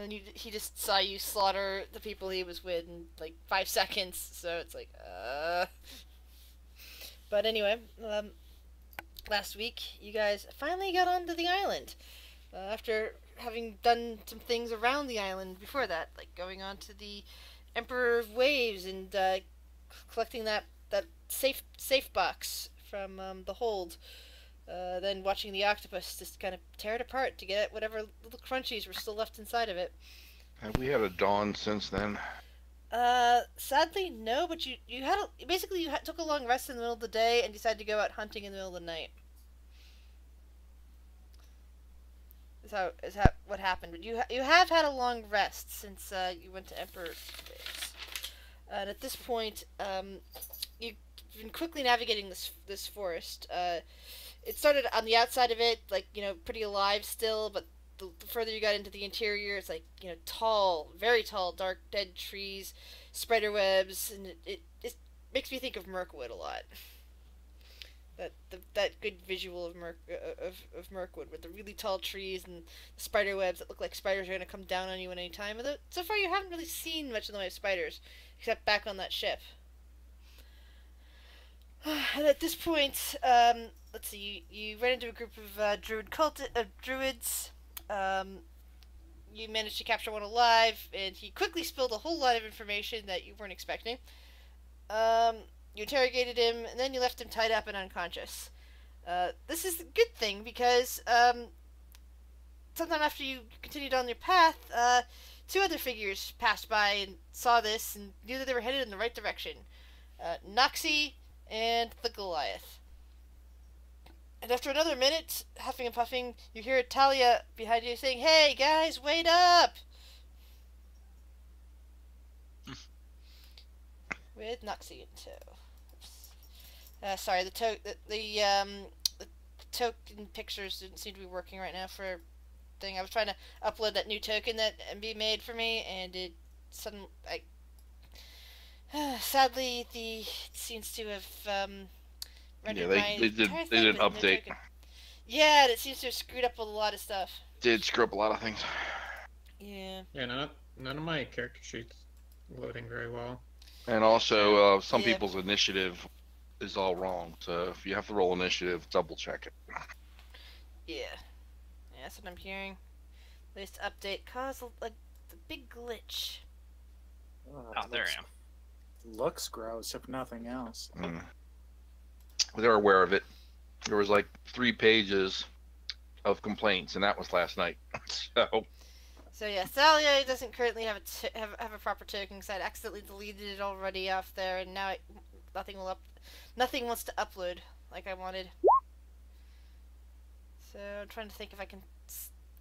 And he just saw you slaughter the people he was with in like 5 seconds. So it's like, But anyway, last week you guys finally got onto the island after having done some things around the island before that, like going on to the Emperor of Waves and collecting that safe box from the hold. Then watching the octopus just kind of tear it apart to get whatever little crunchies were still left inside of it. Have we had a dawn since then? Sadly, no. But you had basically took a long rest in the middle of the day and decided to go out hunting in the middle of the night. Is how what happened. But you have had a long rest since you went to Emperor's Base. And at this point, you've been quickly navigating this forest. It started on the outside of it, like, pretty alive still, but the further you got into the interior, it's like, tall, very tall, dark, dead trees, spider webs, and it makes me think of Mirkwood a lot. That good visual of of Mirkwood with the really tall trees and the spider webs that look like spiders are going to come down on you at any time. Although so far you haven't really seen much in the way of spiders, except back on that ship. And at this point, let's see, you ran into a group of druids. Um, you managed to capture one alive, and he quickly spilled a whole lot of information that you weren't expecting. Um, you interrogated him, and then you left him tied up and unconscious. This is a good thing because sometime after you continued on your path, two other figures passed by and saw this and knew that they were headed in the right direction. Noxie and the Goliath. And after another minute, huffing and puffing, you hear Talia behind you saying, "Hey, guys, wait up!" With Noxie in tow. Sorry, the token pictures didn't seem to be working right now for thing. I was trying to upload that new token that MB made for me, and it suddenly, sadly, it seems to have rendered my entire they thing did an with no update. token. Yeah, it seems to have screwed up a lot of stuff. Did screw up a lot of things. Yeah. Yeah, none of my character sheets loading very well. And also, some Yeah. people's initiative is all wrong. So if you have to roll initiative, double check it. Yeah. Yeah, that's what I'm hearing. Latest update caused a big glitch. Oh, there I am. Looks gross, if nothing else. They're aware of it. There was like 3 pages of complaints, and that was last night. So yeah, Thalia doesn't currently have a proper token because I'd accidentally deleted it already off there, and now nothing wants to upload like I wanted. So I'm trying to think if I can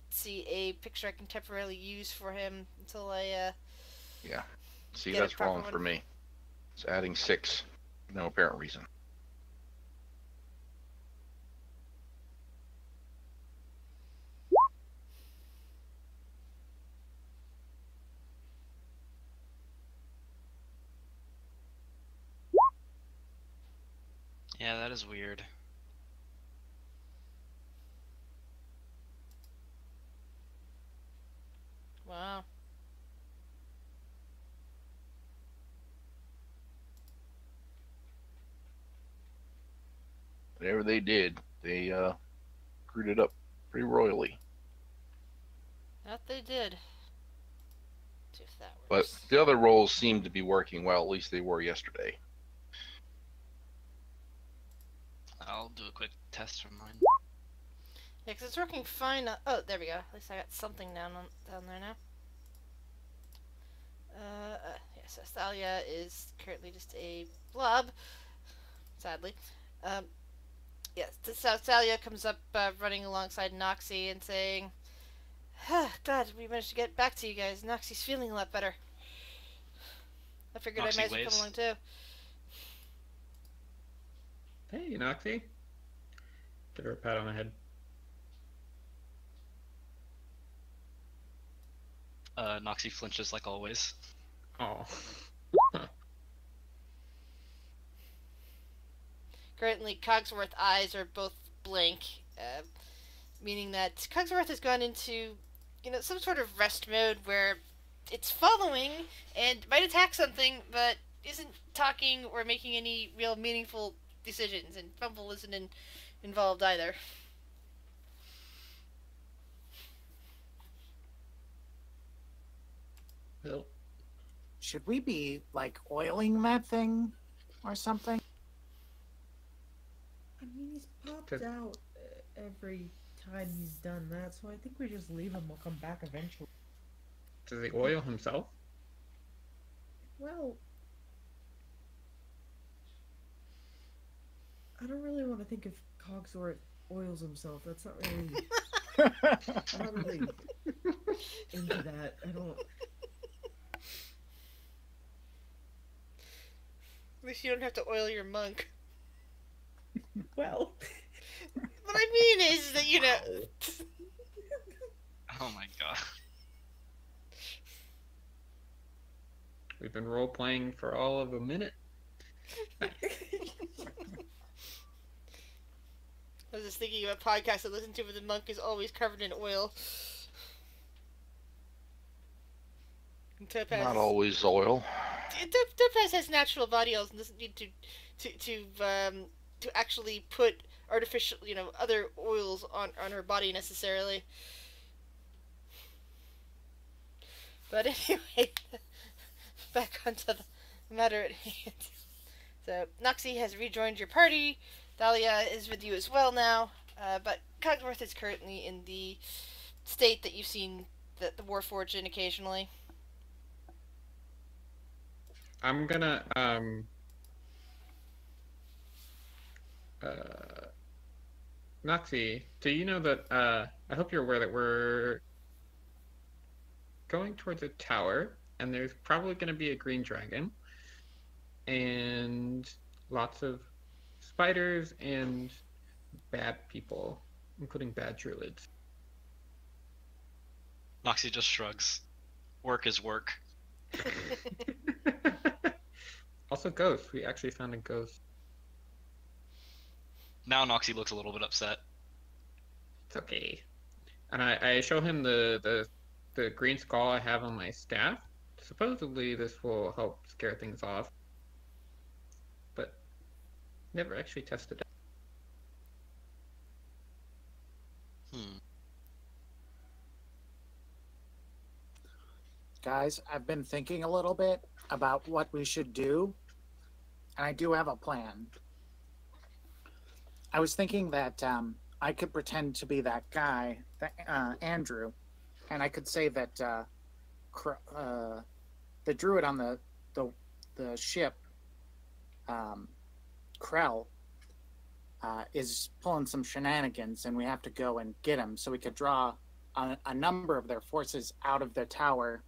see a picture I can temporarily use for him until I Yeah. See, get that's a proper wrong one. for me. It's adding 6. No apparent reason. Yeah, that is weird. Wow. Whatever they did, they screwed it up pretty royally. That they did. See if that But works. the other rolls seem to be working well. At least they were yesterday. I'll do a quick test from mine. Yeah, because it's working fine. Oh, there we go. At least I got something down there now. Yes, Thalia is currently just a blob, sadly. Yes, Thalia comes up running alongside Noxie and saying, "Glad we managed to get back to you guys. Noxie's feeling a lot better. I figured Noxie I might as well waves. come along too." Hey, Noxie. Give her a pat on the head. Noxie flinches like always. Oh. Currently, Cogsworth's eyes are both blank, meaning that Cogsworth has gone into some sort of rest mode where it's following and might attack something, but isn't talking or making any real meaningful decisions, and Fumble isn't involved either. Well, Should we be like oiling that thing or something? I mean, he's popped Good. out every time he's done that, so I think we just leave him. We'll come back eventually. does he oil himself? Well, I don't really want to think if Cogsworth oils himself. That's not really. I'm not really into that. I don't. At least you don't have to oil your monk. Well, What I mean is that, Oh my god. We've been role playing for all of a minute. I was just thinking of a podcast I listened to where the monk is always covered in oil. And Topaz, Not always oil. Topaz has natural body oils and doesn't need to actually put artificial, other oils on her body necessarily. But anyway, back onto the matter at hand. So, Noxie has rejoined your party. Dahlia is with you as well now. But Cogsworth is currently in the state that you've seen the Warforged in occasionally. I'm gonna Noxie, do you know that I hope you're aware that we're going towards a tower and there's probably gonna be a green dragon and lots of spiders and bad people, including bad druids. Noxie just shrugs. Work is work. Also ghosts. We actually found a ghost. Now Noxie looks a little bit upset. It's okay. And I show him the green skull I have on my staff. Supposedly this will help scare things off. But never actually tested it. Guys, I've been thinking a little bit about what we should do, and I do have a plan. I was thinking that I could pretend to be that guy, Andrew, and I could say that the druid on the ship, Krell, is pulling some shenanigans, and we have to go and get him. So we could draw a number of their forces out of the tower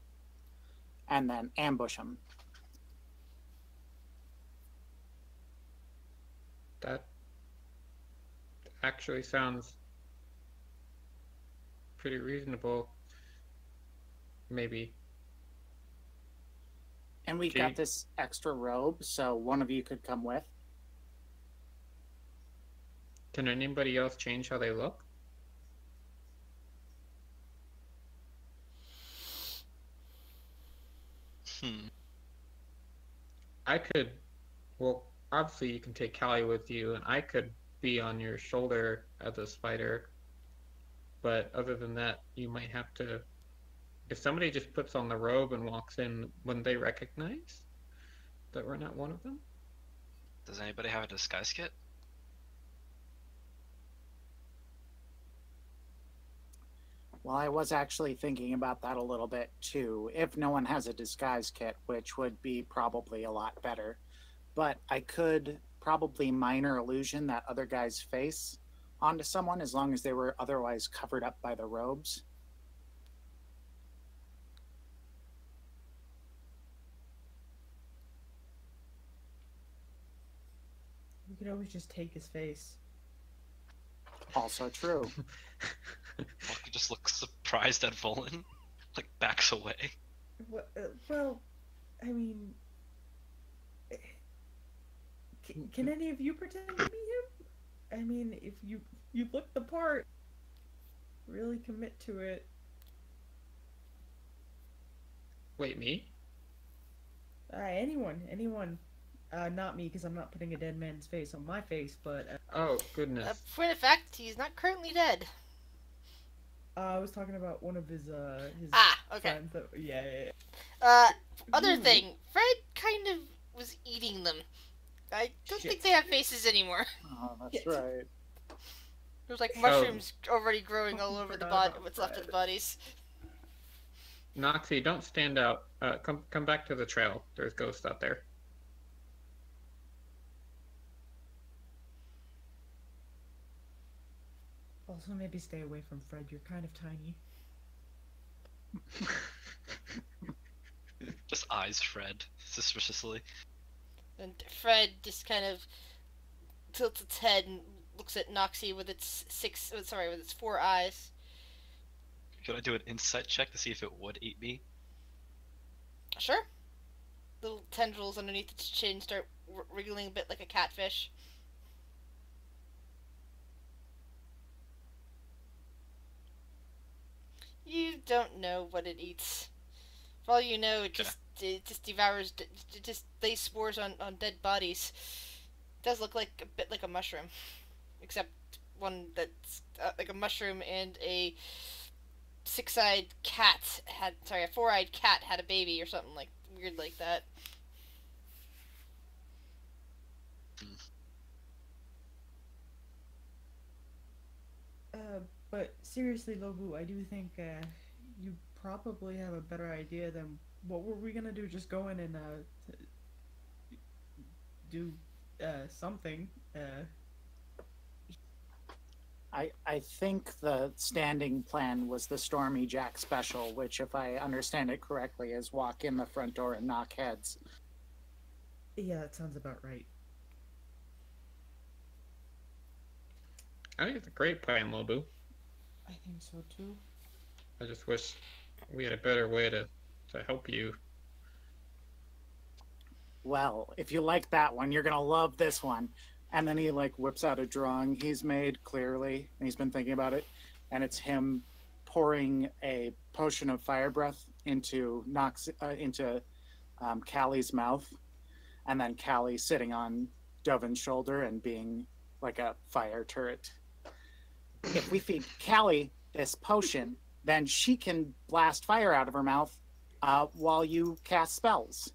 and then ambush them. That actually sounds pretty reasonable. Maybe. And we've got this extra robe, so one of you could come with. Can anybody else change how they look? I could, well, obviously you can take Callie with you, and I could be on your shoulder as a spider. But other than that, you might have to. If somebody just puts on the robe and walks in, wouldn't they recognize that we're not one of them? Does anybody have a disguise kit? Well, I was actually thinking about that a little bit too. If no one has a disguise kit, which would be probably a lot better. But I could probably minor illusion that other guy's face onto someone as long as they were otherwise covered up by the robes. we could always just take his face. Also true. Lucky just looks surprised at Volan, like backs away. Well, I mean, can any of you pretend to be him? I mean, if you look the part, really commit to it. Wait, me? Anyone. Not me, because I'm not putting a dead man's face on my face, but Oh, goodness. Point of fact, he's not currently dead. I was talking about one of his Ah, okay. friends. Yeah. Other Ooh. thing, Fred kind of was eating them. I don't Shit. think they have faces anymore. Oh, that's Yes. right. There's like So- mushrooms already growing all over the Forgot body. about What's left of Fred. the bodies. Noxie, don't stand out. Come back to the trail. There's ghosts out there. Also, maybe stay away from Fred. You're kind of tiny. Just eyes Fred suspiciously. And Fred just kind of tilts its head and looks at Noxie with its with its 4 eyes. Could I do an insight check to see if it would eat me? Sure. Little tendrils underneath its chin start wriggling a bit like a catfish. You don't know what it eats. For all you know, it just devours, it just lays spores on dead bodies. It does look like a bit like a mushroom, except one that's like a mushroom and a a 4-eyed cat had a baby or something like weird like that. But seriously, Lobu, I do think you probably have a better idea than what were we gonna do? Just go in and do something. I think the standing plan was the Stormy Jack special, which, if I understand it correctly, is walk in the front door and knock heads. Yeah, that sounds about right. I think it's a great plan, Lobu. I think so too. I just wish we had a better way to help you. Well, if you like that one, you're gonna love this one. And then he like whips out a drawing he's made clearly, and he's been thinking about it, and it's him pouring a potion of fire breath into Callie's mouth, and then Callie sitting on Dovin's shoulder and being like a fire turret. If we feed Callie this potion, then she can blast fire out of her mouth while you cast spells.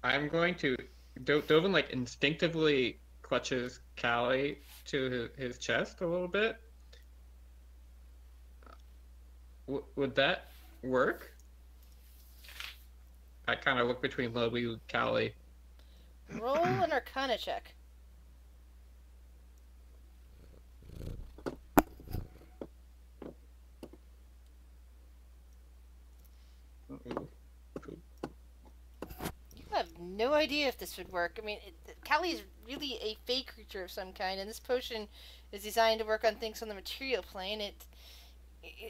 I'm going to. Dovin like instinctively clutches Callie to his chest a little bit. Would that work? I kind of look between Lobu and Callie. Roll an Arcana check. I have no idea if this would work. I mean, Callie is really a fey creature of some kind, and this potion is designed to work on things on the material plane.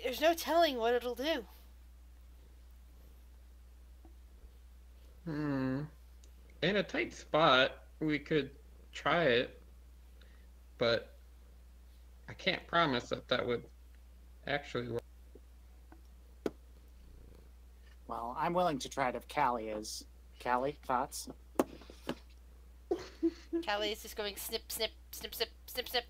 There's no telling what it'll do. In a tight spot, we could try it, but I can't promise that would actually work. Well, I'm willing to try it if Callie is. Callie, thoughts? Callie is just going snip, snip, snip, snip, snip, snip.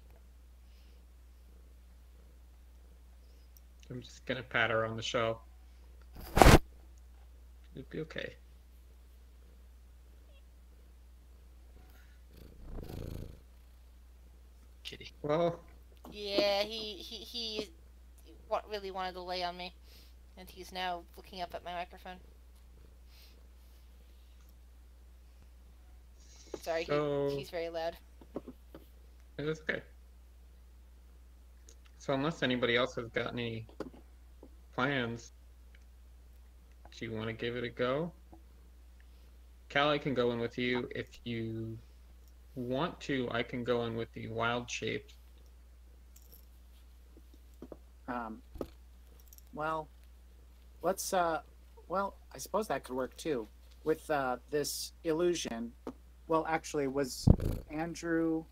I'm just gonna pat her on the show. It'd be okay. Kitty. Well, Yeah, he really wanted to lay on me, and he's now looking up at my microphone. Sorry, he's very loud. it's okay. So unless anybody else has got any plans, do you want to give it a go? Callie can go in with you. If you want to, I can go in with the wild shape. Well, let's, well, I suppose that could work too. With this illusion, well, actually, was Andrew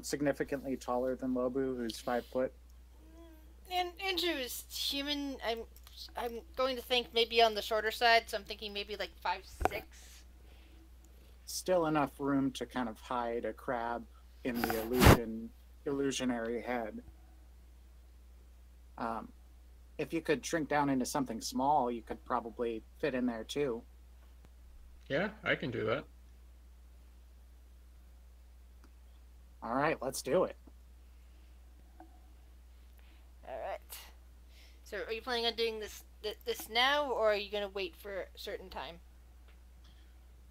significantly taller than Lobu, who's 5 foot? And Andrew is human. I'm I'm going to think maybe on the shorter side, so I'm thinking maybe like 5'6". Still enough room to kind of hide a crab in the illusionary head. If you could shrink down into something small, you could probably fit in there too. Yeah, I can do that. All right, let's do it. All right. So, are you planning on doing this now, or are you going to wait for a certain time?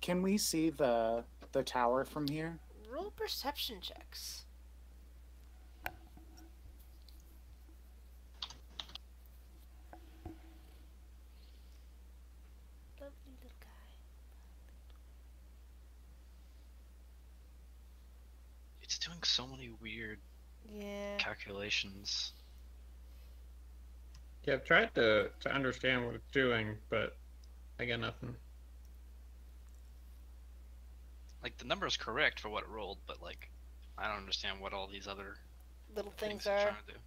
Can we see the tower from here? Roll perception checks. Lovely little guy. It's doing so many weird Yeah. calculations. Yeah, I've tried to understand what it's doing, but I got nothing. Like, the number is correct for what it rolled, but, like, I don't understand what all these other Little things things are. it's trying to do.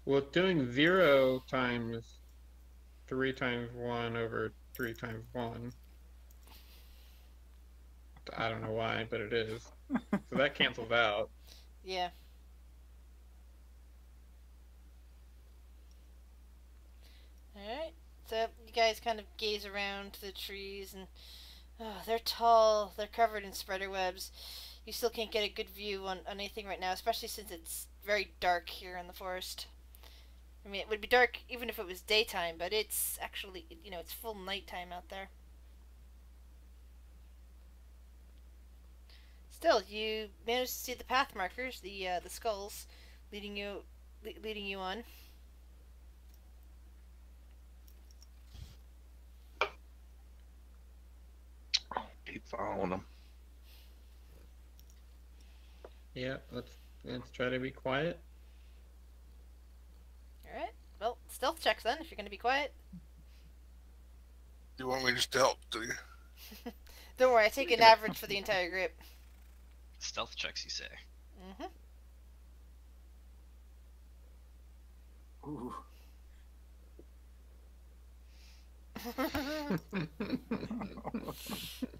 Well, it's doing 0 times 3 times 1 over 3 times 1. I don't know why, but it is. So that cancels out. Yeah. Alright. So you guys kind of gaze around the trees, and they're tall, they're covered in spider webs. You still can't get a good view on anything right now, especially since it's very dark here in the forest. I mean, it would be dark even if it was daytime, but it's actually, it's full nighttime out there. Still, you managed to see the path markers, the skulls, leading you on. Keep following them. Yeah, let's try to be quiet. Alright. Well, stealth checks then, if you're going to be quiet. You want me to stealth, do you? Don't worry, I take an average for the entire group. Stealth checks, you say? Ooh.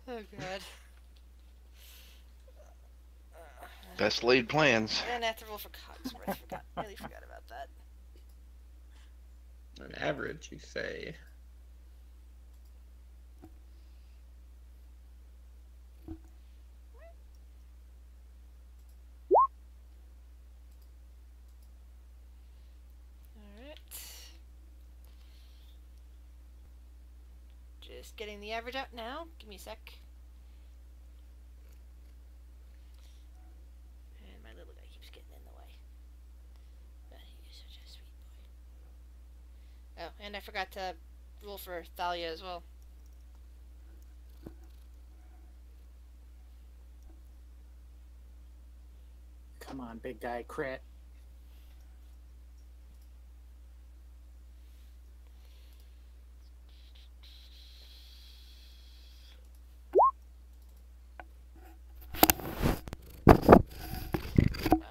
Oh, God. Best laid plans. And I have to roll for Cogsworth. Really forgot about that. An average, you say. Alright. Just getting the average out now. Give me a sec. And my little guy keeps getting in the way. But he is such a sweet boy. Oh, and I forgot to roll for Thalia as well. Come on, big guy, crit.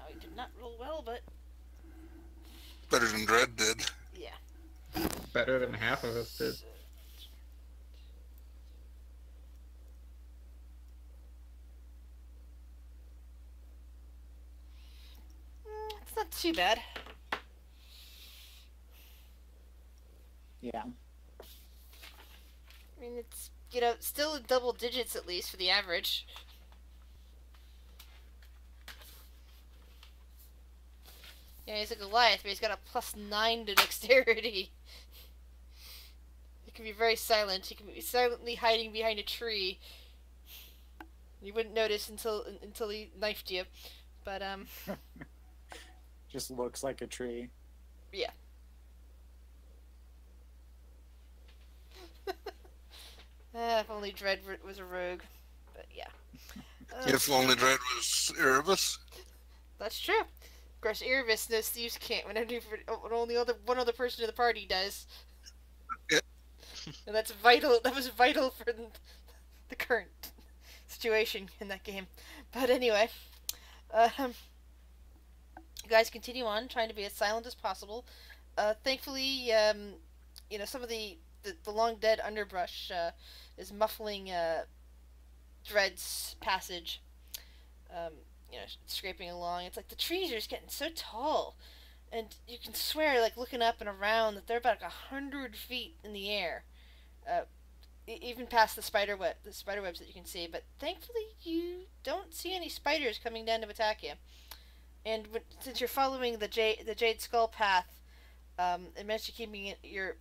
He did not roll well, but Better than Dread did. yeah. Better than half of us did. It's not too bad. Yeah. I mean, it's, still in double digits at least for the average. Yeah, he's a Goliath, but he's got a +9 to dexterity. He can be very silent. He can be silently hiding behind a tree. You wouldn't notice until he knifed you. But, Just looks like a tree. yeah. If only Dread was a rogue. But, yeah. If only Dread was Erebus. That's true. Of course, Erebus knows Thieves can't when only one other person in the party does. Yeah. And that's vital. That was vital for the current situation in that game. But anyway, you guys continue on, trying to be as silent as possible. Thankfully, some of the long dead underbrush is muffling Dread's passage. Um, scraping along. It's like the trees are just getting so tall, and you can swear, like looking up and around, that they're about 100 feet in the air. Uh, even past the spider webs that you can see. But thankfully, you don't see any spiders coming down to attack you. And since you're following the Jade Skull path, and managed to keeping your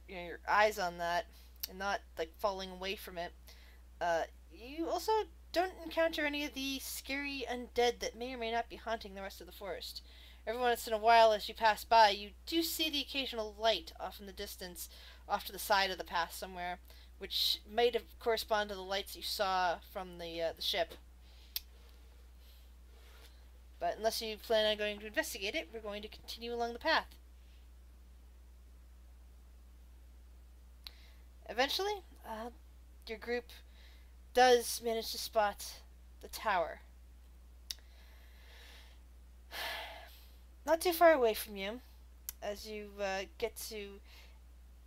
eyes on that and not like falling away from it, you also don't encounter any of the scary undead that may or may not be haunting the rest of the forest. Every once in a while, as you pass by, you do see the occasional light off in the distance, off to the side of the path somewhere, which might have correspond to the lights you saw from the ship. But unless you plan on going to investigate it, we're going to continue along the path. Eventually, your group does manage to spot the tower. Not too far away from you, as you get to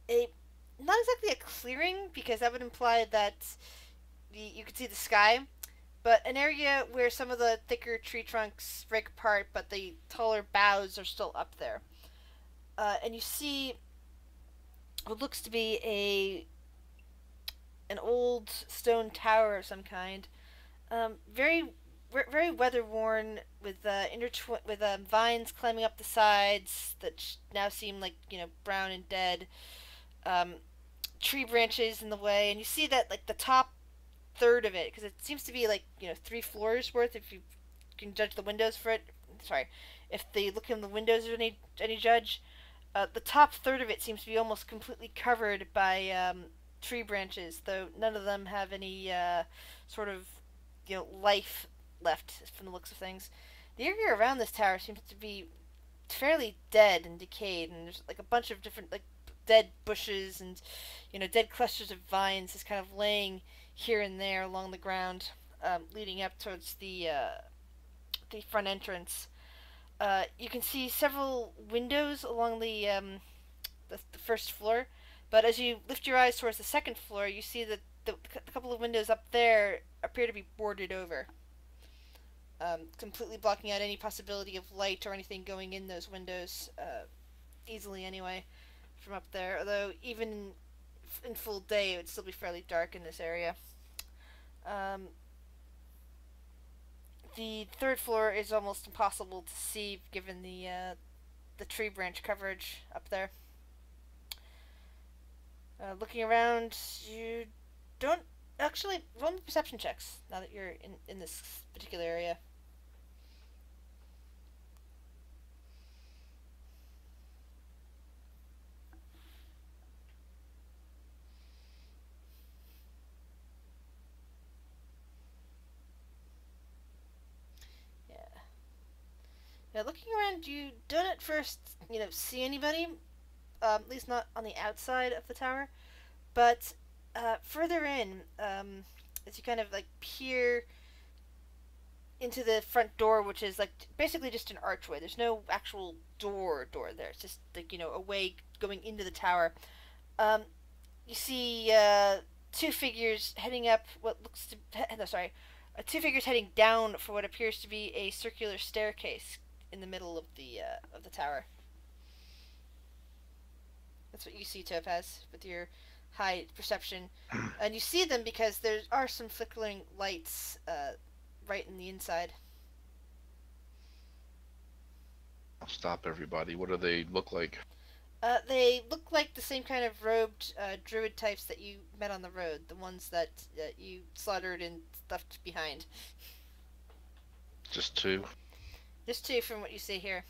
not exactly a clearing, because that would imply that you could see the sky, but an area where some of the thicker tree trunks break apart, but the taller boughs are still up there. And you see what looks to be an old stone tower of some kind, very weather worn, with vines climbing up the sides that now seem like brown and dead. Tree branches in the way, and you see that like the top third of it, because it seems to be like 3 floors worth, if you can judge the windows for it. Sorry, if the look in the windows are any judge. The top third of it seems to be almost completely covered by tree branches, though none of them have any sort of life left from the looks of things. The area around this tower seems to be fairly dead and decayed, and there's like a bunch of different like dead bushes and dead clusters of vines is kind of laying here and there along the ground, leading up towards the front entrance. You can see several windows along the first floor, but as you lift your eyes towards the second floor, you see that the couple of windows up there appear to be boarded over, completely blocking out any possibility of light or anything going in those windows, easily anyway, from up there. Although even in full day, it would still be fairly dark in this area. The third floor is almost impossible to see given the tree branch coverage up there. Looking around, you don't actually roll me perception checks now that you're in this particular area. Now, looking around, you don't at first, see anybody, at least not on the outside of the tower, but further in, as you kind of like peer into the front door, which is like basically just an archway. There's no actual door there. It's just like a way going into the tower. You see 2 figures heading up what looks to no, sorry, 2 figures heading down for what appears to be a circular staircase in the middle of the tower. That's what you see, Topaz, with your high perception. And you see them because there are some flickering lights right in the inside. I'll stop everybody. What do they look like? They look like the same kind of robed druid types that you met on the road. The ones that you slaughtered and left behind. Just 2? Just 2 from what you see here.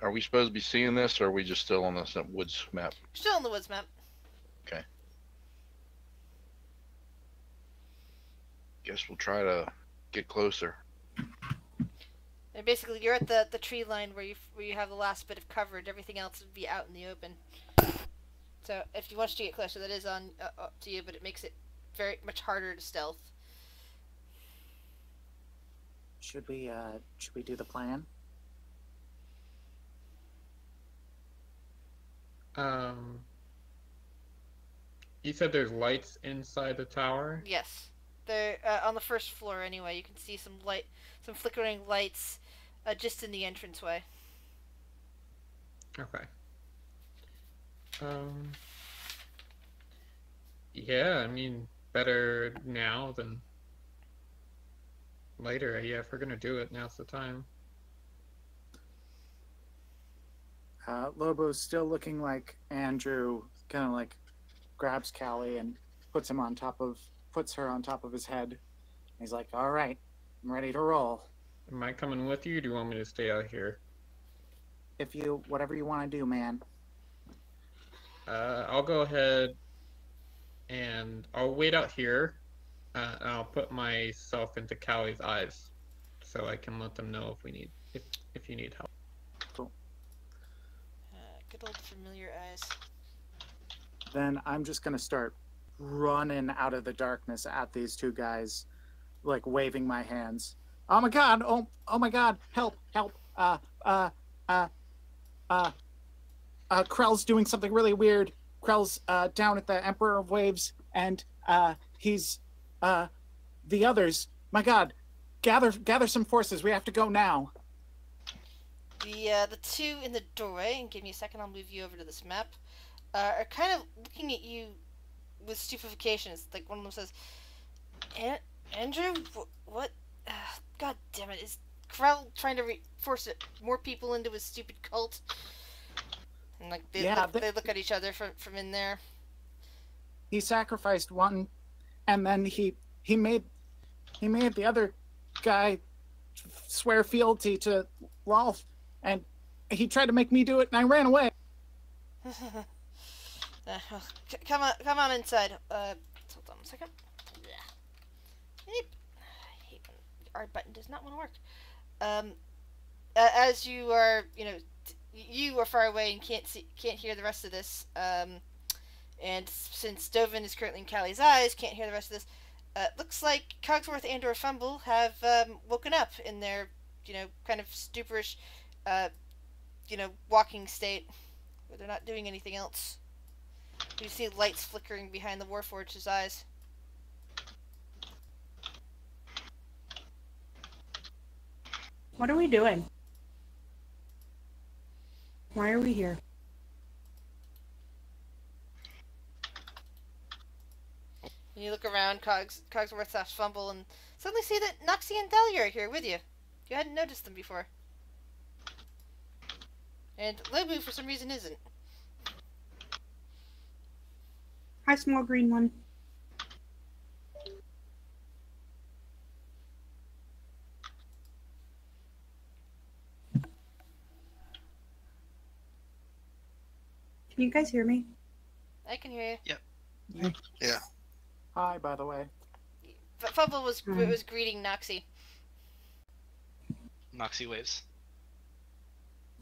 Are we supposed to be seeing this, or are we just still on the woods map? Still on the woods map. Okay. Guess we'll try to get closer. And basically, you're at the tree line where you have the last bit of coverage. Everything else would be out in the open. So if you want to get closer, that is on up to you, but it makes it very much harder to stealth. Should we do the plan? You said there's lights inside the tower? Yes, they're on the first floor. Anyway, you can see some flickering lights, just in the entranceway. Okay. Yeah, I mean, better now than later. Yeah, if we're gonna do it, now's the time. Lobo's still looking like Andrew, kind of like grabs Callie and puts her on top of his head. He's like, "All right, I'm ready to roll. Am I coming with you, or do you want me to stay out here? Whatever you want to do, man." I'll go ahead and I'll wait out here. And I'll put myself into Callie's eyes, so I can let them know if you need help. Good old familiar eyes. Then I'm just gonna start running out of the darkness at these two guys, like waving my hands. Oh my god! Oh my god! Help! Help! Krell's doing something really weird. Krell's down at the Emperor of Waves, and he's the others. My god! Gather some forces. We have to go now. The two in the doorway, and give me a second, I'll move you over to this map, are kind of looking at you with stupefaction. It's like one of them says, Andrew, what? God damn it, is Krell trying to force more people into his stupid cult? And like they look at each other from in there. He sacrificed one, and then he made the other guy swear fealty to Lolf, and he tried to make me do it, and I ran away. Come on inside. Hold on a second. I hate when the R button does not want to work. As you are, you are far away and can't hear the rest of this. And since Dovin is currently in Callie's eyes, can't hear the rest of this. Looks like Cogsworth and or Fumble have woken up in their, kind of stuporish, walking state, where they're not doing anything else. You see lights flickering behind the Warforged's eyes. What are we doing? Why are we here? And you look around, Cogsworth / Fumble, and suddenly see that Noxie and Dahlia are here with you. You hadn't noticed them before. And Lobu, for some reason, isn't. Hi, small green one. Can you guys hear me? I can hear you. Yep. Yeah. Hi, by the way. Fumble was greeting Noxie. Noxie waves.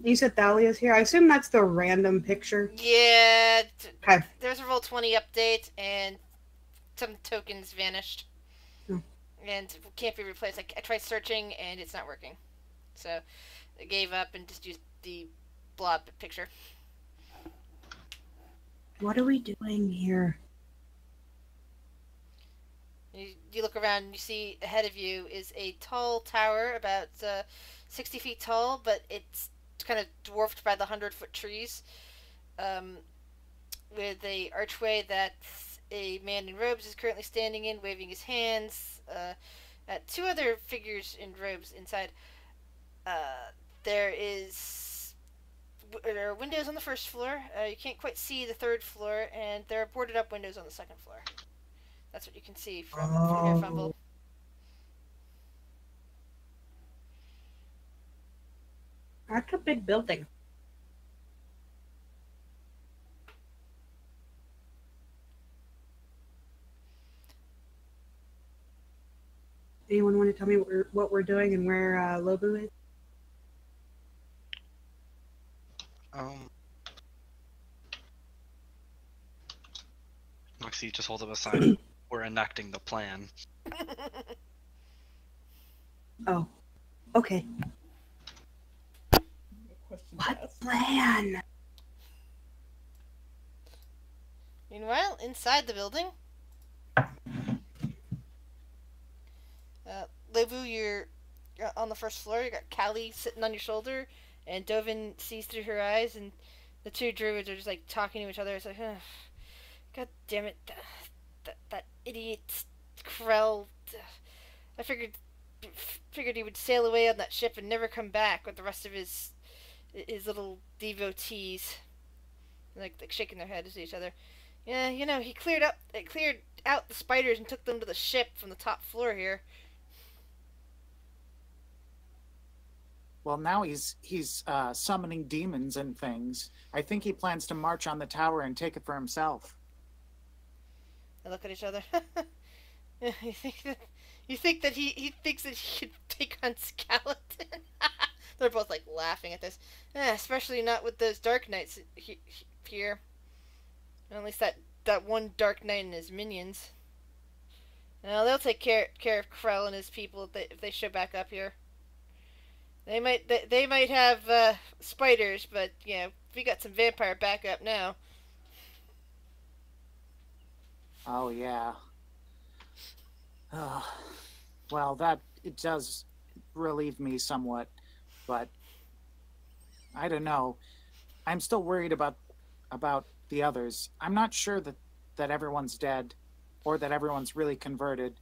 You said Thalia's here. I assume that's the random picture. Yeah. Okay. There's a Roll20 update, and some tokens vanished. And can't be replaced. I tried searching, and it's not working. So I gave up and just used the blob picture. What are we doing here? You look around and you see ahead of you is a tall tower, about 60 feet tall, but it's kind of dwarfed by the 100-foot trees, with a archway that a man in robes is currently standing in, waving his hands. Two other figures in robes inside. There are windows on the first floor. You can't quite see the third floor, and there are boarded up windows on the second floor. That's what you can see from your Fumble. That's a big building. Anyone want to tell me what we're doing and where Lobu is? Noxie just holds up a sign. We're enacting the plan. Oh, Okay. Question What asked. plan? Meanwhile, inside the building, Levu, you're on the first floor. You got Callie sitting on your shoulder, and Dovin sees through her eyes, and the two druids are just like talking to each other. It's like, God damn it, that idiot Krell. I figured he would sail away on that ship and never come back with the rest of his little devotees, like shaking their heads at each other. Yeah, he cleared out the spiders and took them to the ship from the top floor here. Well, now he's summoning demons and things. I think he plans to march on the tower and take it for himself. They look at each other. You think that he thinks that he could take on Skeleton? They're both like laughing at this. Especially not with those Dark Knights here. At least that one Dark Knight and his minions. Now they'll take care of Krell and his people if they show back up here. They might have spiders, but we got some vampire backup now. Oh yeah. Well, it does relieve me somewhat, but I don't know. I'm still worried about the others. I'm not sure that everyone's dead, or that everyone's really converted.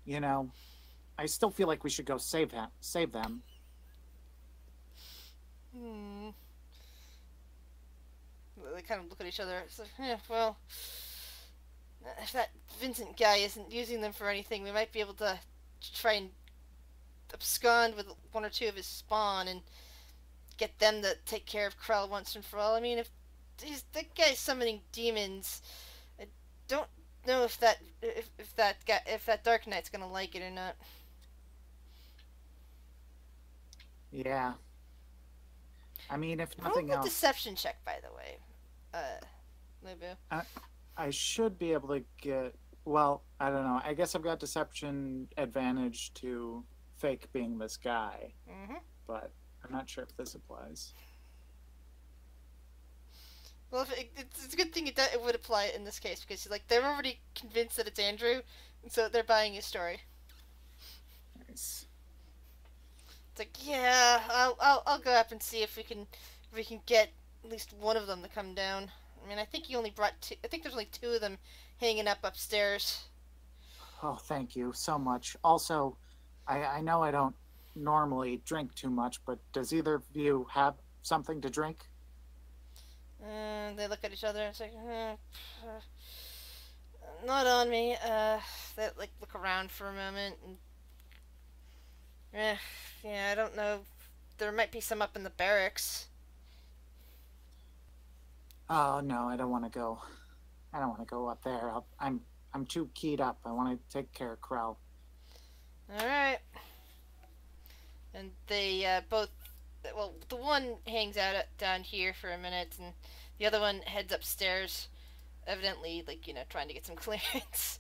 I still feel like we should go save them. They kind of look at each other. It's like, well, if that Vincent guy isn't using them for anything, we might be able to try and abscond with one or two of his spawn and get them to take care of Krell once and for all. I mean, if that guy's summoning demons, I don't know if that Dark Knight's gonna like it or not. Yeah. I mean, if nothing Roll a else, deception check, by the way, Lebu. I should be able to get. Well, I don't know. I guess I've got deception advantage to fake being this guy, but I'm not sure if this applies. Well, it's a good thing it would apply in this case, because they're already convinced that it's Andrew, and so they're buying his story. Nice. It's like, yeah, I'll go up and see if we can get at least one of them to come down. I mean, I think he only brought two. I think there's only two of them hanging up upstairs. Oh, thank you so much. Also, I know I don't normally drink too much, but does either of you have something to drink? They look at each other and say, not on me. They look around for a moment and yeah, I don't know. There might be some up in the barracks. Oh no, I don't want to go. I don't want to go up there. I'm too keyed up. I want to take care of Krell. All right. And they both. Well, the one hangs out down here for a minute, and the other one heads upstairs, evidently, trying to get some clearance.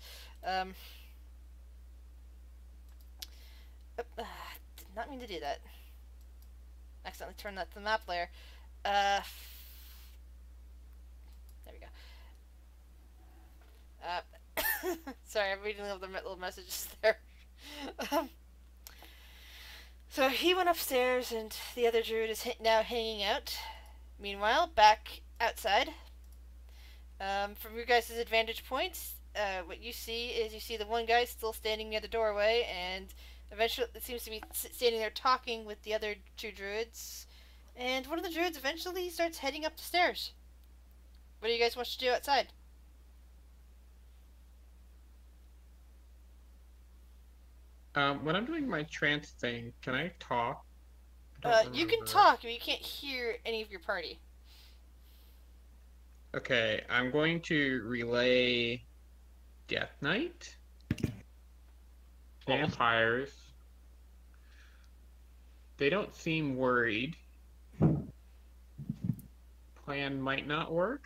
Did not mean to do that. Accidentally turned that to the map layer. There we go. Sorry, I'm reading all the little messages there. So he went upstairs, and the other druid is now hanging out. Meanwhile, back outside, from your guys' advantage points, what you see the one guy still standing near the doorway, and eventually it seems to be standing there talking with the other two druids. And one of the druids eventually starts heading up the stairs. What do you guys want to do outside? When I'm doing my trance thing, can I talk? You can talk, but you can't hear any of your party. Okay, I'm going to relay Death Knight, vampires. They don't seem worried. Plan might not work.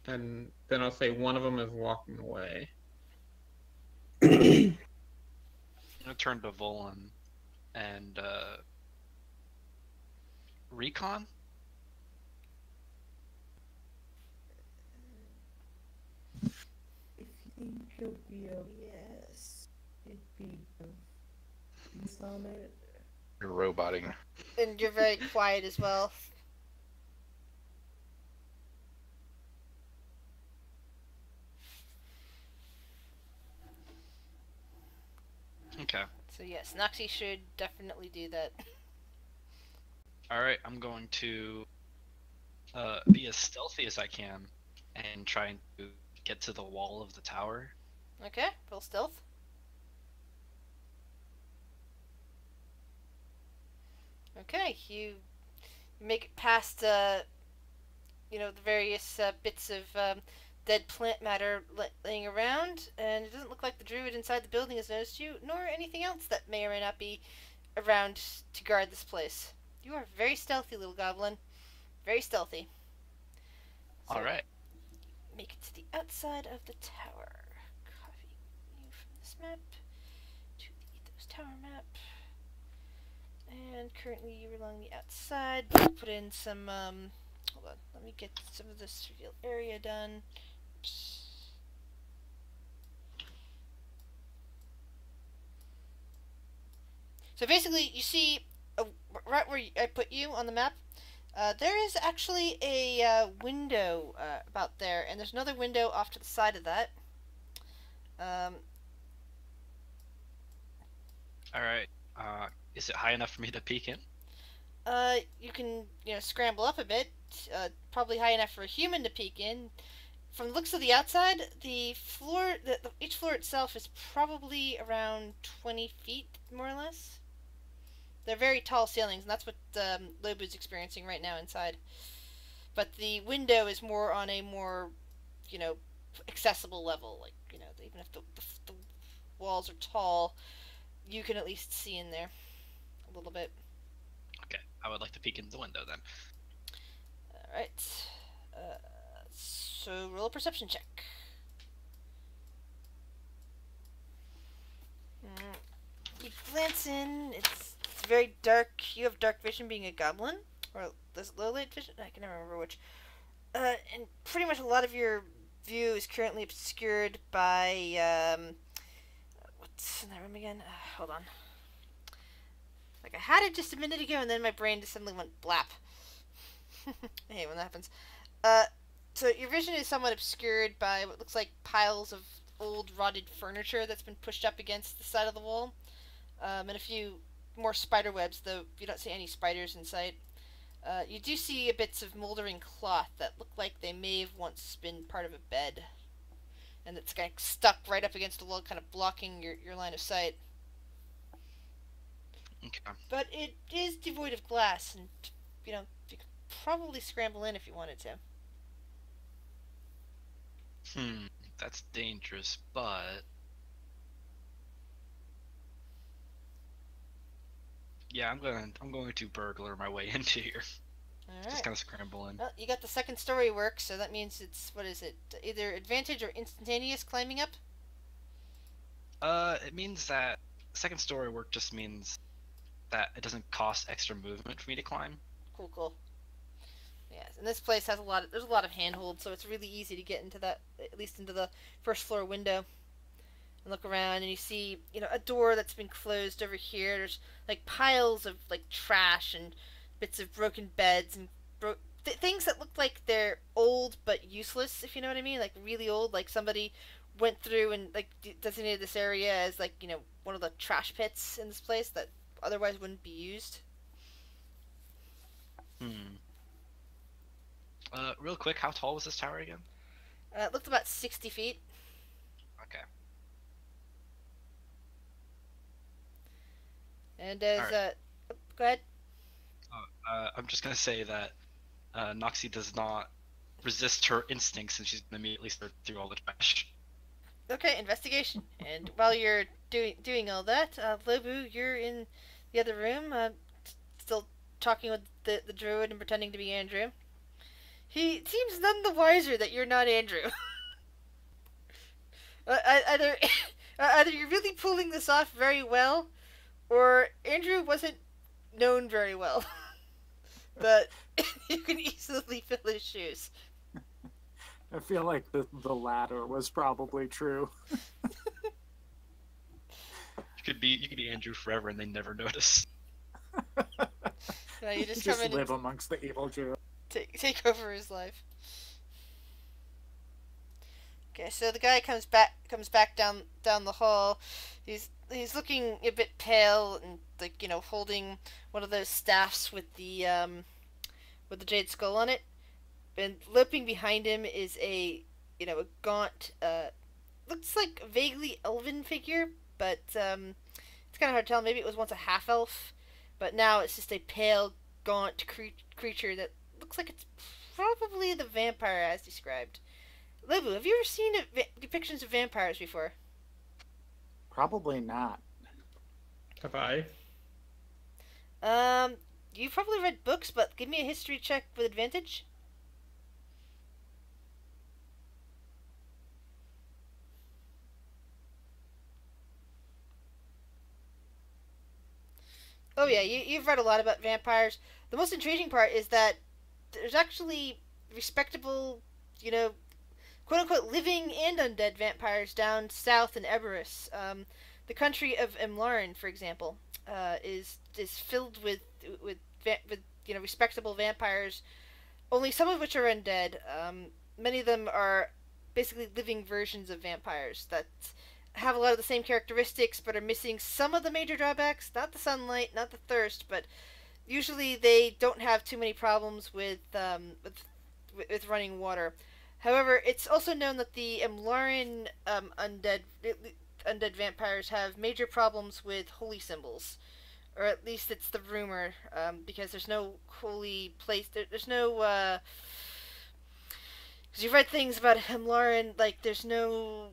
And then I'll say one of them is walking away. gonna turn to Volan and recon. If you think he'll be yes, it'd be on it. You're roboting. And you're very quiet as well. Okay. So yes, Noxie should definitely do that. All right. I'm going to be as stealthy as I can and trying to get to the wall of the tower. Okay, roll stealth. Okay, you make it past, you know, the various bits of dead plant matter laying around, and it doesn't look like the druid inside the building has noticed you, nor anything else that may or may not be around to guard this place. You are very stealthy, little goblin. Very stealthy. So, All right. make it to the outside of the tower. Copy you from this map to the Ethos Tower map. And currently you're along the outside. Put in some, hold on, let me get some of this reveal area done. Oops. So basically, you see, right where I put you on the map, there is actually a window about there, and there's another window off to the side of that. All right. Is it high enough for me to peek in? You can, you know, scramble up a bit. Probably high enough for a human to peek in. From the looks of the outside, the floor, each floor itself is probably around 20 feet, more or less. They're very tall ceilings, and that's what Lobu's experiencing right now inside. But the window is more on a more, you know, accessible level. Like, you know, even if the walls are tall, you can at least see in there a little bit. Okay. I would like to peek in the window then. Alright. So roll a perception check. You glance in, it's very dark. You have dark vision being a goblin. Or this low light vision? I can never remember which. And pretty much a lot of your view is currently obscured by, what's in that room again? Hold on. Like, I had it just a minute ago, and then my brain just suddenly went blap. Hey, when that happens. So your vision is somewhat obscured by what looks like piles of old rotted furniture that's been pushed up against the side of the wall. And a few more spider webs, though you don't see any spiders in sight. You do see bits of moldering cloth that look like they may have once been part of a bed. And it's kind of stuck right up against the wall, kind of blocking your line of sight. Okay. But it is devoid of glass, and, you know, you could probably scramble in if you wanted to. That's dangerous, but yeah, I'm going to burglar my way into here. Alright. Just kind of scramble in. Well, you got the second story work, so that means it's, what is it, either advantage or instantaneous climbing up? It means that second story work just means that it doesn't cost extra movement for me to climb. Cool, cool. Yes, and this place has there's a lot of handhold, so it's really easy to get into that, at least into the first floor window. And look around, and you see, you know, a door that's been closed over here. There's, like, piles of, like, trash and bits of broken beds and things that look like they're old but useless, if you know what I mean. Like, really old, like somebody went through and, like, designated this area as, like, you know, one of the trash pits in this place that otherwise wouldn't be used. Real quick, how tall was this tower again? It looked about 60 feet. Okay. And as, Alright. go ahead. I'm just gonna say that Noxie does not resist her instincts, and she's gonna immediately sort through all the trash. Okay, investigation. And while you're doing all that, Lobu, you're in the other room, still talking with the druid and pretending to be Andrew. He seems none the wiser that you're not Andrew. either Either you're really pulling this off very well, or Andrew wasn't known very well. But you can easily fill his shoes. I feel like the latter was probably true. You could be Andrew forever and they never notice. You just Just come in live and amongst the evil Jew. take over his life. Okay, so the guy comes back down the hall. He's looking a bit pale and like holding one of those staffs with the jade skull on it. And loping behind him is a gaunt looks like a vaguely elven figure, but it's kind of hard to tell. Maybe it was once a half elf, but now it's just a pale gaunt creature that looks like it's probably the vampire as described. Lebu, have you ever seen depictions of vampires before? Probably not. Have I? You've probably read books, but give me a history check with advantage. Oh yeah, you've read a lot about vampires. The most intriguing part is that there's actually respectable, you know, quote unquote living and undead vampires down south in Eberus. The country of Emlarin, for example, is filled with respectable vampires. Only some of which are undead. Many of them are basically living versions of vampires that have a lot of the same characteristics, but are missing some of the major drawbacks. Not the sunlight, not the thirst, but usually they don't have too many problems with running water. However, it's also known that the Emlarin undead vampires have major problems with holy symbols, or at least it's the rumor, because there's no holy place. There's no. Because you've read things about Emlarin, like there's no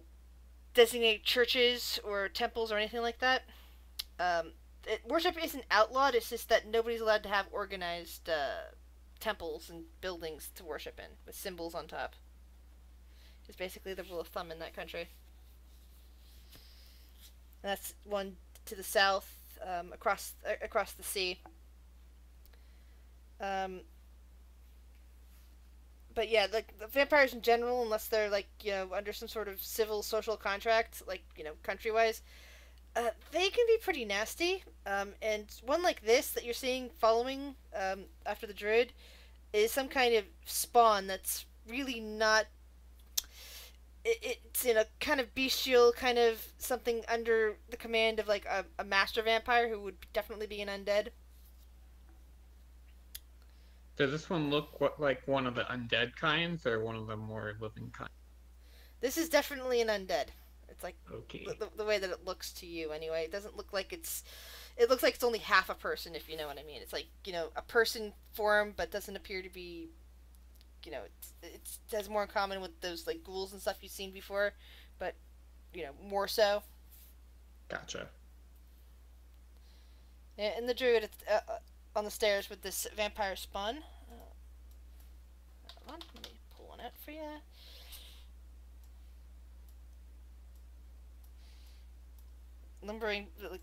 designated churches or temples or anything like that. Worship isn't outlawed. It's just that nobody's allowed to have organized temples and buildings to worship in with symbols on top. It's basically the rule of thumb in that country. And that's one to the south, across the sea. But yeah, like the vampires in general, unless they're like under some sort of civil social contract, like country-wise, they can be pretty nasty. And one like this that you're seeing following after the druid is some kind of spawn that's really not. It's in a kind of bestial, kind of something under the command of like a master vampire who would definitely be an undead. Does this one look like one of the undead kinds, or one of the more living kinds? This is definitely an undead. It's like Okay. the way that it looks to you anyway. It doesn't look like it's. It looks like it's only half a person, if you know what I mean. It's like a person form, but doesn't appear to be. It has more in common with those like ghouls and stuff you've seen before, but more so. Gotcha. And the druid on the stairs with this vampire spawn. Hold on, let me pull one out for you. Lumbering, like,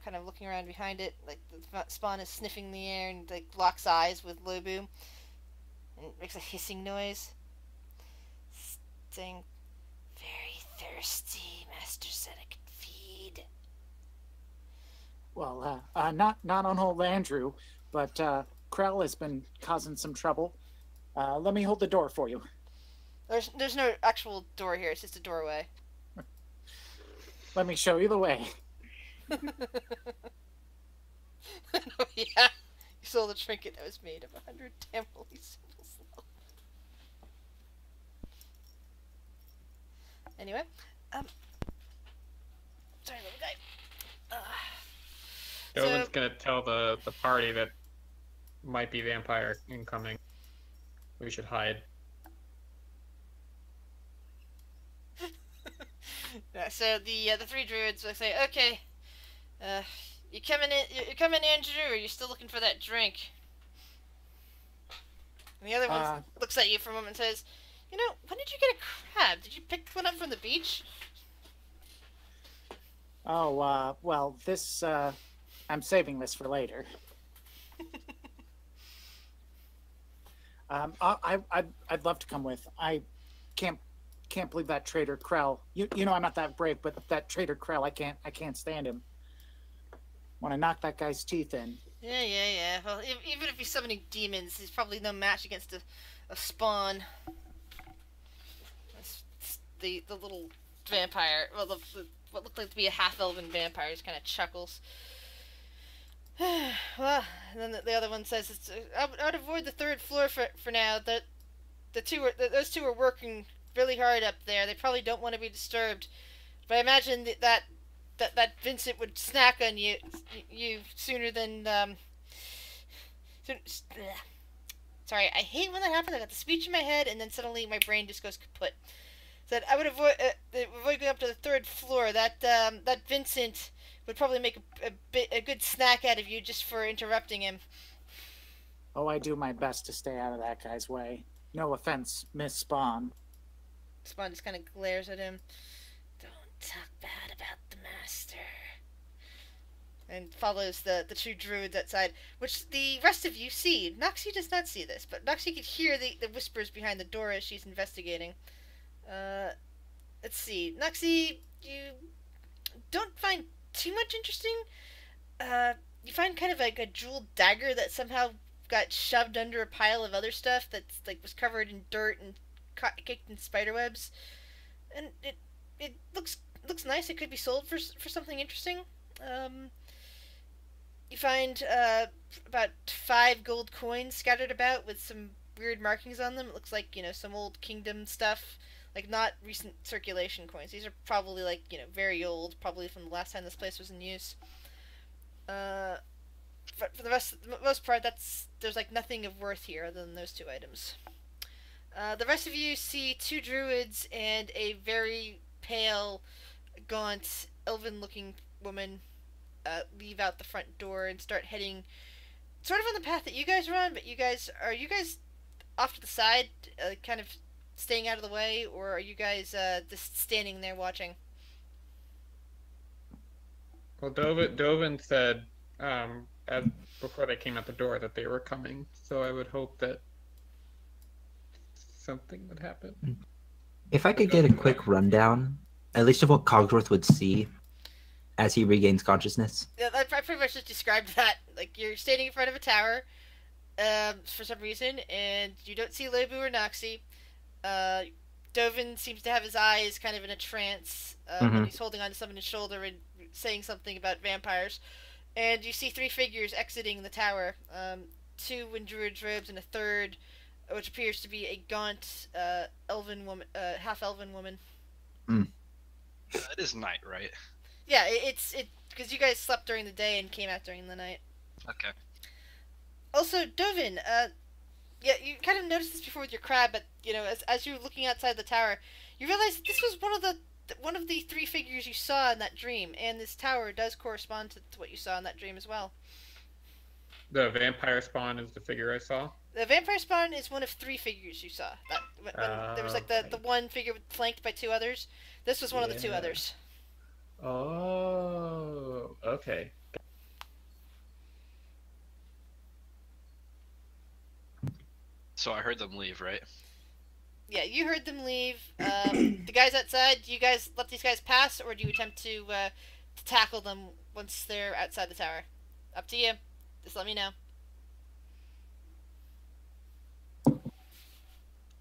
kind of looking around behind it, like the spawn is sniffing the air and like locks eyes with Lobu, and makes a hissing noise, saying, "Very thirsty. Master said I could feed." Well, not on old Andrew, but Krell has been causing some trouble. Let me hold the door for you. There's no actual door here. It's just a doorway. Let me show you the way. Oh, yeah. You saw the trinket that was made of 100 Tamily symbols. Anyway, sorry, little guy. Dolan's gonna tell the party that might be vampire incoming. We should hide. Yeah, so the three druids will say, "Okay, you coming in? You coming, Andrew? Or are you still looking for that drink?" And the other one looks at you for a moment and says, "When did you get a crab? Did you pick one up from the beach?" Oh, well, this, I'm saving this for later. I'd love to come with. I can't believe that traitor Krell. You know I'm not that brave, but that traitor Krell, I can't stand him. Want to knock that guy's teeth in. Yeah. Well, even if he's summoning demons, he's probably no match against a spawn. The little vampire, well, what looked like to be a half-elven vampire, just kind of chuckles. Well, and then the other one says, I would avoid the third floor for now. Those two are working really hard up there. They probably don't want to be disturbed. But I imagine that Vincent would snack on you sooner than sorry, I hate when that happens. I got the speech in my head, and then suddenly my brain just goes kaput. Said I would avoid going up to the third floor. That Vincent would probably make a good snack out of you just for interrupting him. Oh, I do my best to stay out of that guy's way. No offense, Miss Spawn. Spawn just kind of glares at him. Don't talk bad about the master. And follows the two druids outside, which the rest of you see. Noxie does not see this, but Noxie could hear the whispers behind the door as she's investigating. Let's see. Noxie, you don't find too much interesting. You find kind of like a jeweled dagger that somehow got shoved under a pile of other stuff that's like was covered in dirt and caked in spiderwebs, and it looks nice. It could be sold for something interesting. You find about 5 gold coins scattered about with some weird markings on them. It looks like, some old kingdom stuff, like not recent circulation coins. These are probably like, very old, probably from the last time this place was in use. For the most part, there's like nothing of worth here other than those 2 items. The rest of you see 2 druids and a very pale, gaunt, elven-looking woman leave out the front door and start heading sort of on the path that you guys are on, but you guys off to the side, kind of staying out of the way, or are you guys just standing there watching? Well, Dovin said before they came out the door that they were coming, so I would hope that something would happen. If I could get a quick rundown, at least of what Cogsworth would see as he regains consciousness. Yeah, I pretty much just described that. Like, you're standing in front of a tower, for some reason, and you don't see Lebu or Noxie. Dovin seems to have his eyes kind of in a trance, when he's holding onto someone's shoulder and saying something about vampires. And you see 3 figures exiting the tower, 2 in druid robes and a third, which appears to be a gaunt, elven woman, half-elven woman. It is night, right? Yeah, it's because you guys slept during the day and came out during the night. Okay. Also, Dovin, yeah, you kind of noticed this before with your crab, but as you were looking outside the tower, you realized that this was one of the 3 figures you saw in that dream, and this tower does correspond to what you saw in that dream as well. The vampire spawn is the figure I saw. The vampire spawn is one of 3 figures you saw. That when there was like the one figure flanked by 2 others. This was one of the 2 others. Oh, okay. So I heard them leave, right? Yeah, you heard them leave. The guys outside, do you guys let these guys pass, or do you attempt to tackle them once they're outside the tower? Up to you. Just let me know.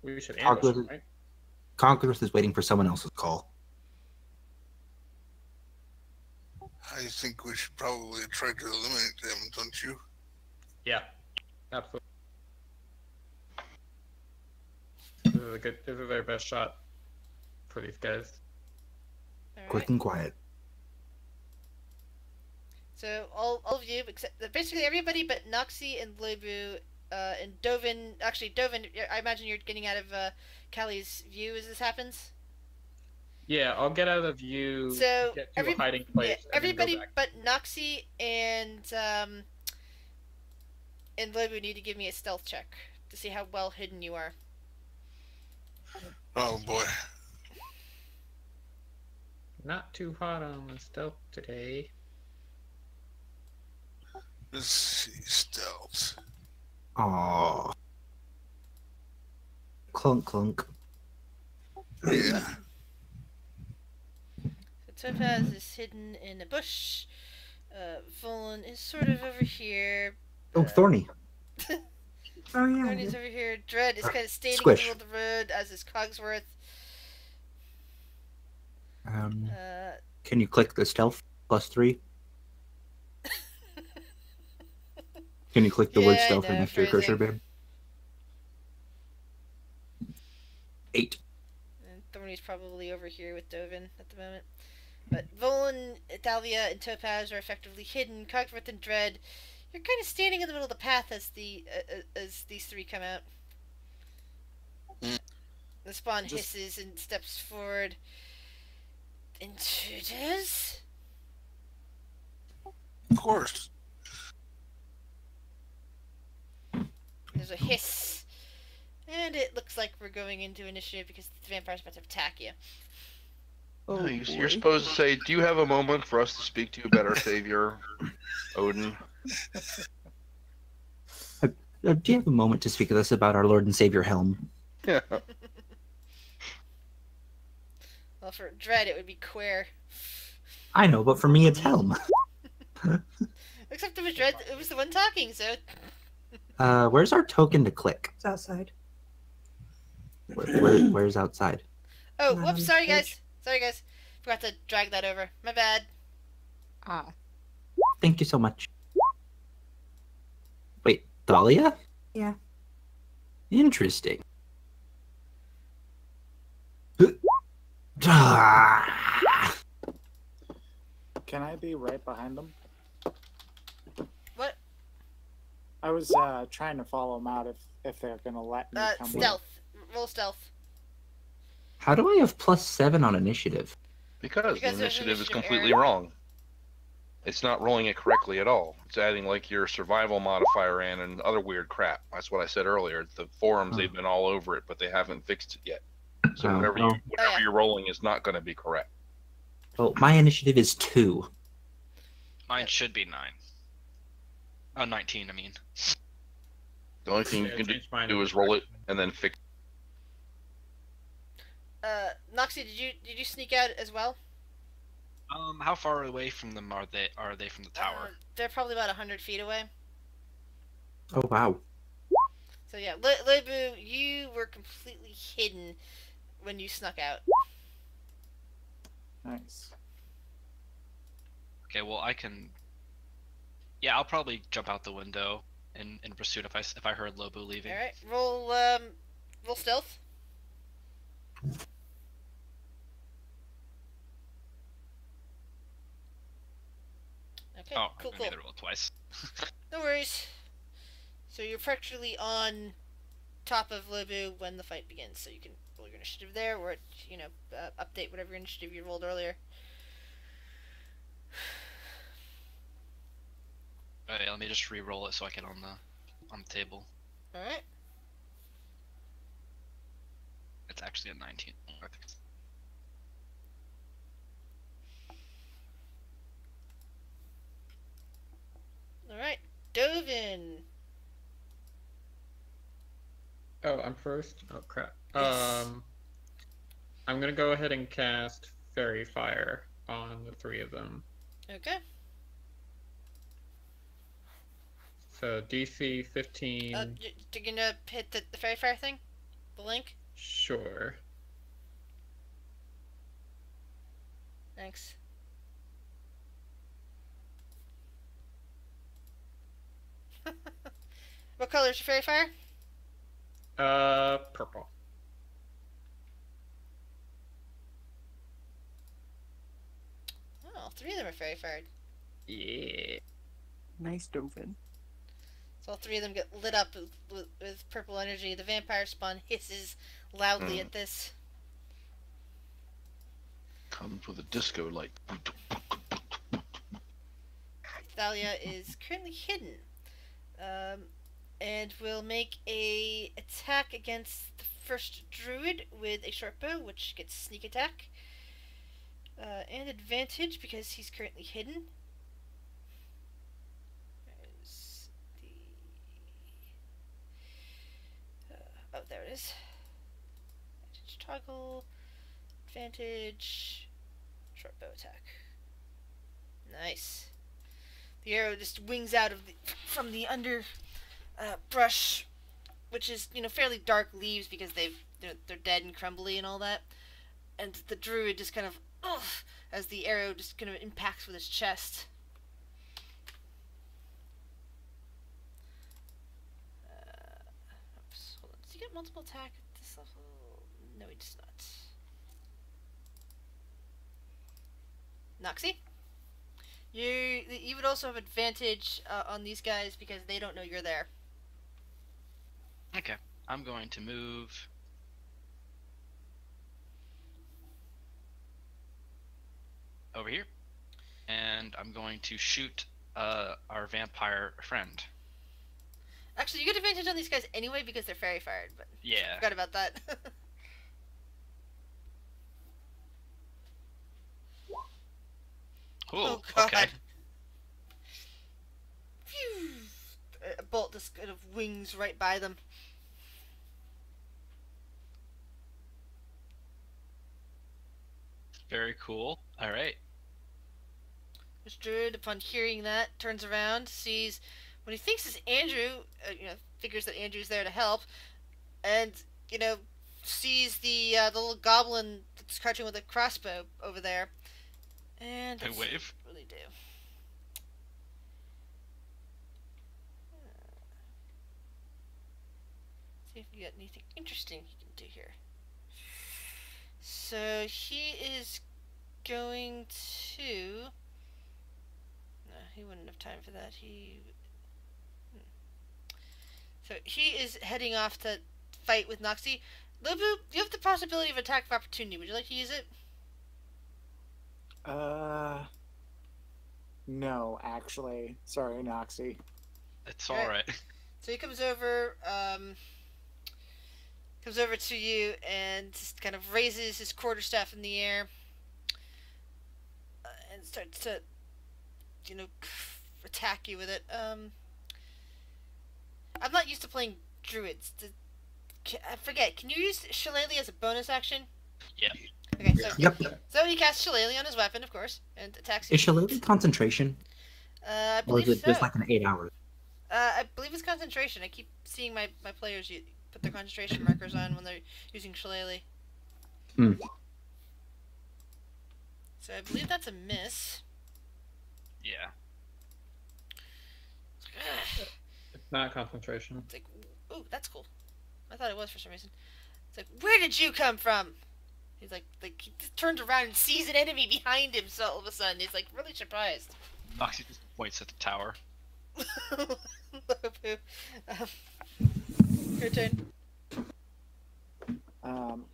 We should ambush them, right? Conquerors is waiting for someone else's call. I think we should probably try to eliminate them, don't you? Yeah, absolutely. This is their best shot for these guys. All Quick right. and quiet. So all of you, except basically everybody but Noxie and Lebu, and Dovin. Actually, Dovin, I imagine you're getting out of Callie's view as this happens. Yeah, I'll get out of view. So Get to a hiding place. yeah, and then go everybody back. but Noxie and Lebu need to give me a stealth check to see how well hidden you are. Oh boy. not too hot on the stealth today. Let's see, stealth. Aww. Clunk clunk. Yeah. So Topaz is hidden in a bush. Volan is sort of over here. Oh, Thorny. Oh yeah. Thorny's over here. Dread is kind of standing Squish. in the middle of the road, as is Cogsworth. Can you click the stealth +3? Can you click the word Yeah, I stealth know, right next to your cursor, phrasing. babe? 8. And Thorny's probably over here with Dovin at the moment. But Volan, Thalia, and Topaz are effectively hidden. Cogsworth and Dread, you're kind of standing in the middle of the path as these three come out. The spawn hisses and steps forward. Intruders? Of course. There's a hiss. And it looks like we're going into initiative because the vampire's about to attack you. Oh, You're boy. supposed to say, "Do you have a moment for us to speak to you about our savior, Odin?" Do you have a moment to speak with us about our Lord and Savior Helm? Yeah. Well, for Dread, it would be Queer. I know, but for me, it's Helm. Except it was Dread, it was the one talking, so... Where's our token to click? It's outside. Where's outside? Oh, Not on whoops, the sorry page. guys. Sorry guys. Forgot to drag that over. My bad. Ah. Thank you so much. Wait, Thalia? Yeah. Interesting. Can I be right behind them? What? I was trying to follow them out if they're gonna let me come with. Stealth. Roll stealth. How do I have +7 on initiative? Because the Because there's initiative is initiative completely error. wrong. It's not rolling it correctly at all. It's adding like your survival modifier in and other weird crap. That's what I said earlier. The forums, they've been all over it, but they haven't fixed it yet. So Oh, whatever well. yeah. you're rolling is not going to be correct. Well, my initiative is 2. Mine should be 9. Oh, 19, I mean. The only thing you Yeah, can change mine do to is roll it and then fix. Noxie, did you sneak out as well? How far away from them are they? Are they from the tower? They're probably about 100 feet away. Oh, wow. So yeah, Lebu, you were completely hidden when you snuck out. Nice. Okay, well I can. Yeah, I'll probably jump out the window in pursuit if I heard Lobu leaving. All right, roll stealth. Okay, Oh, cool, I cool. made the roll twice. No worries. So you're practically on top of Lebu when the fight begins, so you can roll your initiative there, or update whatever initiative you rolled earlier. Alright, let me just re-roll it so I get on the table. All right. It's actually a 19. I think it's- All right, Dovin. Oh, I'm first? Oh, crap. Yes. I'm gonna go ahead and cast Fairy Fire on the 3 of them. Okay. So DC 15. You're gonna hit the fairy fire thing, the link. Sure. Thanks. What color is your fairy fire? Purple. Oh, all 3 of them are fairy fired. Yeah. Nice, Dovin. So all 3 of them get lit up with purple energy. The vampire spawn hisses loudly at this. Comes with a disco light. Thalia is currently hidden, and will make a attack against the first druid with a short bow, which gets sneak attack. And advantage because he's currently hidden. There's the. Oh, there it is. Advantage toggle. Advantage. Short bow attack. Nice. The arrow just wings out of from the under brush, which is fairly dark leaves because they're dead and crumbly and all that. And the druid just kind of as the arrow just kind of impacts with his chest. Oops, hold on. Does he get multiple attack at this level? No, he does not. Noxie? You would also have advantage on these guys because they don't know you're there. Okay, I'm going to move over here, and I'm going to shoot our vampire friend. Actually, you get advantage on these guys anyway because they're fairy fired, but Yeah. I forgot about that. Ooh, Oh, God. okay. Phew. A bolt just kind of wings right by them. Very cool. All right. This druid, upon hearing that, turns around, sees when he thinks it's Andrew. Figures that Andrew's there to help, and sees the little goblin that's crouching with a crossbow over there. And I wave. Really do. See if you got anything interesting you can do here. So he is going to. No, he wouldn't have time for that. So he is heading off to fight with Noxie. Lubu, you have the possibility of attack of opportunity. Would you like to use it? No, actually. Sorry, Noxie. It's all right. So he comes over to you and just kind of raises his quarterstaff in the air and starts to, attack you with it. I'm not used to playing druids. I forget. Can you use Shillelagh as a bonus action? Yeah. Okay, so Yep. so he casts Shillelagh on his weapon, of course, and attacks you. Is Shillelagh concentration? I Or believe is it so. just like an 8 hours? I believe it's concentration. I keep seeing my players put their concentration markers on when they're using Shillelagh. Hmm. So I believe that's a miss. Yeah. It's not concentration. It's like, ooh, that's cool. I thought it was for some reason. It's like, where did you come from? He's like he just turns around and sees an enemy behind him. So all of a sudden, he's like really surprised. Noxie just points at the tower. Your turn.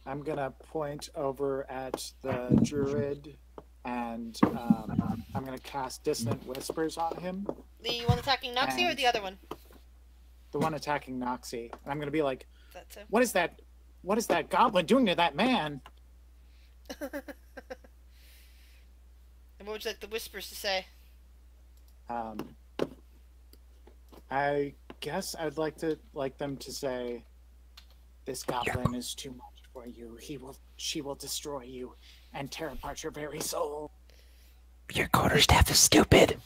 I'm gonna point over at the druid, and I'm gonna cast Dissonant Whispers on him. The one attacking Noxie or the other one? The one attacking Noxie. And I'm gonna be like, That's him. What is that goblin doing to that man? And what would you like the whispers to say? I guess I'd like them to say, "This goblin is too much for you. She will destroy you and tear apart your very soul." Your quarterstaff is stupid.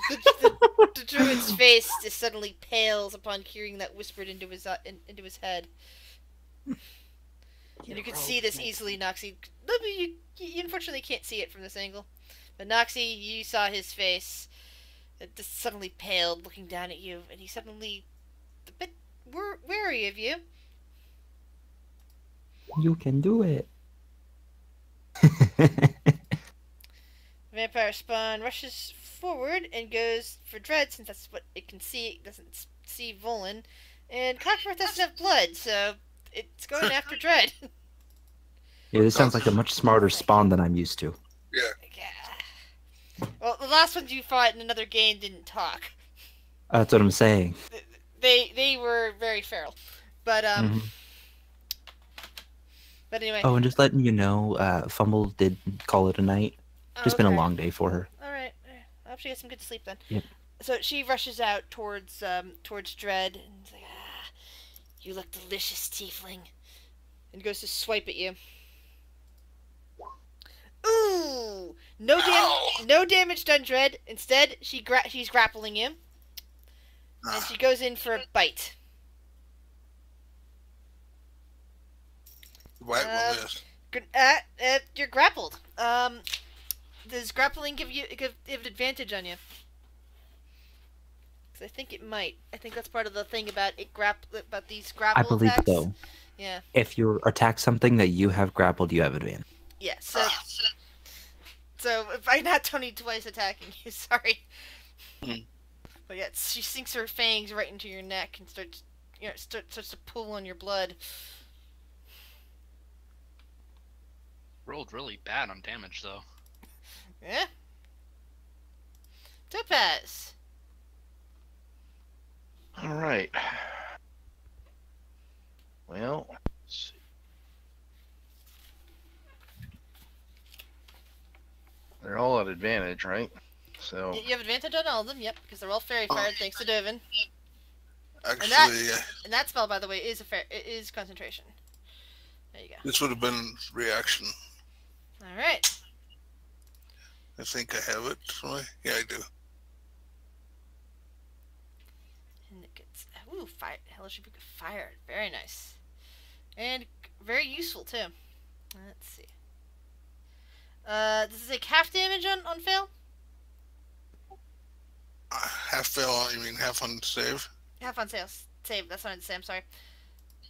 The druid's face just suddenly pales upon hearing that whispered into his head. And you can see this easily, Noxie. You unfortunately can't see it from this angle. But Noxie, you saw his face. It just suddenly paled, looking down at you, and he's suddenly a bit wary of you. You can do it. Vampire spawn rushes forward and goes for Dread, since that's what it can see. It doesn't see Volan. And Cockworth doesn't have blood, so it's going after Dread. Yeah, this sounds like a much smarter spawn than I'm used to. Yeah. Well, the last ones you fought in another game didn't talk. That's what I'm saying. They were very feral. But, But anyway. Oh, and just letting you know, Fumble did call it a night. Just been a okay. long day for her. All right. I hope she gets some good sleep then. Yep. So she rushes out towards Dread and is like, you look delicious, tiefling, and goes to swipe at you. Ooh! No damage done, Dread. Instead, she's grappling you, and she goes in for a bite. Right will miss. You're grappled. Does grappling give advantage on you? Because I think it might. I think that's part of the thing about these grapple I believe attacks. so. Yeah. If you attack something that you have grappled, you have advantage. Yeah. So if I not Tony twice attacking you, sorry. But yeah, she sinks her fangs right into your neck and starts to pull on your blood. Rolled really bad on damage though. Yeah. Topaz. All right. Well, let's see. They're all at advantage, right? So You have advantage on all of them, yep, because they're all fairy fired thanks to Dovin. Actually, And that spell, by the way, is concentration. There you go. this would have been reaction. All right. I think I have it. Yeah, I do. And it gets fire. Hellish Rebuke fired. Very nice, and very useful too. Let's see. Does it take half damage on fail? Half fail. You mean half on save? Half on sales. Save. That's what I meant to say. I'm sorry.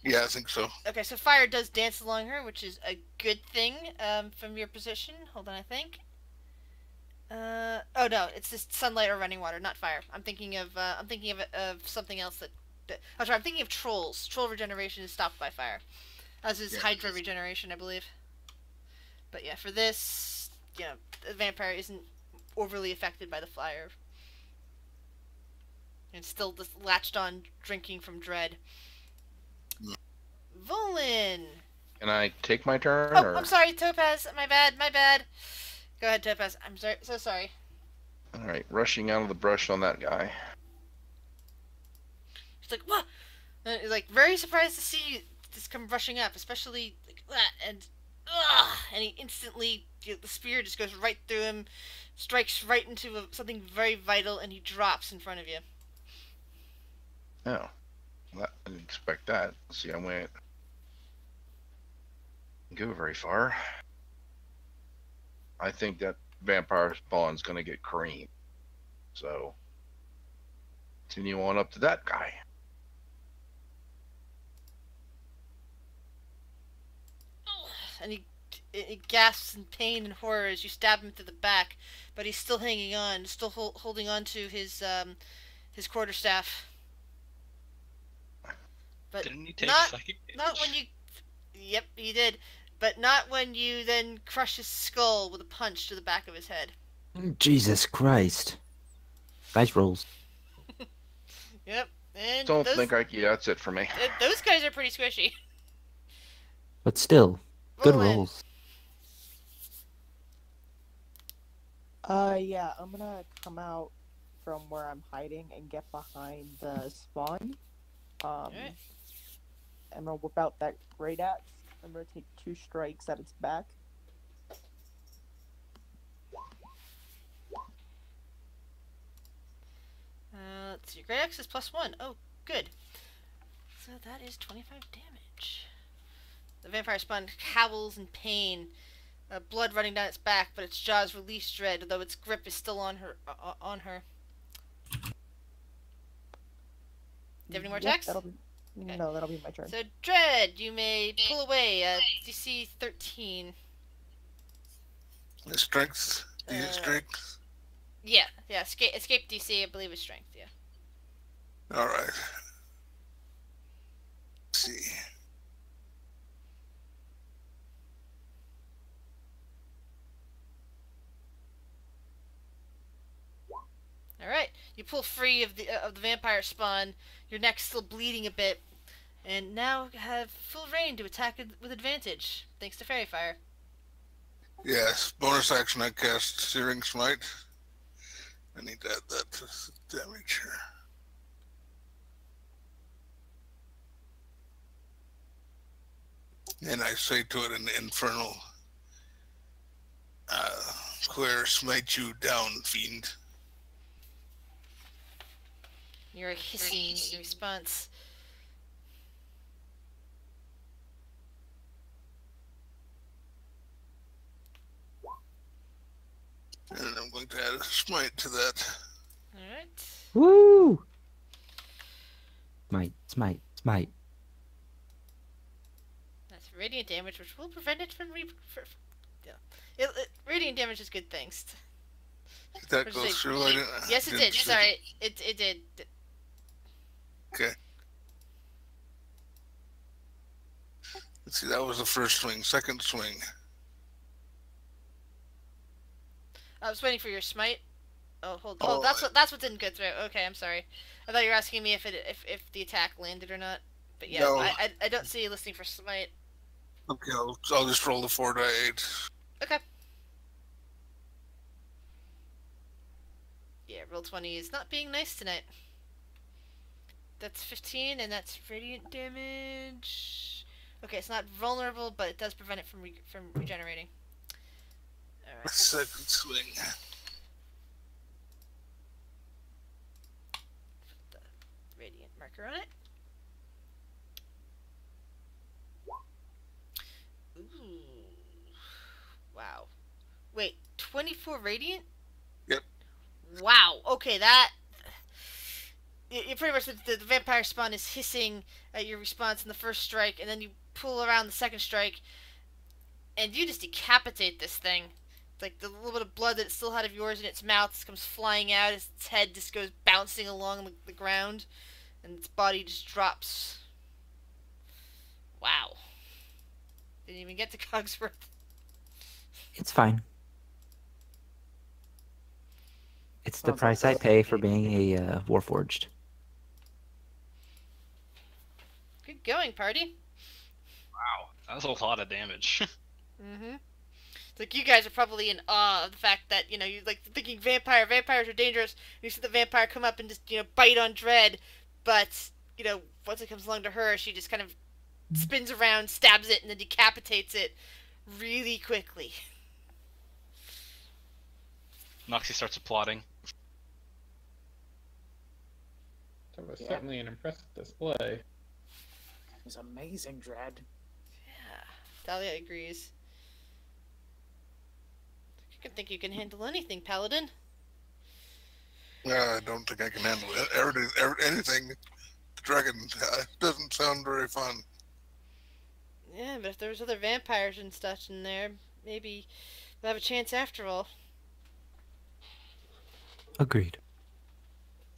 Yeah, I think so. Okay, so fire does dance along her, which is a good thing from your position. Hold on, I think. Oh no, it's just sunlight or running water, not fire. I'm thinking of something else that. Oh, sorry, I'm thinking of trolls. Troll regeneration is stopped by fire, as is Hydra regeneration, I believe. But yeah, for this, the vampire isn't overly affected by the fire, and still just latched on, drinking from Dread. Volin. can I take my turn? Oh, or? I'm sorry, Topaz. My bad. Go ahead, Topaz. I'm so sorry. All right, rushing out of the brush on that guy. He's like, what? And he's like, very surprised to see you just come rushing up, especially like that, and he instantly, the spear just goes right through him, strikes right into something very vital, and he drops in front of you. Oh, I didn't expect that. Let's see, I went. Go very far. I think that vampire spawn's gonna get creamed. So continue on up to that guy. And he gasps in pain and horror as you stab him through the back, but he's still hanging on, still holding on to his quarterstaff. But Didn't he take psychic damage? Not when you. Yep, he did, but not when you then crush his skull with a punch to the back of his head. Jesus Christ. Nice rolls. Yep, and Don't think that's it for me. Those guys are pretty squishy. But still, good Roll in. rolls. Yeah, I'm gonna come out from where I'm hiding and get behind the spawn. Alright. I'm gonna whip out that great axe. I'm gonna take 2 strikes at its back. Let's see. Great Axe is +1. Oh, good. So that is 25 damage. The vampire spawn howls in pain, blood running down its back, but its jaws release Dread, though its grip is still on her. Do you have any more attacks? Okay. No, that'll be my turn. So Dread, you may pull away. DC 13. The strength. Strength. Yeah. Escape DC, I believe, is strength. Yeah. All right. Let's see. All right. You pull free of the vampire spawn. Your neck's still bleeding a bit, and now have full reign to attack with advantage, thanks to Fairy Fire. Yes, bonus action I cast Searing Smite. I need to add that to the damage here. And I say to it in the infernal, Claire, smite you down, fiend. You're hissing in response. And I'm going to add a smite to that. Alright. Woo! Smite. That's radiant damage, which will prevent it from radiant damage is good, thanks. Did that go through? Yes, it did. Sorry, it did. Okay. Let's see, that was the first swing. Second swing. I was waiting for your smite. Oh, hold. Oh, That's what didn't go through. Okay, I'm sorry. I thought you were asking me if the attack landed or not. But yeah, No. I don't see you listing for smite. Okay, I'll just roll the 4d8. Okay. Yeah, roll 20 is not being nice tonight. That's 15, and that's radiant damage. Okay, it's not vulnerable, but it does prevent it from regenerating. All right. Second swing. Put the radiant marker on it. Ooh. Wow. Wait, 24 radiant? Yep. Wow. Okay, that. You pretty much the vampire spawn is hissing at your response in the first strike, and then you pull around the second strike, and you just decapitate this thing. Like the little bit of blood that it still had of yours in its mouth just comes flying out as its head just goes bouncing along the ground, and its body just drops. Wow. Didn't even get to Cogsworth. It's fine. It's the Sounds price like I pay for being a Warforged. Good going, party. Wow, that was a lot of damage. Mm-hmm. It's like you guys are probably in awe of the fact that, you like thinking vampires are dangerous. You see the vampire come up and just, bite on Dread, but, once it comes along to her, she just kind of spins around, stabs it, and then decapitates it really quickly. Noxie starts applauding. That was certainly an impressive display. It was amazing, Dread. Yeah, Dahlia agrees. I can think you can handle anything, Paladin. I don't think I can handle it. Anything. The dragon doesn't sound very fun. Yeah, but if there was other vampires and such in there, maybe we'll have a chance after all. Agreed.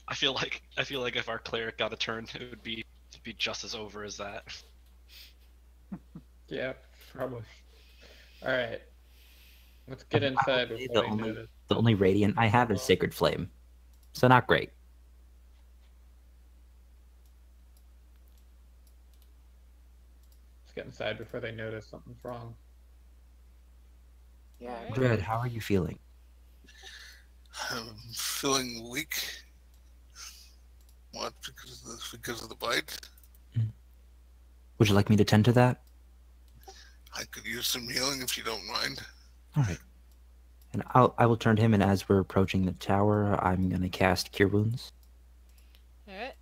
I feel like if our cleric got a turn, it would be just as over as that. Yeah, probably. All right, let's get inside before they notice. The only radiant I have is Sacred Flame, so not great. Let's get inside before they notice something's wrong. Yeah. Dread, how are you feeling? I'm feeling weak. What? Because of the bite? Would you like me to tend to that? I could use some healing if you don't mind. All right. And I will turn to him, and as we're approaching the tower, I'm going to cast Cure Wounds. Alright.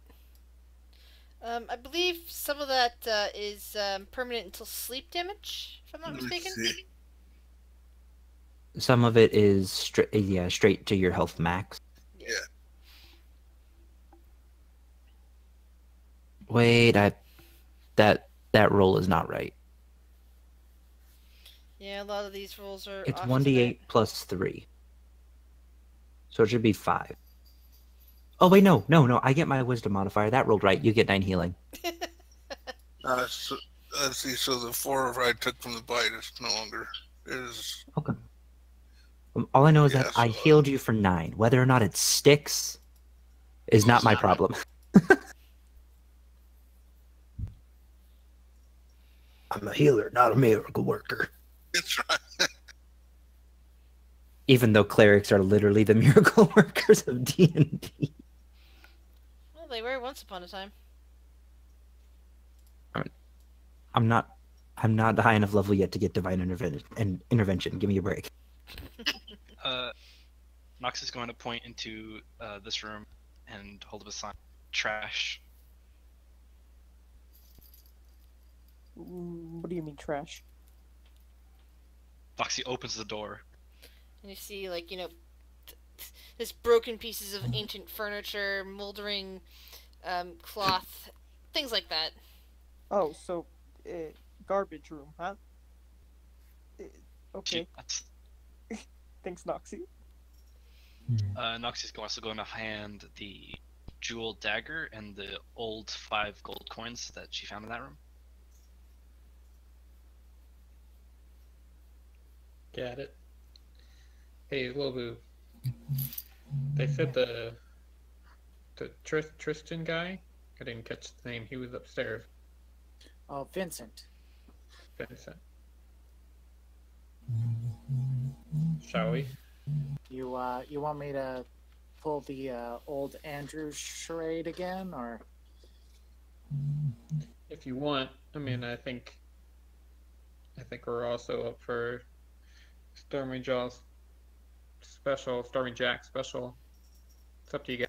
I believe some of that is permanent until sleep damage, if I'm not mistaken. Some of it is straight to your health max. Yeah. Wait, that roll is not right. Yeah, a lot of these rolls are. It's off 1d8 plus 3. So it should be 5. Oh wait, no. I get my wisdom modifier. That rolled right. You get 9 healing. So, let's see. So the 4 I took from the bite is no longer is. Okay. All I know is that Yeah, I so, healed you for 9. Whether or not it sticks is not my problem. I'm a healer, not a miracle worker. That's right. Even though clerics are literally the miracle workers of D&D. Well, they were once upon a time. I'm not high enough level yet to get divine intervention. Give me a break. Nox is going to point into this room and hold up a sign. Trash. What do you mean trash? Foxy opens the door. And you see, like, this broken pieces of ancient furniture, moldering cloth, things like that. Oh, so garbage room, huh? Okay. That's, Thanks, Noxie. Noxie's also going to hand the jeweled dagger and the old 5 gold coins that she found in that room. Got it. Hey, Lobu. They said the Tristan guy. I didn't catch the name. He was upstairs. Oh, Vincent. Vincent. Shall we? You want me to pull the old Andrew charade again, or? If you want. I mean, I think we're also up for Stormy Jack special. It's up to you guys.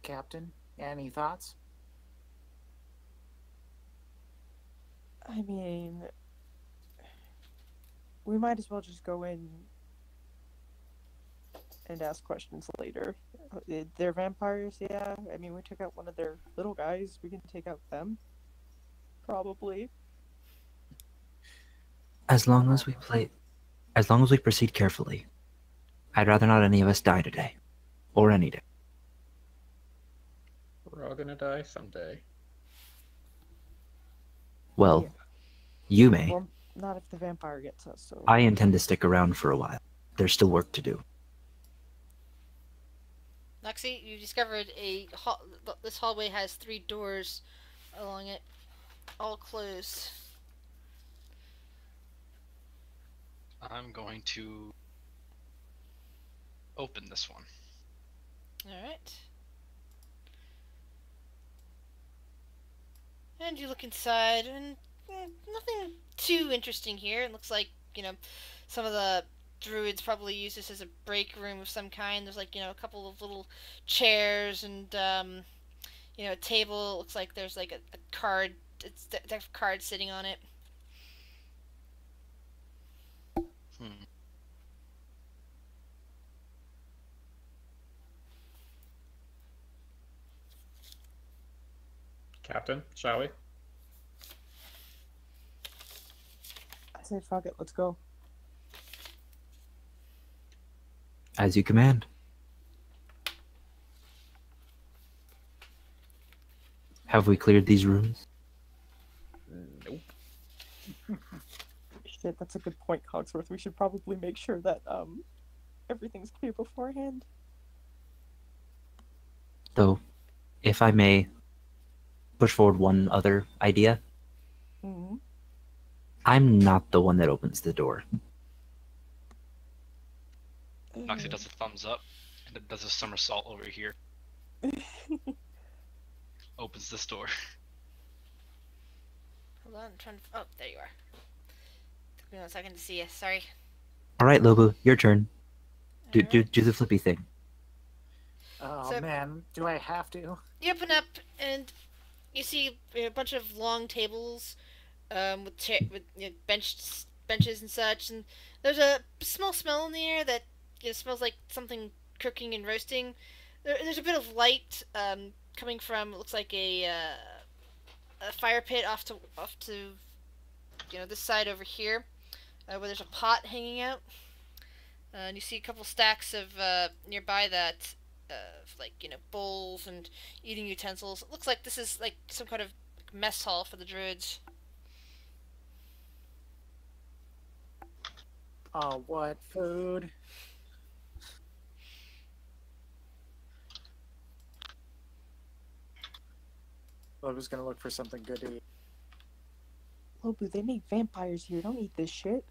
Captain, any thoughts? I mean, we might as well just go in and ask questions later. They're vampires, yeah. I mean, we took out one of their little guys. We can take out them. Probably. As long as we proceed carefully. I'd rather not any of us die today. Or any day. We're all gonna die someday. Well, Yeah. you may. Well, not if the vampire gets us, so... I intend to stick around for a while. There's still work to do. Noxie, you discovered this hallway has 3 doors along it, all closed. I'm going to open this one. Alright. And you look inside, and nothing too interesting here. It looks like, some of the druids probably use this as a break room of some kind. There's, like, a couple of little chairs and, a table. It looks like there's, like, a card, deck of cards sitting on it. Captain, shall we? I say fuck it, let's go. As you command. Have we cleared these rooms? Nope. Shit, that's a good point, Cogsworth. We should probably make sure that everything's clear beforehand. Though, if I may push forward one other idea. Mm-hmm. I'm not the one that opens the door. Noxie does a thumbs up and it does a somersault over here. Opens this door. Hold on, I'm trying to... Oh, there you are. Took me 1 second to see you. Sorry. Alright, Lobu, your turn. Do Alright. do the flippy thing. Oh So- man, do I have to? You open up, and you see a bunch of long tables with benches and such, and there's a small smell in the air that smells like something cooking and roasting. There's a bit of light coming from, it looks like a fire pit off to this side over here, where there's a pot hanging out, and you see a couple stacks of nearby that bowls and eating utensils. It looks like this is like some kind of mess hall for the druids. What food? I was gonna look for something good to eat. Lobu, they make vampires here. Don't eat this shit.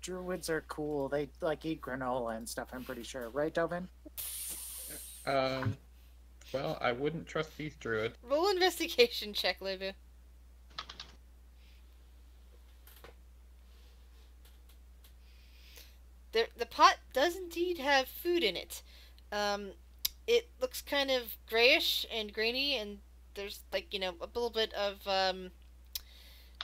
Druids are cool. They like eat granola and stuff. I'm pretty sure, right, Delvin? Well, I wouldn't trust these druids. Roll investigation check, Levu. The pot does indeed have food in it. It looks kind of grayish and grainy, and there's like a little bit of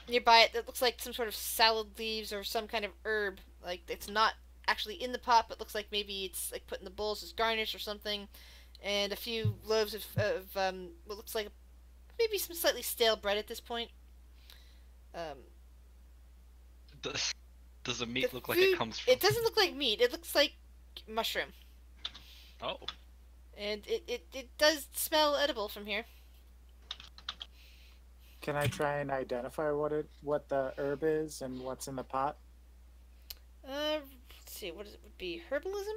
nearby it that looks like some sort of salad leaves or some kind of herb. Like it's not actually in the pot, but looks like maybe it's like put in the bowls as garnish or something. And a few loaves of what looks like maybe some slightly stale bread at this point. Does the meat look like food, it comes from? It doesn't look like meat. It looks like mushroom. Oh. And it does smell edible from here. Can I try and identify what the herb is and what's in the pot? Let's see, what would be? Herbalism?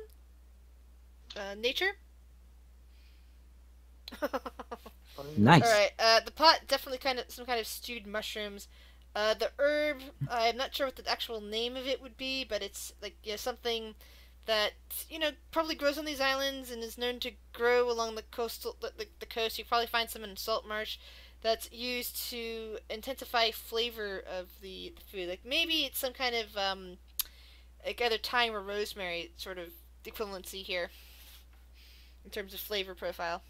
Nature? Nice. Alright, the pot definitely some kind of stewed mushrooms. The herb, I'm not sure what the actual name of it would be, but it's like something that probably grows on these islands and is known to grow along the coastal the coast. You probably find some in salt marsh that's used to intensify flavor of the food. Like maybe it's some kind of like either thyme or rosemary sort of equivalency here in terms of flavor profile.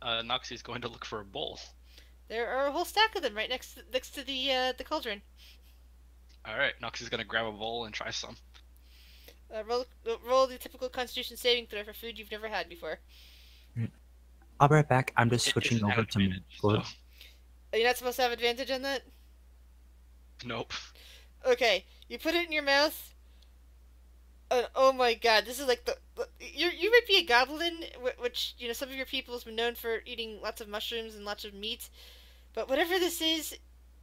Noxie's going to look for a bowl. There are a whole stack of them right next to the cauldron. All right, Noxie's gonna grab a bowl and try some. Roll the typical Constitution saving throw for food you've never had before. I'll be right back. I'm just switching It's an over to. advantage, so- Are you not supposed to have advantage on that? Nope. Okay, you put it in your mouth. And oh my god, this is like you might be a goblin, which some of your people has been known for eating lots of mushrooms and lots of meat, but whatever this is,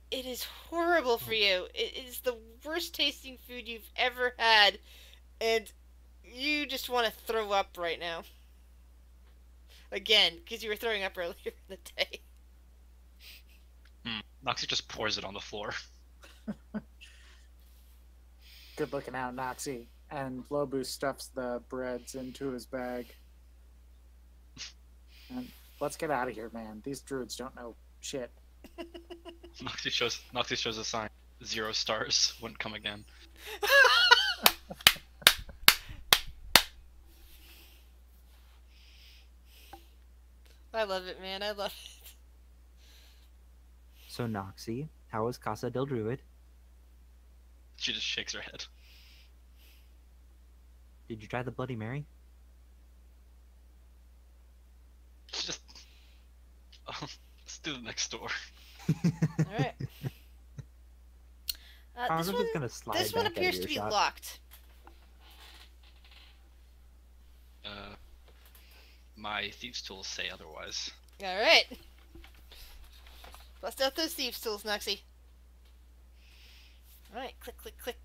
it is horrible for you. It is the worst tasting food you've ever had, and you just want to throw up right now. Again, because you were throwing up earlier in the day. Noxie just pours it on the floor. Good looking out, Noxie. And Lobu stuffs the breads into his bag. And let's get out of here, man. These druids don't know shit. Noxie shows a sign. 0 stars. Wouldn't come again. I love it, man. I love it. So Noxie, how was Casa del Druid? She just shakes her head. Did you try the Bloody Mary? She just. Oh, let's do the next door. Alright. I'm just gonna slide This one back out of appears to be earshot. locked. My thieves' tools say otherwise. Alright. Bust out those thieves' tools, Noxie. Alright, click, click, click.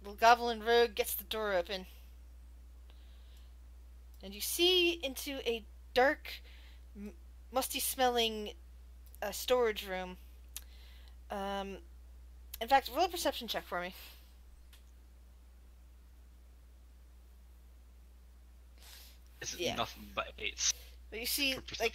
Little goblin rogue gets the door open. And you see into a dark, musty-smelling storage room. In fact, roll a perception check for me. It's Yeah. nothing but 8s. But you see, For like,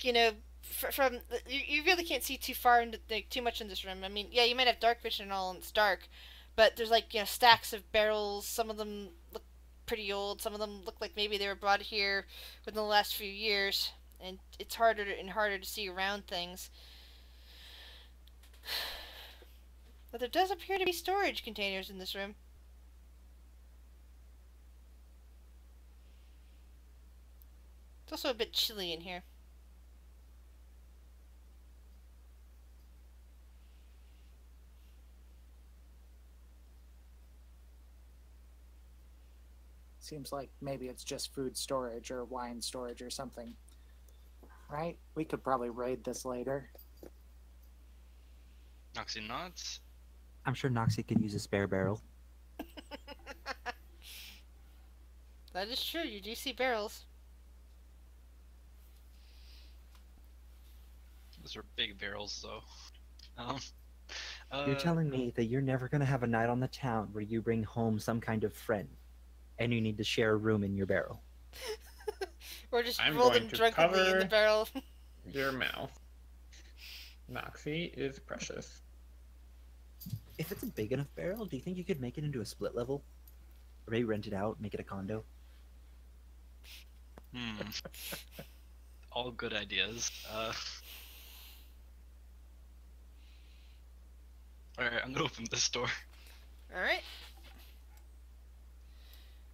perception. you really can't see too far into too much in this room. I mean, yeah, you might have dark vision and all, and it's dark, but there's like stacks of barrels. Some of them look pretty old. Some of them look like maybe they were brought here within the last few years, and it's harder and harder to see around things. But there does appear to be storage containers in this room. It's also a bit chilly in here. Seems like maybe it's just food storage or wine storage or something. Right? We could probably raid this later. Noxie nods. I'm sure Noxie could use a spare barrel. That is true, you do see barrels. Those are big barrels, though. Um, You're telling me that you're never going to have a night on the town where you bring home some kind of friend, and you need to share a room in your barrel. Or just I'm roll going them to drunkenly in the cover- barrel. Your mouth. Noxie is precious. If it's a big enough barrel, do you think you could make it into a split level? Or maybe rent it out, make it a condo? All good ideas. Alright, I'm gonna open this door. Alright.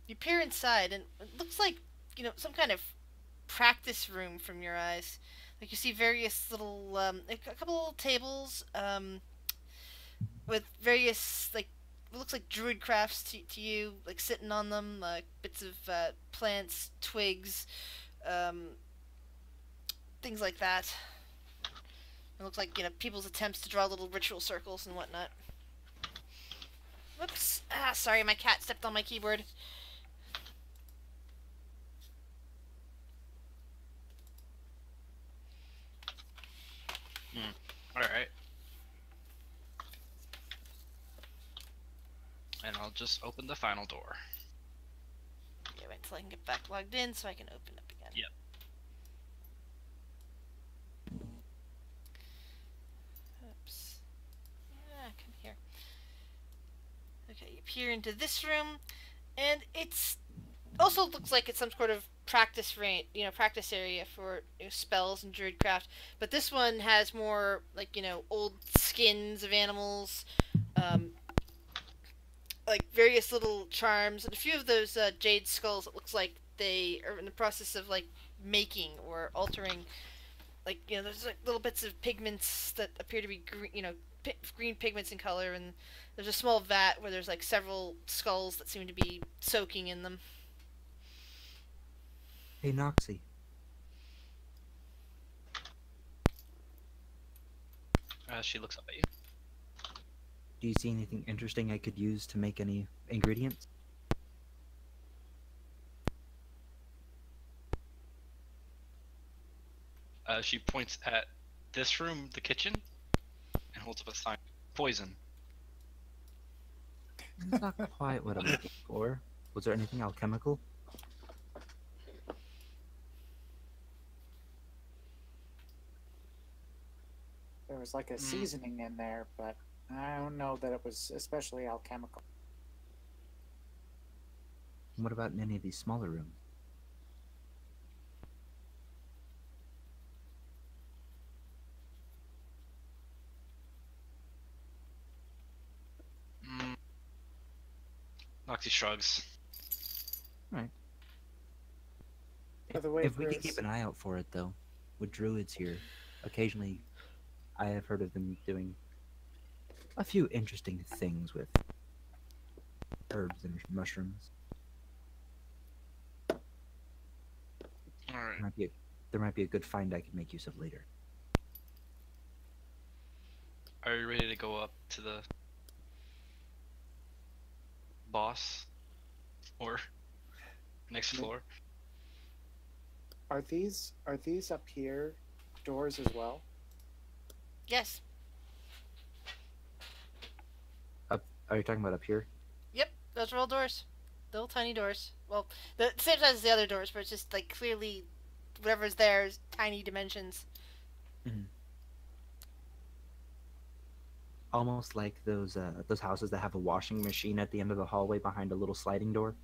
You peer inside, and it looks like, some kind of practice room from your eyes. Like, you see various little, a couple little tables, with various, like, it looks like druid crafts to you, like, sitting on them, like, bits of, plants, twigs, things like that. It looks like, people's attempts to draw little ritual circles and whatnot. Whoops. Sorry, my cat stepped on my keyboard. Alright. And I'll just open the final door. Yeah, wait until I can get back logged in so I can open up again. Yep. Oops. Come here. Okay, you peer into this room, and it's also looks like it's some sort of practice practice area for spells and druidcraft. But this one has more like old skins of animals, like various little charms, and a few of those jade skulls. It looks like they are in the process of like making or altering. Like there's like little bits of pigments that appear to be green, green pigments in color, and there's a small vat where there's like several skulls that seem to be soaking in them. Hey, Noxie. She looks up at you. Do you see anything interesting I could use to make any ingredients? She points at this room, the kitchen, and holds up a sign. Poison. That's not quite what I'm looking for. Was there anything alchemical? There was like a seasoning in there, but I don't know that it was especially alchemical. What about in any of these smaller rooms? Noxie shrugs. Right. By the way, If we could Chris- keep an eye out for it, though, with druids here, occasionally I have heard of them doing a few interesting things with herbs and mushrooms. Alright. There might be a good find I could make use of later. Are you ready to go up to the boss? Or next floor? Are these up here doors as well? Yes. Are you talking about up here? Yep. Those are all doors. Little tiny doors. Well, the same size as the other doors, but it's just like clearly whatever's there is tiny dimensions. Mm-hmm. Almost like those houses that have a washing machine at the end of the hallway behind a little sliding door.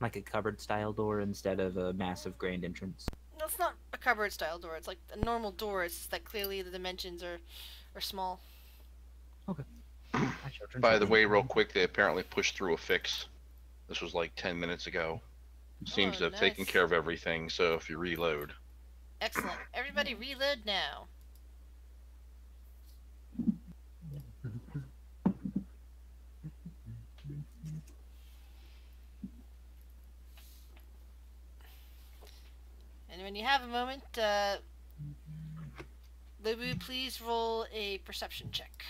Like a cupboard style door instead of a massive grand entrance. No, it's not a cupboard style door. It's like a normal door. It's just that clearly the dimensions are small. Okay. By the way, real quick, they apparently pushed through a fix. This was like 10 minutes ago. Seems to have taken nice. care of everything, so if you reload. Excellent. Everybody reload now. And when you have a moment, Lubu, please roll a perception check.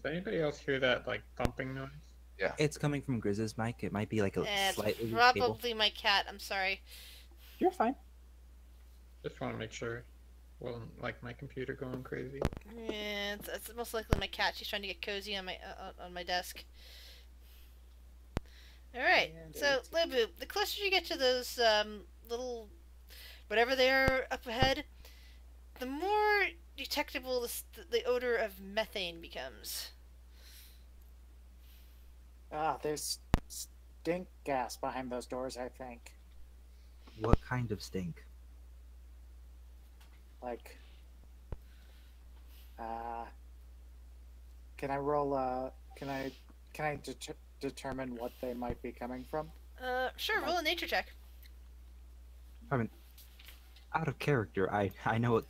Does anybody else hear that like thumping noise? Yeah. It's coming from Grizz's mic. It might be like a It's slightly weak cable. probably my cat. I'm sorry. You're fine. Just want to make sure. Well, like my computer going crazy. Yeah, it's most likely my cat. She's trying to get cozy on my desk. All right. So, Lebu, the closer you get to those little whatever they are up ahead, the more detectable the odor of methane becomes. There's stink gas behind those doors, I think. What kind of stink? Like, can I roll? Can I determine what they might be coming from? Sure. Roll a nature check. I mean, out of character, I know what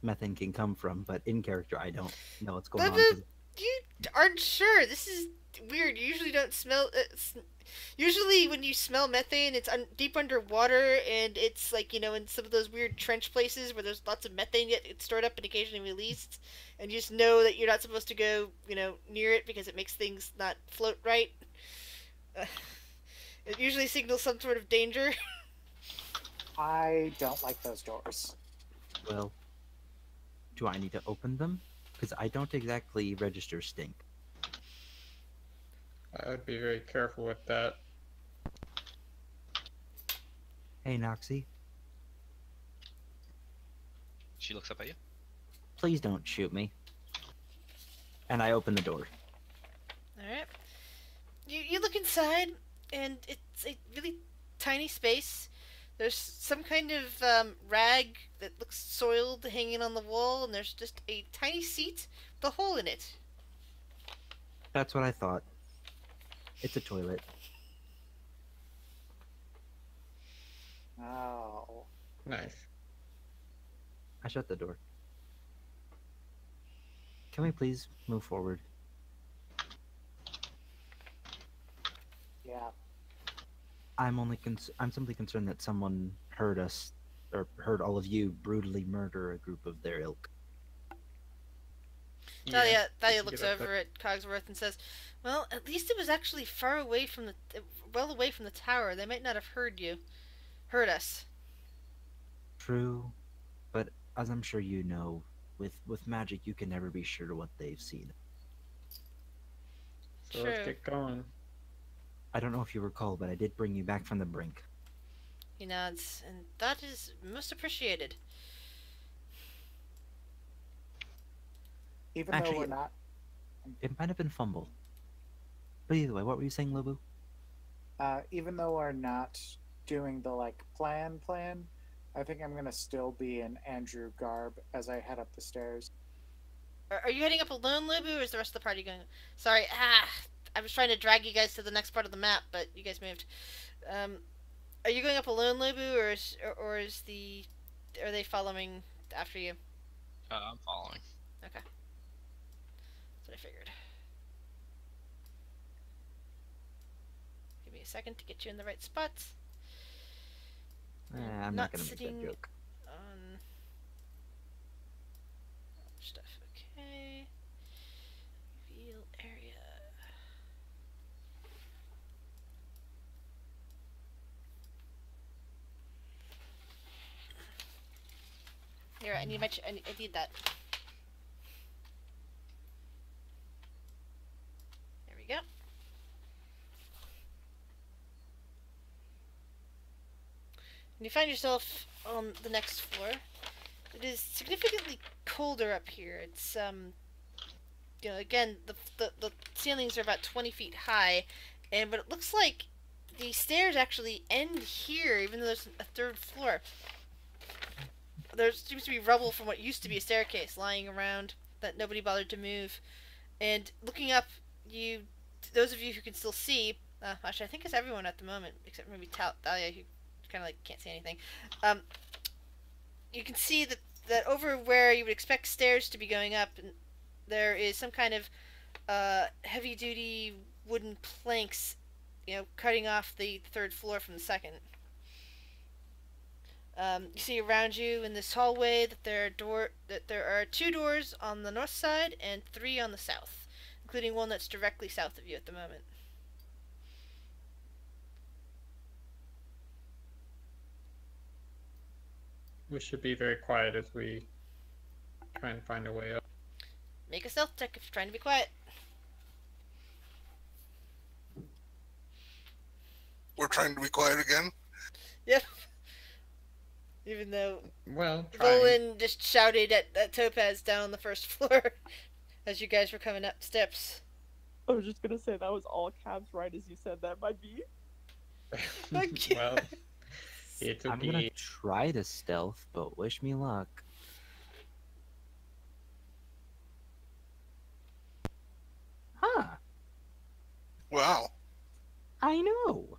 methane can come from, but in character, I don't know what's going on. Lebu, you aren't sure. This is weird. You usually don't smell. Usually, when you smell methane, it's deep underwater, and it's like, in some of those weird trench places where there's lots of methane yet stored up and occasionally released, and you just know that you're not supposed to go, near it because it makes things not float right. It usually signals some sort of danger. I don't like those doors. Well, do I need to open them? Because I don't exactly register stink. I would be very careful with that. Hey, Noxie, She looks up at you. please don't shoot me. And I open the door. Alright. You look inside, and it's a really tiny space. There's some kind of rag that looks soiled hanging on the wall, and there's just a tiny seat with a hole in it. That's what I thought. It's a toilet. Oh. Nice. I shut the door. Can we please move forward? Yeah. I'm simply concerned that someone heard us, or heard all of you brutally murder a group of their ilk. Thalia we can looks get up over at Cogsworth and says, "Well, at least it was actually well away from the tower. They might not have heard us." True, but as I'm sure you know, with magic you can never be sure what they've seen. So True. let's get going. I don't know if you recall, but I did bring you back from the brink. He nods, and that is most appreciated. Even though Actually, we're not. It might have been fumble. But either way, what were you saying, Lobu? Even though we're not doing the plan, I think I'm gonna still be in Andrew garb as I head up the stairs. Are you heading up alone, Lubu, or is the rest of the party going? Sorry, I was trying to drag you guys to the next part of the map, but you guys moved. Are you going up alone, Lubu, are they following after you? I'm following. Okay, that's what I figured. Give me a second to get you in the right spots. I'm not gonna make that joke. On stuff. Okay. Reveal area. Here, I need that. There we go. And you find yourself on the next floor. It is significantly colder up here. It's again, the ceilings are about 20 feet high, but it looks like the stairs actually end here, even though there's a third floor. There seems to be rubble from what used to be a staircase lying around that nobody bothered to move. And looking up, those of you who can still see, actually I think it's everyone at the moment, except maybe Thalia, who kind of can't see anything. You can see that over where you would expect stairs to be going up, there is some kind of heavy-duty wooden planks, cutting off the third floor from the second. You see around you in this hallway that there are 2 doors on the north side and 3 on the south. including one that's directly south of you at the moment. We should be very quiet as we try and find a way up. Make a stealth check if you're trying to be quiet. We're trying to be quiet again. Yep. Even though Well, trying. Volan just shouted at Topaz down on the first floor as you guys were coming up steps. I was just gonna say that was all caps right as you said that might be. Well, it's I'm gonna okay. try to stealth, but wish me luck. Huh. Wow. I know.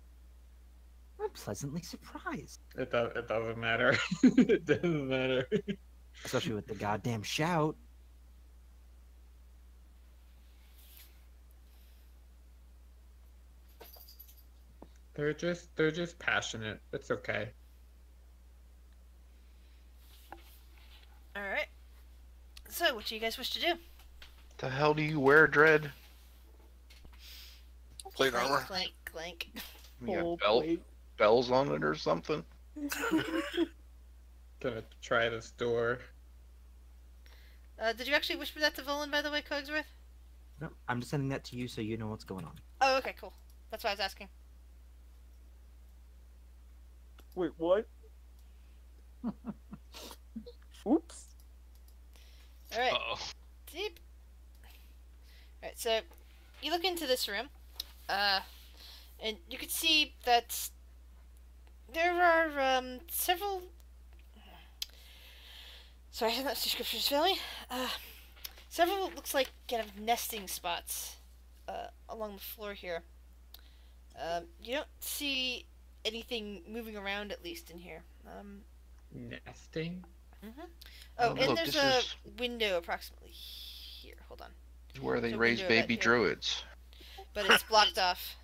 I'm pleasantly surprised. It doesn't matter. It doesn't matter. Especially with the goddamn shout. They're just passionate. It's okay. Alright. So, what do you guys wish to do? The hell do you wear, Dread? Plate Clank, armor. clank, clank. You Full got plate. bells on it or something? Gonna try this door. Did you actually whisper that to Volan, by the way, Cogsworth? No, I'm just sending that to you so you know what's going on. Oh, okay, cool. That's why I was asking. Wait, what? Oops. Alright. Uh-oh. Deep. Alright, so you look into this room, and you can see that there are several. Sorry, that description's failing. Several looks like kind of nesting spots along the floor here. You don't see anything moving around, at least in here. Nesting? Oh, Oh, and look, there's this a is- window approximately here. Hold on. This is where they There's a raise window baby back here. druids. But it's blocked off.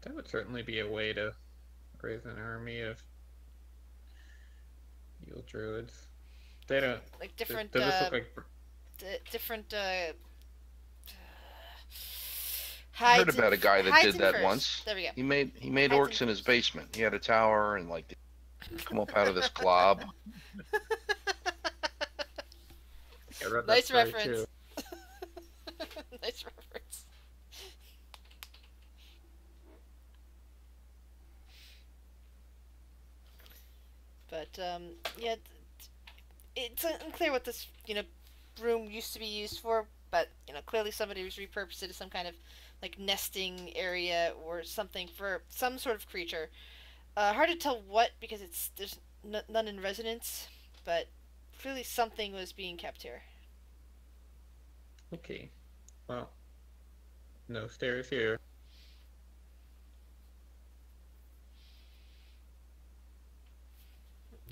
That would certainly be a way to raise an army of evil druids. They don't. Like different, Does this look like? different, I hides heard about and- a guy that hides did and that furs. once. There we go. He made Hides orcs and in his furs. basement. He had a tower and like come up out of this glob. I read that Nice story, reference. too. Nice reference. But yeah, it's unclear what this room used to be used for. But clearly somebody was repurposed it as some kind of like nesting area or something for some sort of creature. Hard to tell what because there's none in residence, but clearly something was being kept here. Okay. Well, no stairs here.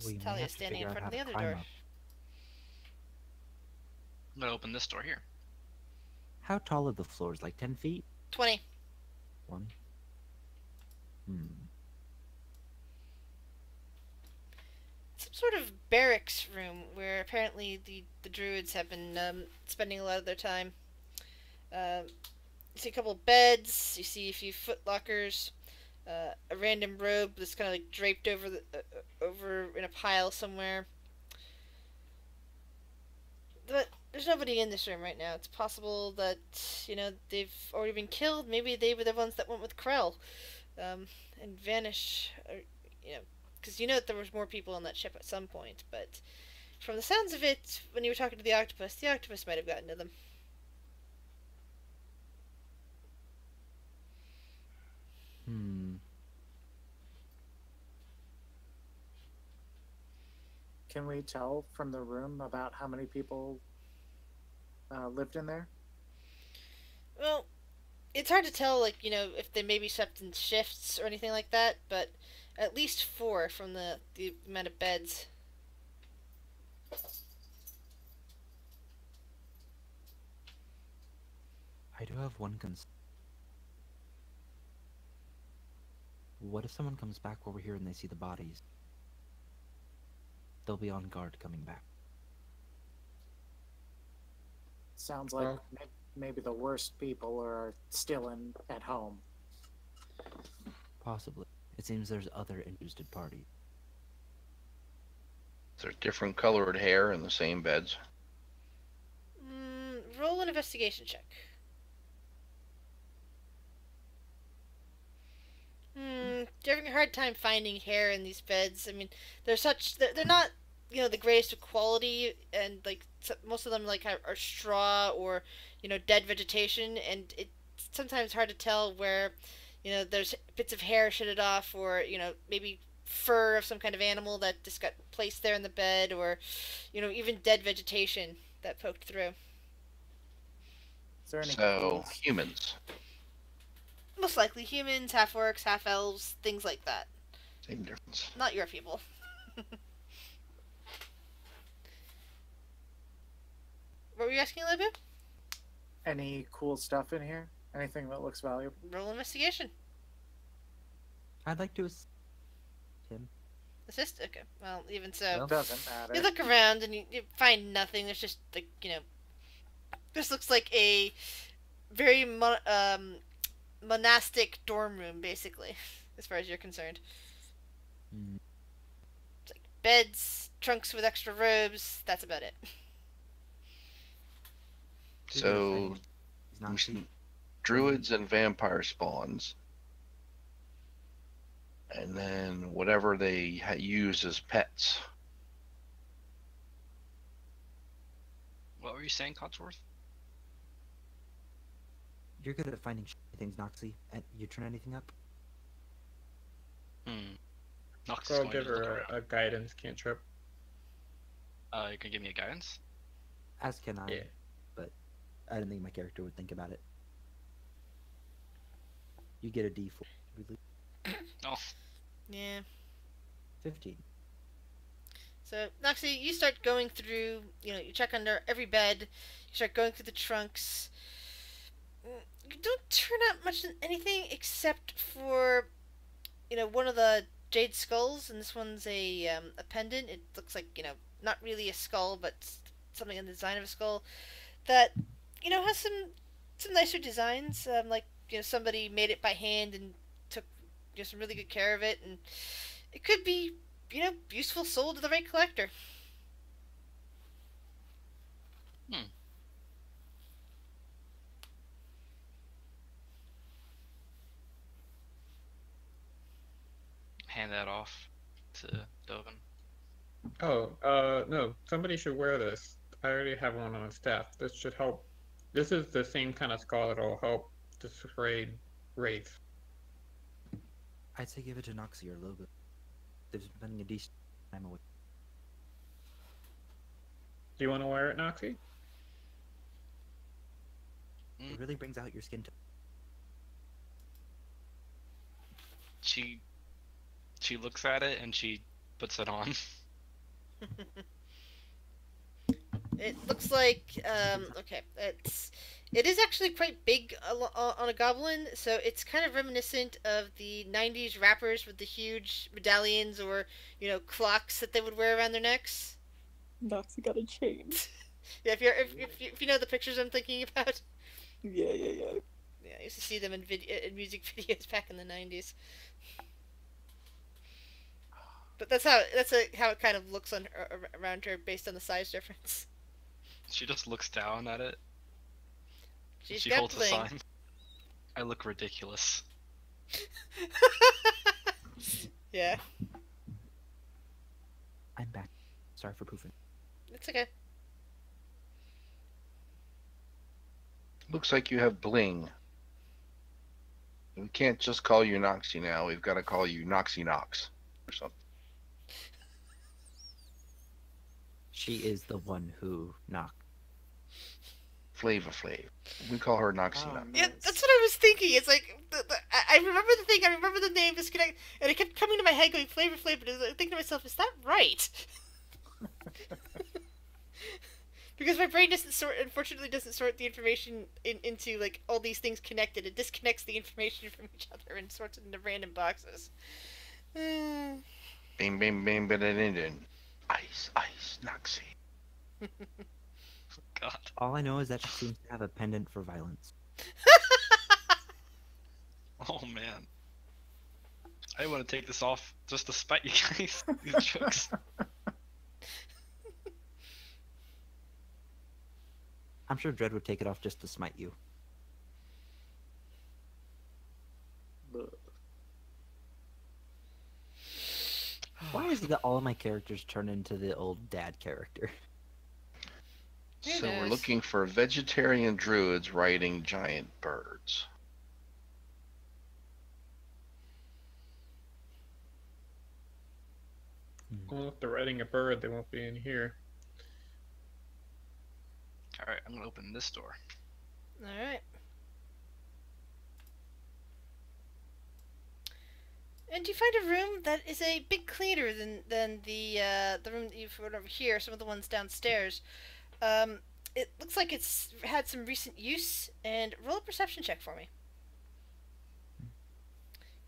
We may Talia have to standing in figure out front of how the to other climb door. up. I'm gonna open this door here. How tall are the floors? Like 10 feet? 20. 20? Some sort of barracks room where apparently the druids have been spending a lot of their time. You see a couple of beds. You see a few foot lockers. A random robe that's kind of like draped over over in a pile somewhere. But there's nobody in this room right now. It's possible that they've already been killed. Maybe they were the ones that went with Krell, and vanish. Or, because that there was more people on that ship at some point. But from the sounds of it, when you were talking to the octopus might have gotten to them. Can we tell from the room about how many people lived in there? Well, it's hard to tell, if they maybe slept in shifts or anything like that, but at least 4 from the amount of beds. I do have one concern. What if someone comes back while we're here and they see the bodies? They'll be on guard coming back. Sounds like Well- maybe the worst people are still at home. Possibly. It seems there's other interested parties. They're different colored hair in the same beds. Roll an investigation check. You're having a hard time finding hair in these beds. I mean, they're not, the greatest of quality, and like most of them like are straw or dead vegetation, and it's sometimes hard to tell where there's bits of hair shedded off, or maybe fur of some kind of animal that just got placed there in the bed, or even dead vegetation that poked through. Is there any So, clues? humans. Most likely humans, half orcs, half elves, things like that. Same difference. Not your people. What were you asking, Libu? Any cool stuff in here? Anything that looks valuable? Roll investigation. I'd like to him. Assist? Okay. Well, even so. Well, Doesn't matter. You look around and you find nothing. There's just, like, this looks like a very monastic dorm room, basically, as far as you're concerned. Hmm. It's like beds, trunks with extra robes. That's about it. So, He's not cheap. druids and vampire spawns. And then whatever they use as pets. What were you saying, Cotsworth? You're good at finding things, Noxie. You turn anything up? Nox So is I'll going to give look her around. a guidance cantrip. You can give me a guidance? As can I. Yeah. But I didn't think my character would think about it. You get a D4. Oh, Yeah. 15. So, Noxie, you start going through, you check under every bed, you start going through the trunks. You don't turn up much in anything except for, one of the jade skulls, and this one's a pendant. It looks like, not really a skull, but something in the design of a skull that, has some nicer designs, like, somebody made it by hand and took, some really good care of it, and it could be, useful sold to the right collector. hand that off to Dovin. Oh, no. Somebody should wear this. I already have one on staff. This should help. This is the same kind of skull that'll help dissuade wraiths. I'd say give it to Noxie or Lobo. They've been spending a decent time away. Do you want to wear it, Noxie? It really brings out your skin tone. She looks at it and she puts it on. It looks like, okay, it is actually quite big on a goblin, so it's kind of reminiscent of the 90s rappers with the huge medallions or, clocks that they would wear around their necks. Noxie got a chain. Yeah, if you know the pictures I'm thinking about. Yeah. Yeah, I used to see them in music videos back in the 90s. But that's how it kind of looks on around her based on the size difference. She just looks down at it. She's She got holds a bling. sign. I look ridiculous. Yeah, I'm back. Sorry for poofing. it's okay. Looks like you have bling. We can't just call you Noxie now. We've got to call you Noxie Nox or something. She is the one who knocked. Flavor Flav. We call her Noxie Oh, Nox. Yeah, nice. that's what I was thinking. It's like I remember the thing. I remember the name. Disconnect, and it kept coming to my head, going Flavor Flav. But I was thinking to myself, is that right? Because my brain unfortunately doesn't sort the information into like all these things connected. It disconnects the information from each other and sorts it into random boxes. Bing, bing, bing, bing, bing, bing. Ice, Noxie. God. All I know is that she seems to have a pendant for violence. Oh man. I want to take this off just to spite you guys. These jokes. I'm sure Dredd would take it off just to smite you. Why is it that all of my characters turn into the old dad character? So we're looking for vegetarian druids riding giant birds. Well, if they're riding a bird, they won't be in here. Alright, I'm gonna open this door. Alright. And you find a room that is a bit cleaner than the room that you've heard over here, some of the ones downstairs. It looks like it's had some recent use, and roll a perception check for me.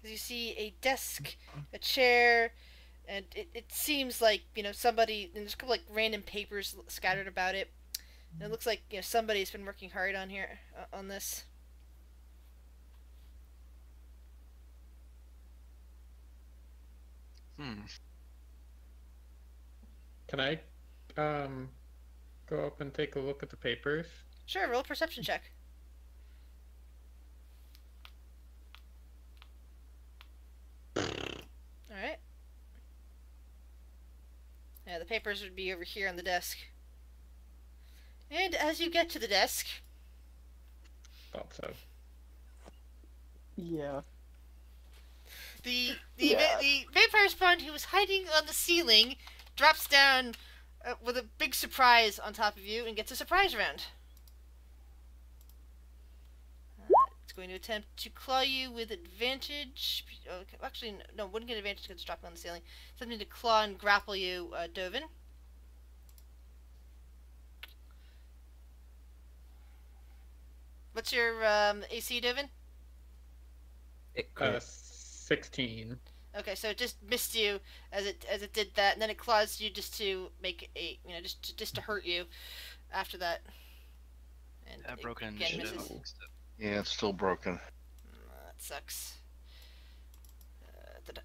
Because you see a desk, a chair, and it seems like, you know, somebody, and there's a couple like random papers scattered about it. And it looks like, you know, somebody's been working hard on here, on this. Can I go up and take a look at the papers? Sure, roll a perception check. Alright. Yeah, the papers would be over here on the desk. And as you get to the desk... Thought so. Yeah. The vampire spawn who was hiding on the ceiling drops down with a big surprise on top of you and gets a surprise round. It's going to attempt to claw you with advantage. Okay, actually, no, wouldn't get advantage because it's dropping on the ceiling. Something to claw and grapple you, Dovin. What's your AC, Dovin? 16. Okay, so it just missed you as it did that, and then it claws you just to make a, you know, just to hurt you after that. And That broken again initiative. misses. Yeah, it's still broken. That sucks.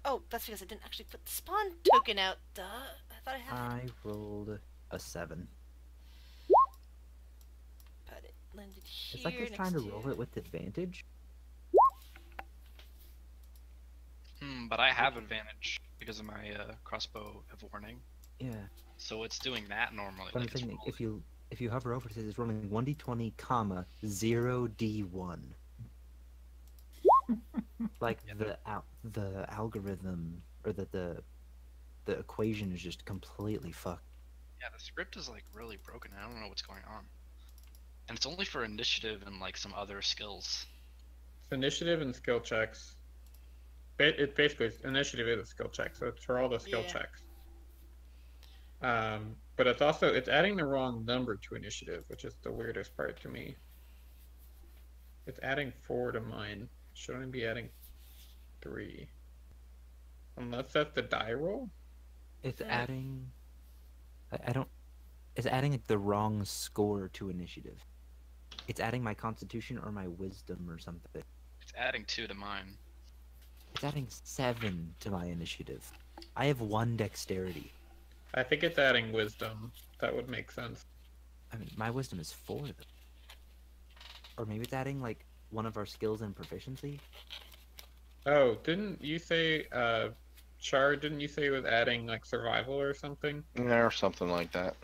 Oh, that's because I didn't actually put the spawn token out. Duh. I thought I had it. I rolled a 7. But it landed here. It's like I was trying to roll it with advantage. But I have advantage because of my crossbow of warning. Yeah. So it's doing that normally. But Like I'm it's saying rolling. if you hover over it, it says it's rolling 1d20, comma 0d1. Like the algorithm or the equation is just completely fucked. Yeah, the script is like really broken. I don't know what's going on. And it's only for initiative and like some other skills. It's initiative and skill checks. It basically initiative is a skill check, so it's for all the skill checks. But it's adding the wrong number to initiative, which is the weirdest part to me. It's adding 4 to mine. It should only be adding 3. Unless that's the die roll? It's adding it's adding like the wrong score to initiative. It's adding my constitution or my wisdom or something. It's adding 2 to mine. It's adding 7 to my initiative. I have 1 dexterity. I think it's adding wisdom. That would make sense. I mean, my wisdom is 4 though. Or maybe it's adding like one of our skills and proficiency. Oh, didn't you say, Char, didn't you say it was adding like survival or something? Yeah, or something like that.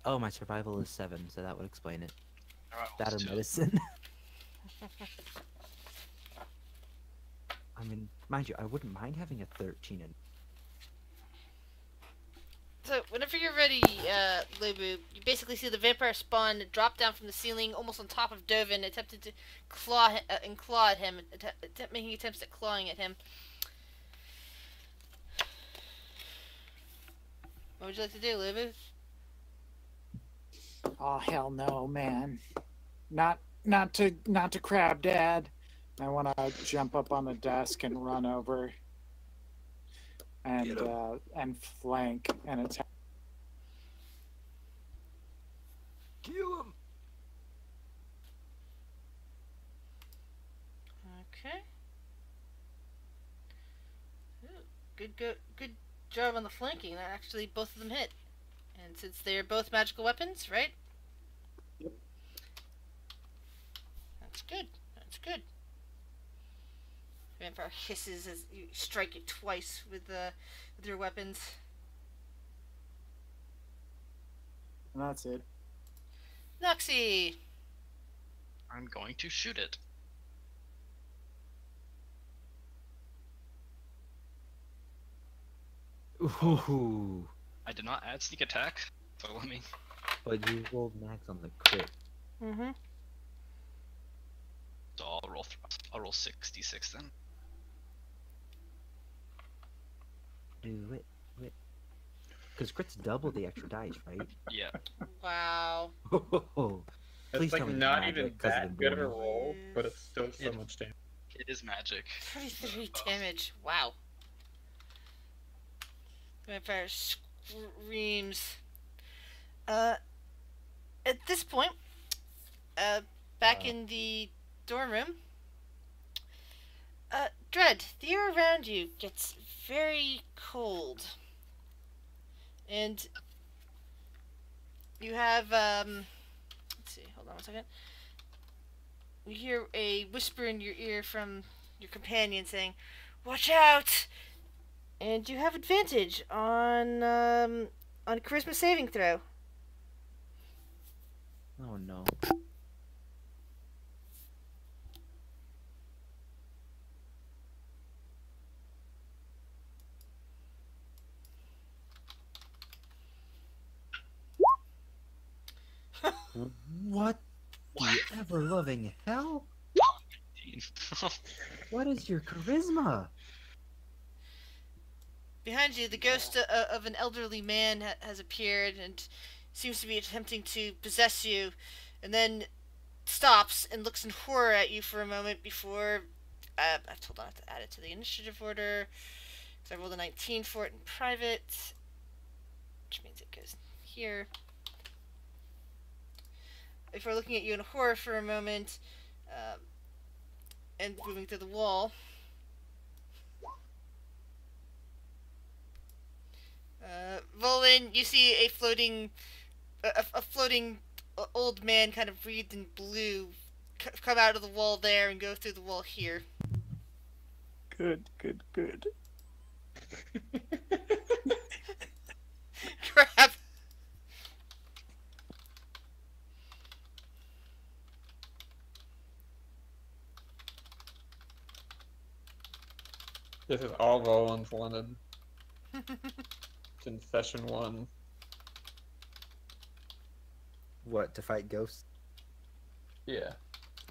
Oh, my survival is 7, so that would explain it. Survival That is or 2. medicine. I mean, mind you, I wouldn't mind having a 13 in. So, whenever you're ready, Lubu, you basically see the vampire spawn drop down from the ceiling almost on top of Dovin, attempted to claw at him, making attempts at clawing at him. What would you like to do, Lubu? Oh hell no, man! Not to crab dad. I want to jump up on the desk and run over and flank and attack. Kill him! Okay. Ooh, good job on the flanking. That actually both of them hit. And since they're both magical weapons, right? Yep. That's good. That's good. Vampire hisses as you strike it twice with your weapons. And that's it. Noxie! I'm going to shoot it. Ooh. I did not add sneak attack, so let me. But you rolled max on the crit. Mm-hmm. So I'll roll 66 then. Do it. Because crits double the extra dice, right? Yeah. Wow. Please It's tell like me it's not magic even 'cause of that the good of a bonus. roll, but it's still so It- much damage. It is magic. 33 damage. Wow. Vampire screams. At this point, back in the dorm room, Dread, the air around you gets very cold. And you have, let's see, hold on one second. You hear a whisper in your ear from your companion saying, "Watch out!" And you have advantage on charisma saving throw. Oh no. What the ever loving hell? What is your charisma? Behind you, the ghost of an elderly man has appeared and seems to be attempting to possess you, and then stops and looks in horror at you for a moment before. I've told on to add it to the initiative order. So I rolled a 19 for it in private, which means it goes here. Before looking at you in horror for a moment, and moving through the wall. Volan, you see a floating old man kind of wreathed in blue come out of the wall there and go through the wall here. Good. Crap. This is all Roland's wanted. It's in session 1. What, to fight ghosts? Yeah.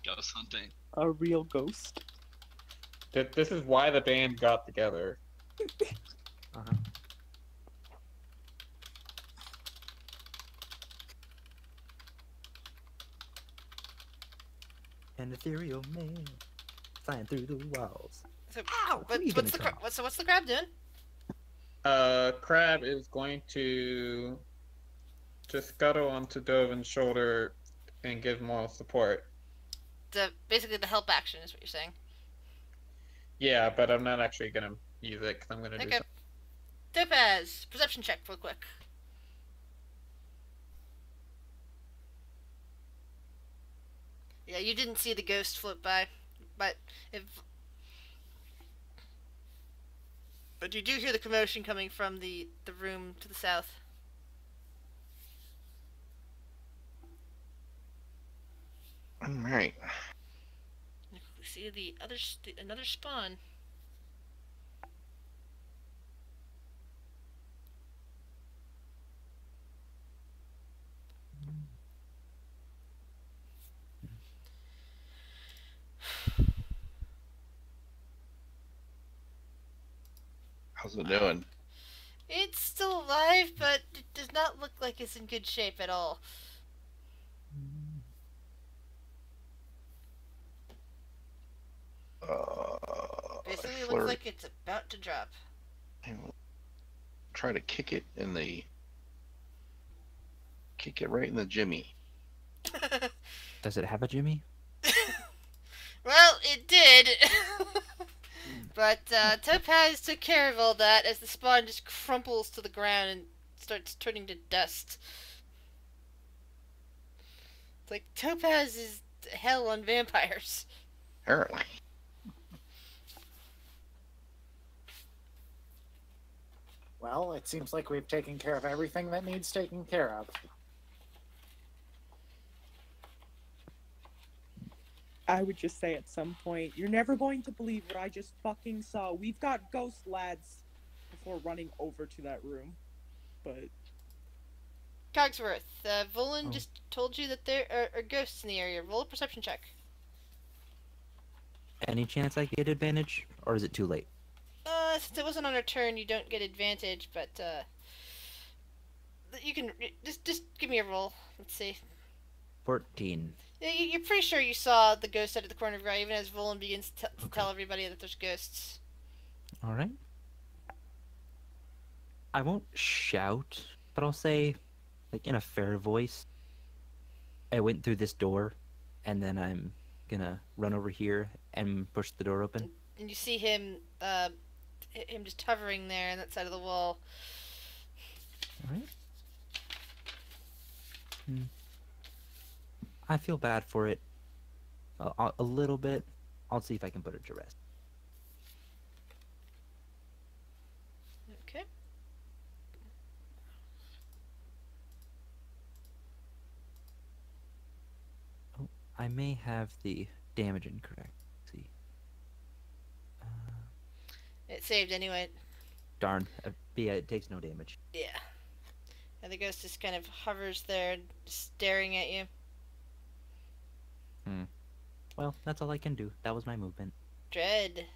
Ghost hunting. A real ghost. This is why the band got together. Uh-huh. An ethereal man flying through the walls. So, Ow! Who are you what's gonna the what's the crab doing? Crab is going to just scuttle onto Dovin's shoulder and give moral support. Basically the help action is what you're saying. Yeah, but I'm not actually gonna use it because I'm gonna do Okay. something. Topaz, perception check real quick. Yeah, you didn't see the ghost float by, but you do hear the commotion coming from the room to the south. All right. We see another spawn. How's it doing? It's still alive, but it does not look like it's in good shape at all. Basically, it looks Flirt. like it's about to drop. Try to kick it right in the jimmy. Does it have a Jimmy? Well, it did. But Topaz took care of all that as the spawn just crumples to the ground and starts turning to dust. It's like Topaz is hell on vampires. Apparently. Well, it seems like we've taken care of everything that needs taken care of. I would just say at some point, you're never going to believe what I just fucking saw. We've got ghost lads before running over to that room. But Cogsworth, Volan just told you that there are ghosts in the area. Roll a perception check. Any chance I get advantage, or is it too late? Since it wasn't on her turn, you don't get advantage, but you can just give me a roll. Let's see. 14. Yeah, you're pretty sure you saw the ghost out of the corner of your eye, even as Volan begins to tell everybody that there's ghosts. All right. I won't shout, but I'll say, like in a fair voice, I went through this door, and then I'm gonna run over here and push the door open. And you see him just hovering there on that side of the wall. All right. I feel bad for it. A little bit. I'll see if I can put it to rest. Okay. Oh, I may have the damage incorrect. Let's see. It saved anyway. Darn. But yeah, it takes no damage. Yeah. And the ghost just kind of hovers there, staring at you. Well, that's all I can do. That was my movement. Dread.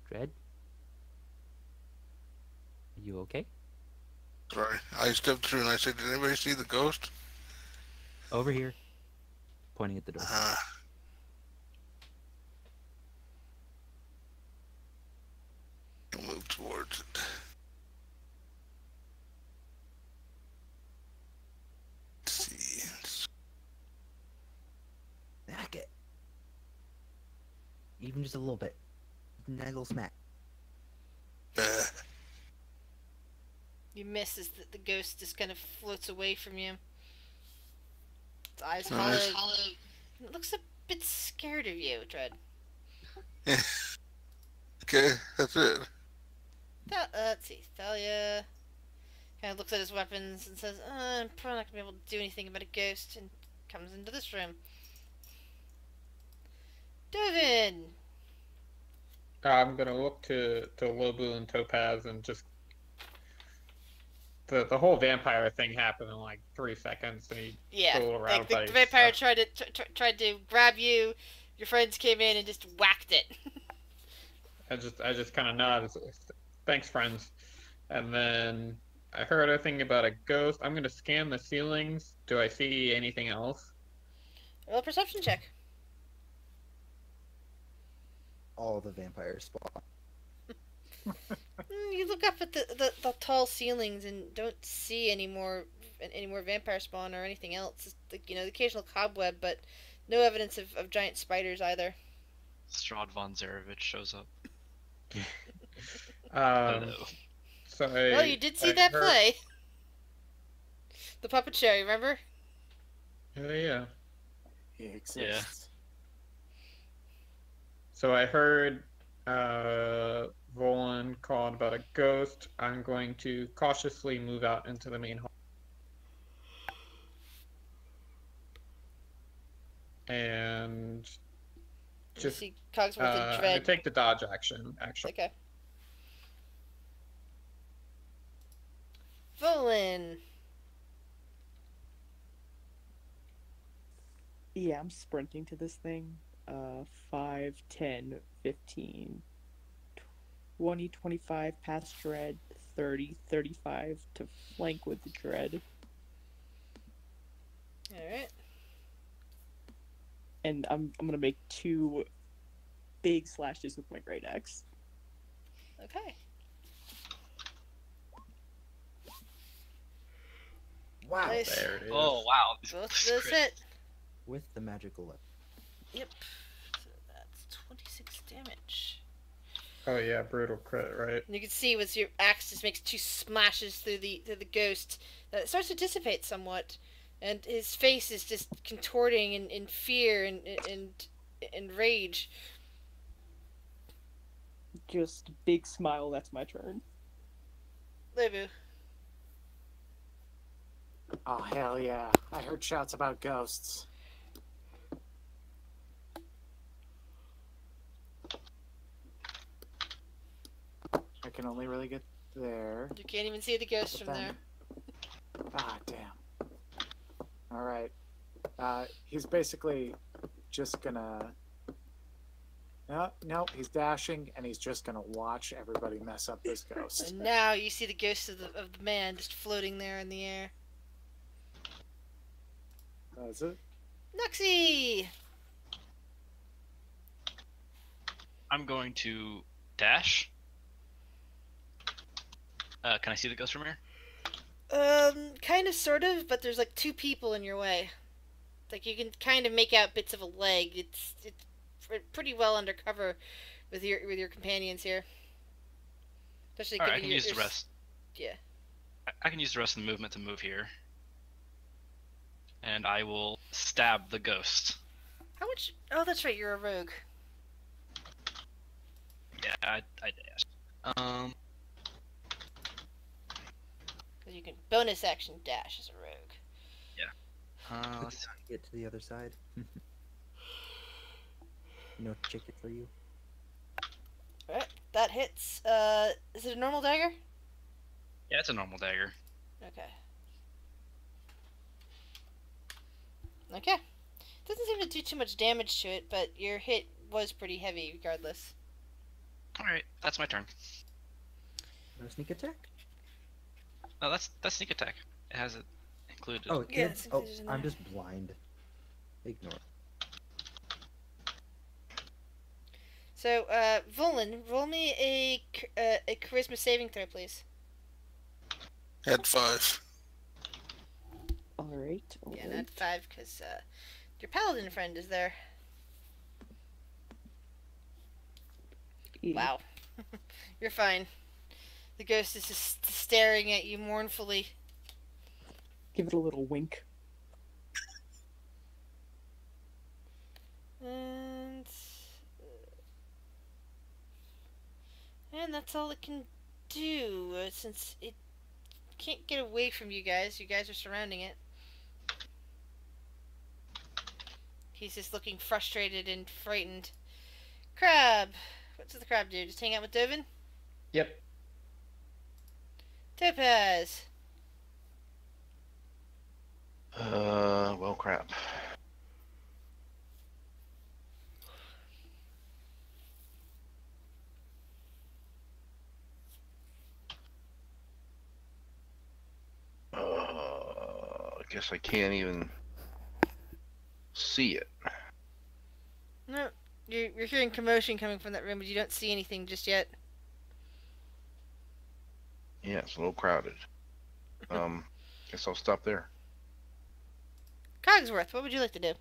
Dread? Are you okay? Sorry, I stepped through and I said, "Did anybody see the ghost?" Over here. Pointing at the door. I'll move towards it. Let's see. Smack it. Even just a little bit. Naggle smack. You miss as the ghost just kind of floats away from you. Its eyes Nice. hollow. It looks a bit scared of you, Dread. Okay, that's it. Let's see. Thalia kind of looks at his weapons and says, I'm probably not going to be able to do anything about a ghost, and comes into this room. Dovin! I'm gonna look to Lobu and Topaz and just the whole vampire thing happened in like 3 seconds, and he Yeah, flew around like the by vampire stuff. tried to grab you. Your friends came in and just whacked it. I just kind of nodded. Thanks, friends. And then I heard a thing about a ghost. I'm gonna scan the ceilings. Do I see anything else? Roll a perception check. All the vampires spawn. You look up at the tall ceilings and don't see any more vampire spawn or anything else. It's the occasional cobweb, but no evidence of giant spiders either. Strahd von Zarevich shows up. Um, Hello. so Well, you did see that play. The puppet show, remember? Oh yeah. He exists. So I heard Volan called about a ghost. I'm going to cautiously move out into the main hall. And You just see Cogsworth and I'm Dread. gonna take the dodge action, actually. Okay. Volan. yeah, I'm sprinting to this thing. 5, 10, 15, 20, 25 past Dread, 30, 35 to flank with the Dread. Alright. And I'm gonna make 2 big slashes with my great axe. Okay. Wow. Nice. There it is. Oh wow. Both This of those crit. hit. With the magical weapon. Yep. So that's 26 damage. Oh yeah, brutal crit, right? And you can see with your axe just makes 2 smashes through the ghost that it starts to dissipate somewhat, and his face is just contorting in fear and rage. Just big smile. That's my turn. Lebu. Oh, hell yeah. I heard shouts about ghosts. I can only really get there. You can't even see the ghost But from then- there. Ah, damn. Alright. He's basically just gonna... No, he's dashing, and he's just gonna watch everybody mess up this ghost. And now you see the ghost of the man just floating there in the air. That's it. Nuxie! I'm going to dash. Can I see the ghost from here? Kind of, sort of, but there's like 2 people in your way. Like you can kind of make out bits of a leg. It's pretty well undercover with your companions here. Especially Alright, I given can use the rest. Yeah. I can use the rest of the movement to move here. And I will stab the ghost. How much? Oh, that's right. You're a rogue. Yeah, I dashed. You can bonus action dash as a rogue. Let's Get to the other side. No chicken for you. Alright, that hits. Is it a normal dagger? Yeah, it's a normal dagger. Okay. Okay. Doesn't seem to do too much damage to it, but your hit was pretty heavy regardless. Alright, that's my turn. No sneak attack? No, that's sneak attack. It has it included. Oh, it Yeah, did? it's Oh, included in I'm there. just blind. Ignore. So, Volan, roll me a charisma saving throw, please. Had 5. Alright. Yeah, not 5, because your paladin friend is there. Wow. You're fine. The ghost is just staring at you mournfully. Give it a little wink. And that's all it can do, since it can't get away from you guys. You guys are surrounding it. He's just looking frustrated and frightened. Crab! What does the crab do? Just hang out with Dovin? Yep. Topaz! Well, crap. I guess I can't even see it. No, you're hearing commotion coming from that room, but you don't see anything just yet. Yeah, it's a little crowded. Guess I'll stop there. Cogsworth, what would you like to do?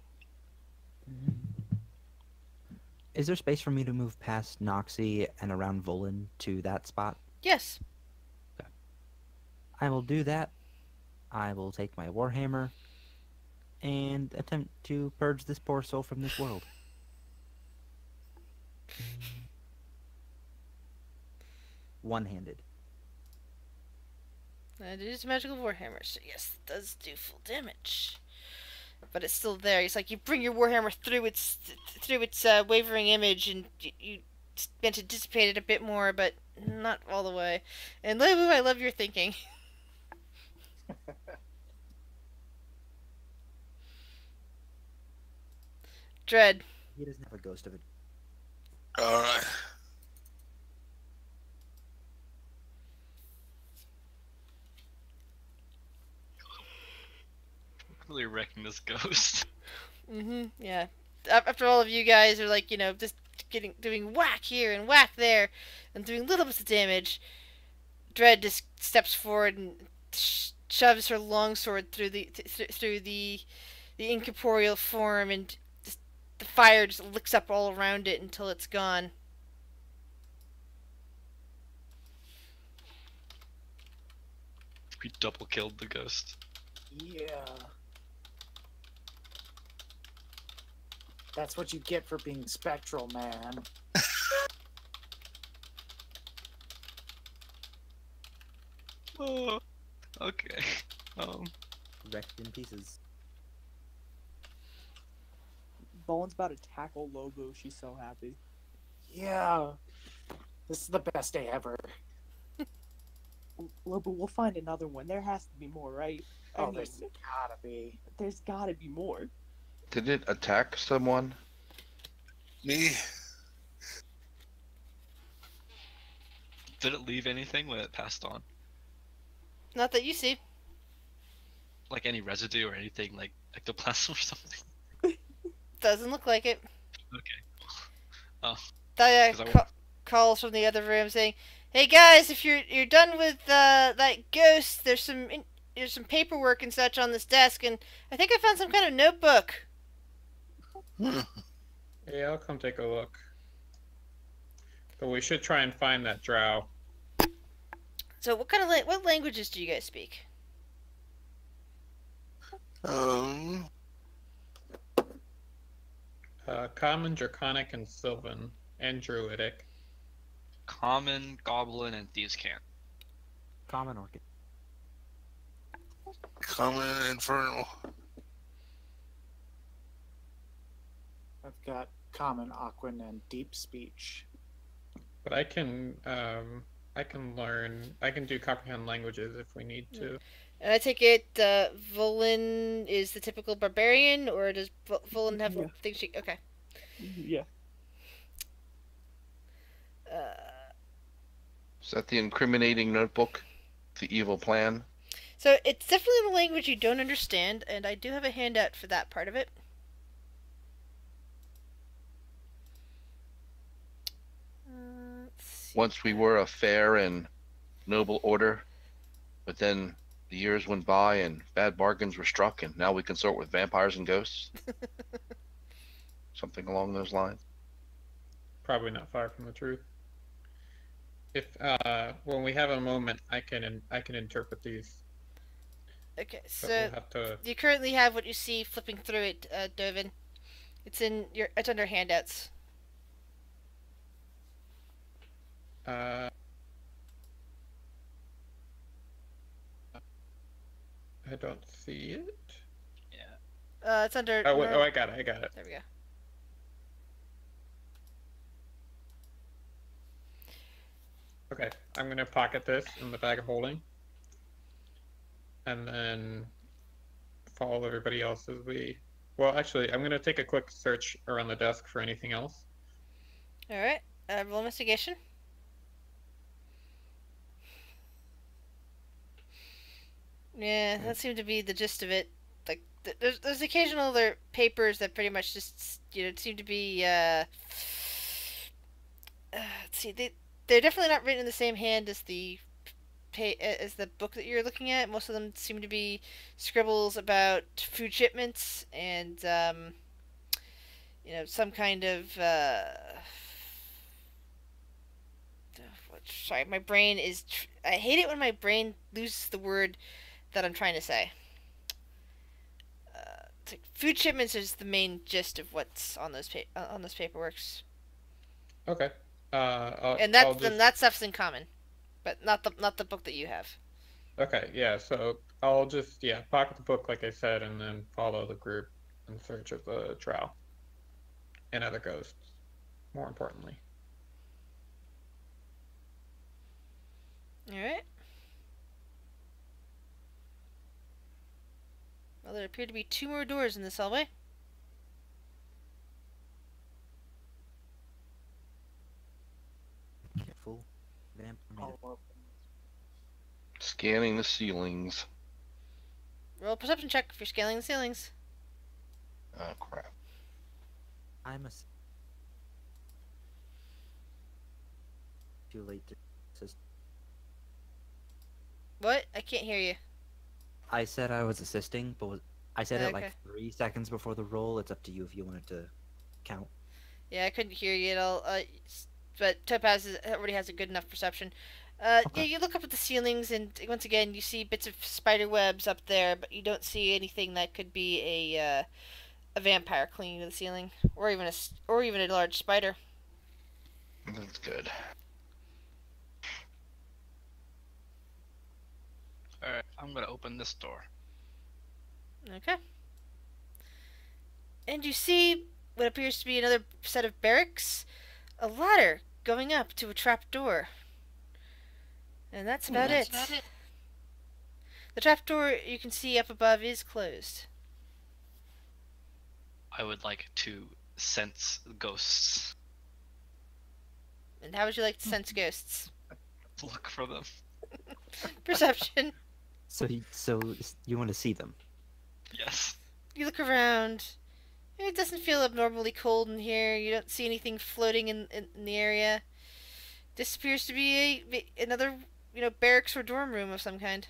Is there space for me to move past Noxie and around Volan to that spot? Yes. I will do that. I will take my Warhammer and attempt to purge this poor soul from this world. One-handed. It is a magical warhammer, so yes, it does do full damage. But it's still there. It's like you bring your warhammer through its wavering image, and you meant to dissipate it a bit more, but not all the way. And Lebu, I love your thinking. Dread. He doesn't have a ghost of it. All right. Really wrecking this ghost. Yeah. After all of you guys are like, just doing whack here and whack there, and doing little bits of damage, Dread just steps forward and shoves her longsword through the incorporeal form, and just, the fire just licks up all around it until it's gone. We double killed the ghost. Yeah. That's what you get for being spectral, man. Oh, okay. Wrecked in pieces. Bowen's about to tackle Lobo. She's so happy. Yeah. This is the best day ever. Lobo, we'll find another one. There has to be more, right? Oh, there's gotta be. There's gotta be more. Did it attack someone? Me? Did it leave anything when it passed on? Not that you see. Like any residue or anything, like ectoplasm or something? Doesn't look like it. Okay. Oh. Daya calls from the other room saying, "Hey guys, if you're done with that ghost, there's some paperwork and such on this desk, and I think I found some kind of notebook." Yeah, I'll come take a look. But we should try and find that drow. So, what languages do you guys speak? Common, Draconic, and Sylvan, and Druidic. Common, Goblin, and Thieves' Cant. Common Orchid. Common Infernal. I've got Common, Aquan, and Deep Speech. But I can learn. I can do comprehend languages if we need to. And I take it Volin is the typical barbarian, or does Volin have things she... Okay. Yeah. Is that the incriminating notebook? The evil plan? So it's definitely the language you don't understand, and I do have a handout for that part of it. Once we were a fair and noble order, but then the years went by and bad bargains were struck, and now we consort with vampires and ghosts? Something along those lines? Probably not far from the truth. If when we have a moment, I can interpret these. Okay, But so we'll have to... you currently have what you see flipping through it, Dovin. It's under handouts. I don't see it. Yeah. It's under. Oh, wait, I got it. There we go. Okay, I'm gonna pocket this in the bag of holding, and then follow everybody else as we. Well, actually, I'm gonna take a quick search around the desk for anything else. All right. Roll investigation. Yeah, that seemed to be the gist of it. Like, there's occasional other papers that pretty much just seem to be. Let's see, they're definitely not written in the same hand as the book that you're looking at. Most of them seem to be scribbles about food shipments and some kind of sorry, my brain is I hate it when my brain loses the word that I'm trying to say. Food shipments is the main gist of what's on those paperworks. Okay. That stuff's in common, but not the book that you have. Okay, yeah. So I'll just pocket the book like I said, and then follow the group in search of the drow and other ghosts. More importantly. All right. Well, there appear to be 2 more doors in this hallway. Careful. Vamp made it. Scanning the ceilings. Roll a perception check if you're scaling the ceilings. Oh, crap. I'm too late to assist? What? I can't hear you. I said I was assisting, but I said it Okay. like 3 seconds before the roll. It's up to you if you wanted to count. Yeah, I couldn't hear you at all. But Topaz already has a good enough perception. Okay. Yeah, you look up at the ceilings, and once again, you see bits of spider webs up there, but you don't see anything that could be a vampire clinging to the ceiling, or even a large spider. That's good. Alright, I'm gonna open this door. Okay. And you see what appears to be another set of barracks, a ladder going up to a trap door. And that's about it. The trap door you can see up above is closed. I would like to sense ghosts. And how would you like to sense ghosts? Look for them. Perception. So you want to see them? Yes. You look around. It doesn't feel abnormally cold in here. You don't see anything floating in the area. This appears to be another, barracks or dorm room of some kind.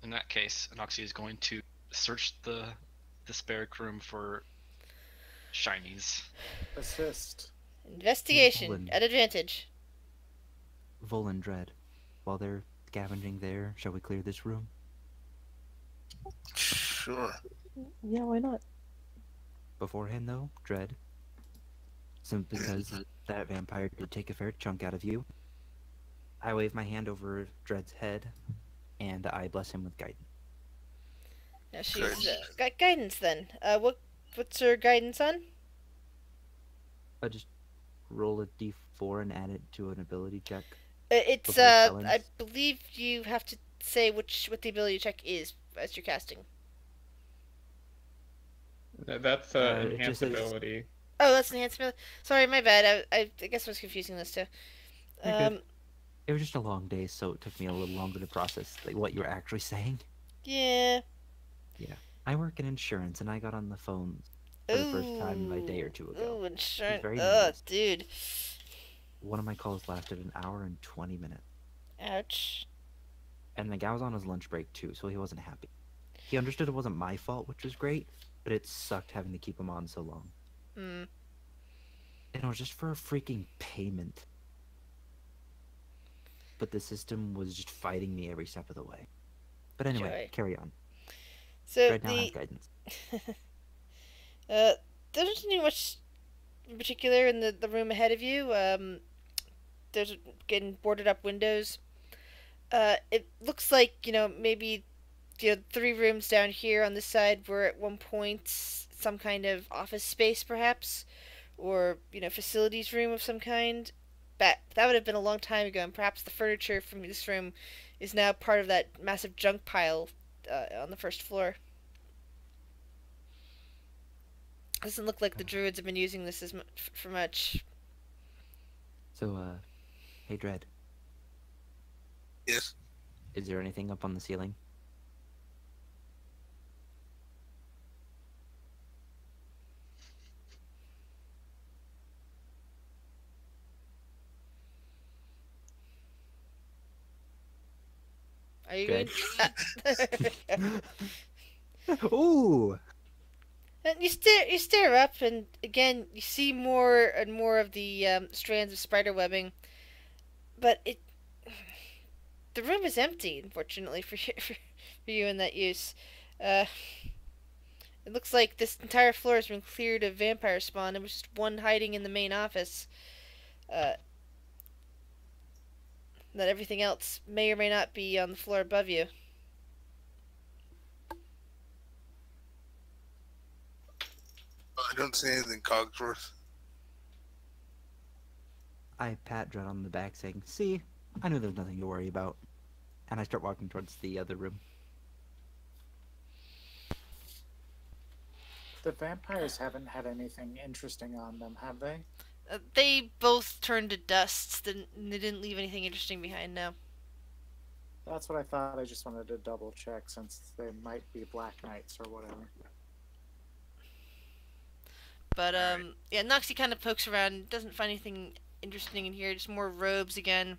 In that case, Anoxia is going to search this barrack room for shinies. Assist. Investigation Poland. at advantage. Vol and Dread, while they're scavenging there, shall we clear this room? Sure. Yeah, why not? Beforehand, though, Dread, simply because that vampire did take a fair chunk out of you, I wave my hand over Dread's head, and I bless him with guidance. Now she's got guidance then. What's her guidance on? I just roll a d4 and add it to an ability check. It's Before spellings. I believe you have to say what the ability check is as you're casting. That's It enhanced just says- ability. Oh, that's enhancement. Sorry, my bad. I guess I was confusing this too. You're good. It was just a long day, so it took me a little longer to process what you were actually saying. Yeah. Yeah. I work in insurance, and I got on the phone for the first time a day or two ago. Ooh, insurance. very Oh, nervous. dude. One of my calls lasted an hour and 20 minutes. Ouch. And the guy was on his lunch break, too, so he wasn't happy. He understood it wasn't my fault, which was great, but it sucked having to keep him on so long. Hmm. And it was just for a freaking payment. But the system was just fighting me every step of the way. But anyway, Joy. carry on. So Dread now has guidance. there isn't much in particular in the room ahead of you. There's getting boarded up windows. It looks like maybe 3 rooms down here on this side were at one point some kind of office space, perhaps, or facilities room of some kind. But that would have been a long time ago, and perhaps the furniture from this room is now part of that massive junk pile on the first floor. Doesn't look like the druids have been using this as for much. So, hey, Dread, Yes. is there anything up on the ceiling? Are you Good. going? Ooh! And you stare up, and again you see more and more of the strands of spider webbing. But the room is empty, unfortunately for you in that use. It looks like this entire floor has been cleared of vampire spawn. There was just one hiding in the main office. That everything else may or may not be on the floor above you. I don't see anything, Cogsworth. I pat Dread on the back saying, see, I knew there was nothing to worry about. And I start walking towards the other room. The vampires haven't had anything interesting on them, have they? They both turned to dust. They didn't leave anything interesting behind now. That's what I thought. I just wanted to double check since they might be Black Knights or whatever. But yeah, Noxie kind of pokes around, doesn't find anything interesting in here. Just more robes again.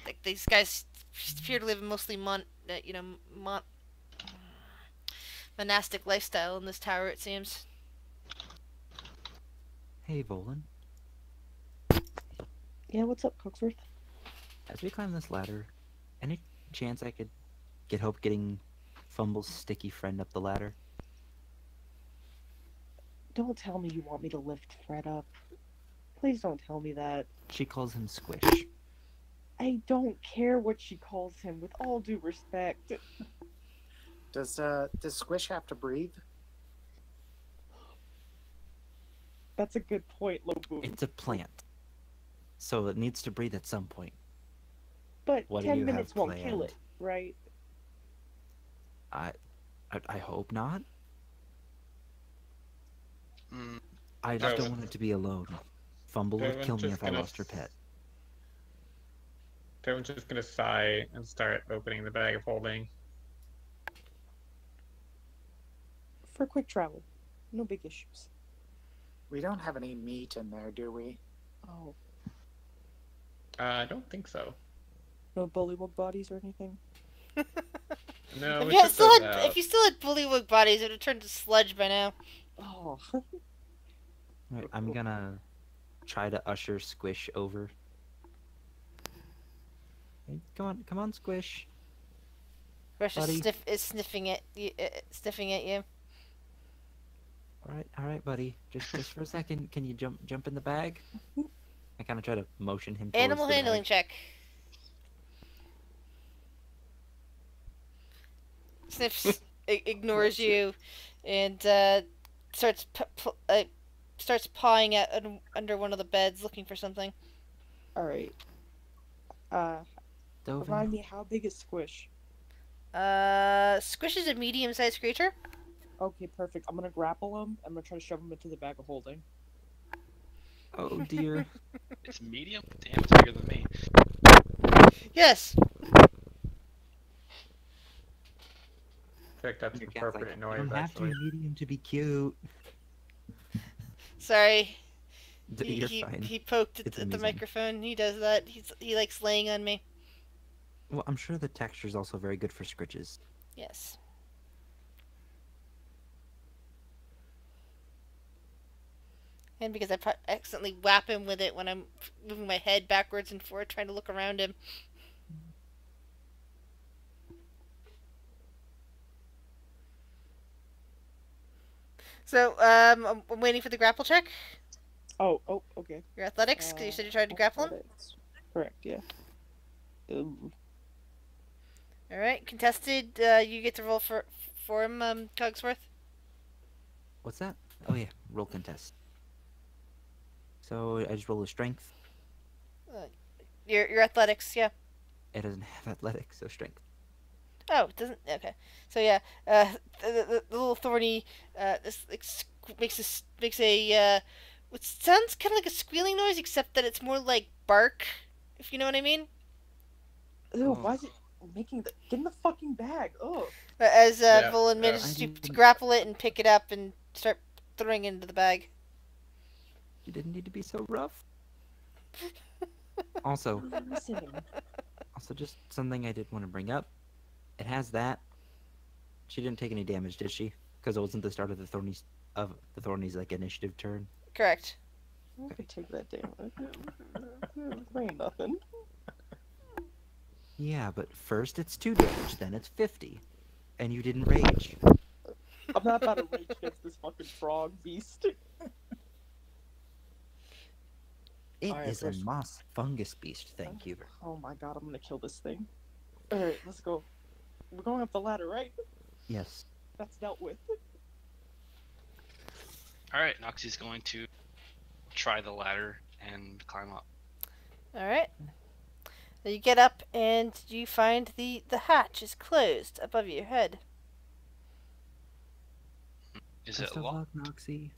Like these guys appear to live mostly monastic lifestyle in this tower. It seems. Hey, Volan. Yeah, what's up, Cogsworth? As we climb this ladder, any chance I could get help getting Fumble's sticky friend up the ladder? Don't tell me you want me to lift Fred up. Please don't tell me that. She calls him Squish. I don't care what she calls him, with all due respect. Does Squish have to breathe? That's a good point, Lobu. It's a plant, so it needs to breathe at some point. But What do 10 you have minutes won't kill planned? it, right? I hope not. Mm, I just No. don't want it to be alone. Fumble would Everyone's kill me just if I gonna lost her pet. Everyone's just gonna sigh and start opening the bag of holding. For quick travel. No big issues. We don't have any meat in there, do we? Oh, I don't think so. no bullywug bodies or anything? No, If we you, took still those had, out. if you still had bullywug bodies, it would have turned to sludge by now. Oh. Right, I'm gonna try to usher Squish over. Hey, come on, Squish. Rush Buddy. is sniffing at you. Sniffing at you. All right, buddy. Just for a second, can you jump in the bag? I kind of try to motion him towards Animal the handling bag. check. Sniffs, ignores you, and starts starts pawing at under one of the beds, looking for something. Alright. Dove in. Remind me, how big is Squish? Squish is a medium-sized creature. Okay, perfect. I'm gonna grapple him. I'm gonna try to shove him into the bag of holding. Oh dear. it's medium? Damn, it's bigger than me. Yes. I think that's Your an cat's like, appropriate you noise, don't have to actually. be medium to be cute. Sorry. You're he, fine. he poked It's at the amusing. microphone. He does that. He likes laying on me. Well, I'm sure the texture's also very good for scritches. Yes. And because I accidentally whap him with it when I'm moving my head backwards and forward, trying to look around him. So, I'm waiting for the grapple check. Oh, okay. Your athletics, because you said you tried to grapple him. Athletics. Correct, yeah. Ooh. Alright, contested, you get to roll for him, Cogsworth. What's that? Oh yeah, roll contest. So I just roll a strength. Your athletics, yeah. It doesn't have athletics, so strength. Oh, it doesn't. Okay, so yeah, the little thorny, this makes a what sounds kind of like a squealing noise, except that it's more like bark, if you know what I mean. Ew, why is it making the... Get in the fucking bag! Ugh! As Yeah, Volan yeah. manages to grapple it and pick it up and start throwing it into the bag. You didn't need to be so rough. Also, Listening. just something I did want to bring up. It has that. She didn't take any damage, did she? Because it wasn't the start of the Thorny's like initiative turn. Correct. I could take that damage. There ain't nothing. Yeah, but first it's 2 damage, then it's 50. And you didn't rage. I'm not about to rage against this fucking frog beast. It Alright, is a first- moss fungus beast, thank you. Oh my god, I'm gonna kill this thing. Alright, let's go. We're going up the ladder, right? Yes. That's dealt with. Alright, Noxie's going to try the ladder and climb up. All right. You get up and you find the hatch is closed above your head. Is Best it of locked? luck, Noxie.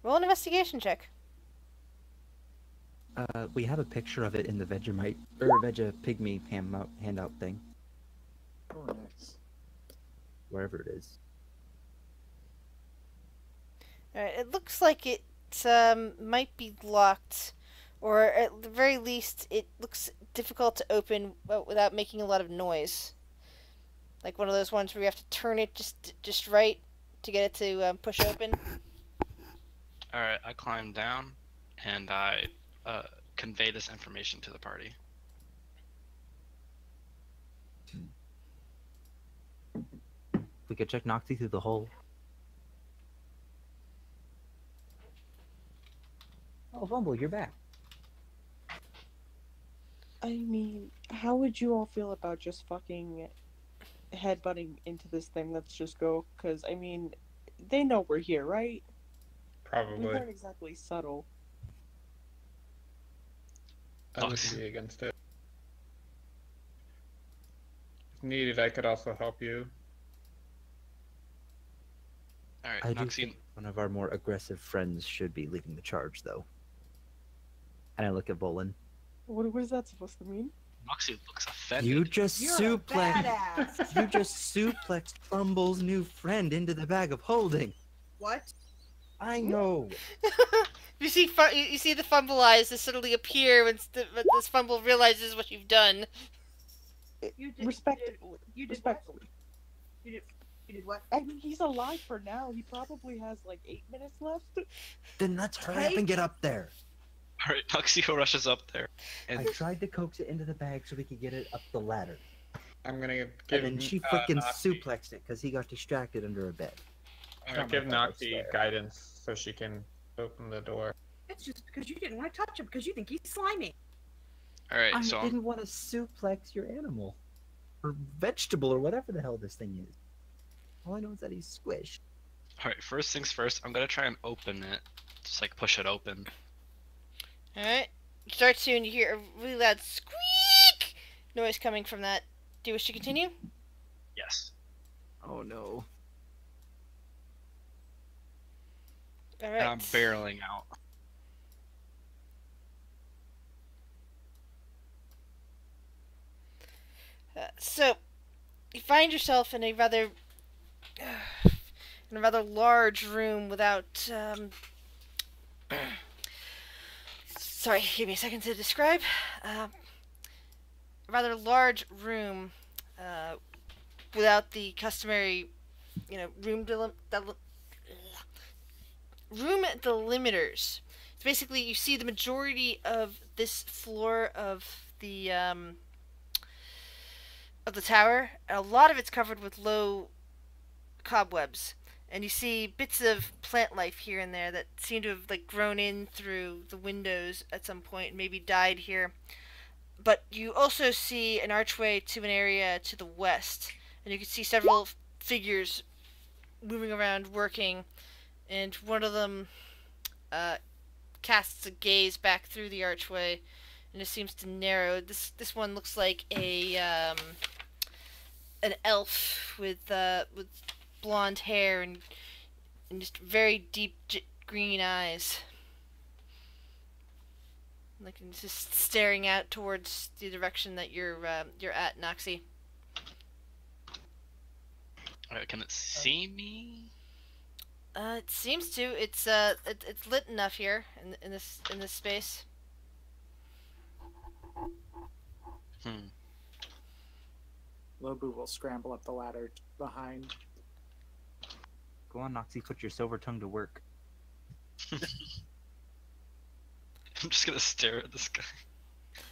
Roll an investigation check. We have a picture of it in the Vegemite Vega Pygmy handout thing, Oh, nice. wherever it is. All right. It looks like it might be locked, or at the very least, it looks difficult to open without making a lot of noise. Like one of those ones where you have to turn it just right to get it to push open. All right, I climb down, and I convey this information to the party. We could check Noxie through the hole. Oh, Fumble, you're back. I mean, how would you all feel about just fucking headbutting into this thing? Let's just go, because, I mean, they know we're here, right? We Probably. weren't exactly subtle. I wouldn't be against it. If needed, I could also help you. All right, I do Noxie. think one of our more aggressive friends should be leading the charge, though. And I look at Bolin. What is that supposed to mean? Noxie looks offended. You just You're a suplexed. badass. You just suplexed Fumble's new friend into the bag of holding. What? I know. You see, you see the Fumble eyes that suddenly appear when this Fumble realizes what you've done. You did. Respectfully. You did. Respectfully. You did. You did what? I mean, he's alive for now. He probably has like 8 minutes left. Then let's hurry up and get up there. All right, Noxie rushes up there, and I tried to coax it into the bag so we could get it up the ladder. I'm gonna give. And then she freaking Noxie- suplexed it because he got distracted under a bed. I'm gonna Oh give my God, I Noxie swear. guidance so she can open the door. It's just because you didn't want to touch him because you think he's slimy. all right, I so didn't want to suplex your animal. Or vegetable or whatever the hell this thing is. All I know is that he's squished. all right. First things first, I'm gonna try and open it, just like push it open. All right. You start to, and you hear a really loud squeak noise coming from that. Do you wish to continue? Yes. Oh no. All And right. I'm barreling out. So, you find yourself in a rather large room without. Sorry, give me a second to describe. A rather large room without the customary, room delimiters. So basically, you see the majority of this floor of the tower. A lot of it's covered with low cobwebs, and you see bits of plant life here and there that seem to have grown in through the windows at some point and maybe died here. But you also see an archway to an area to the west, and you can see several figures moving around working, and one of them casts a gaze back through the archway, and it seems to narrow. This one looks like an elf with blonde hair and just very deep green eyes, just staring out towards the direction that you're at, Noxie. All right, can it see me? It seems to. It's lit enough here in this space. Lobu will scramble up the ladder behind. Go on, Noxie, put your silver tongue to work. I'm just gonna stare at this guy.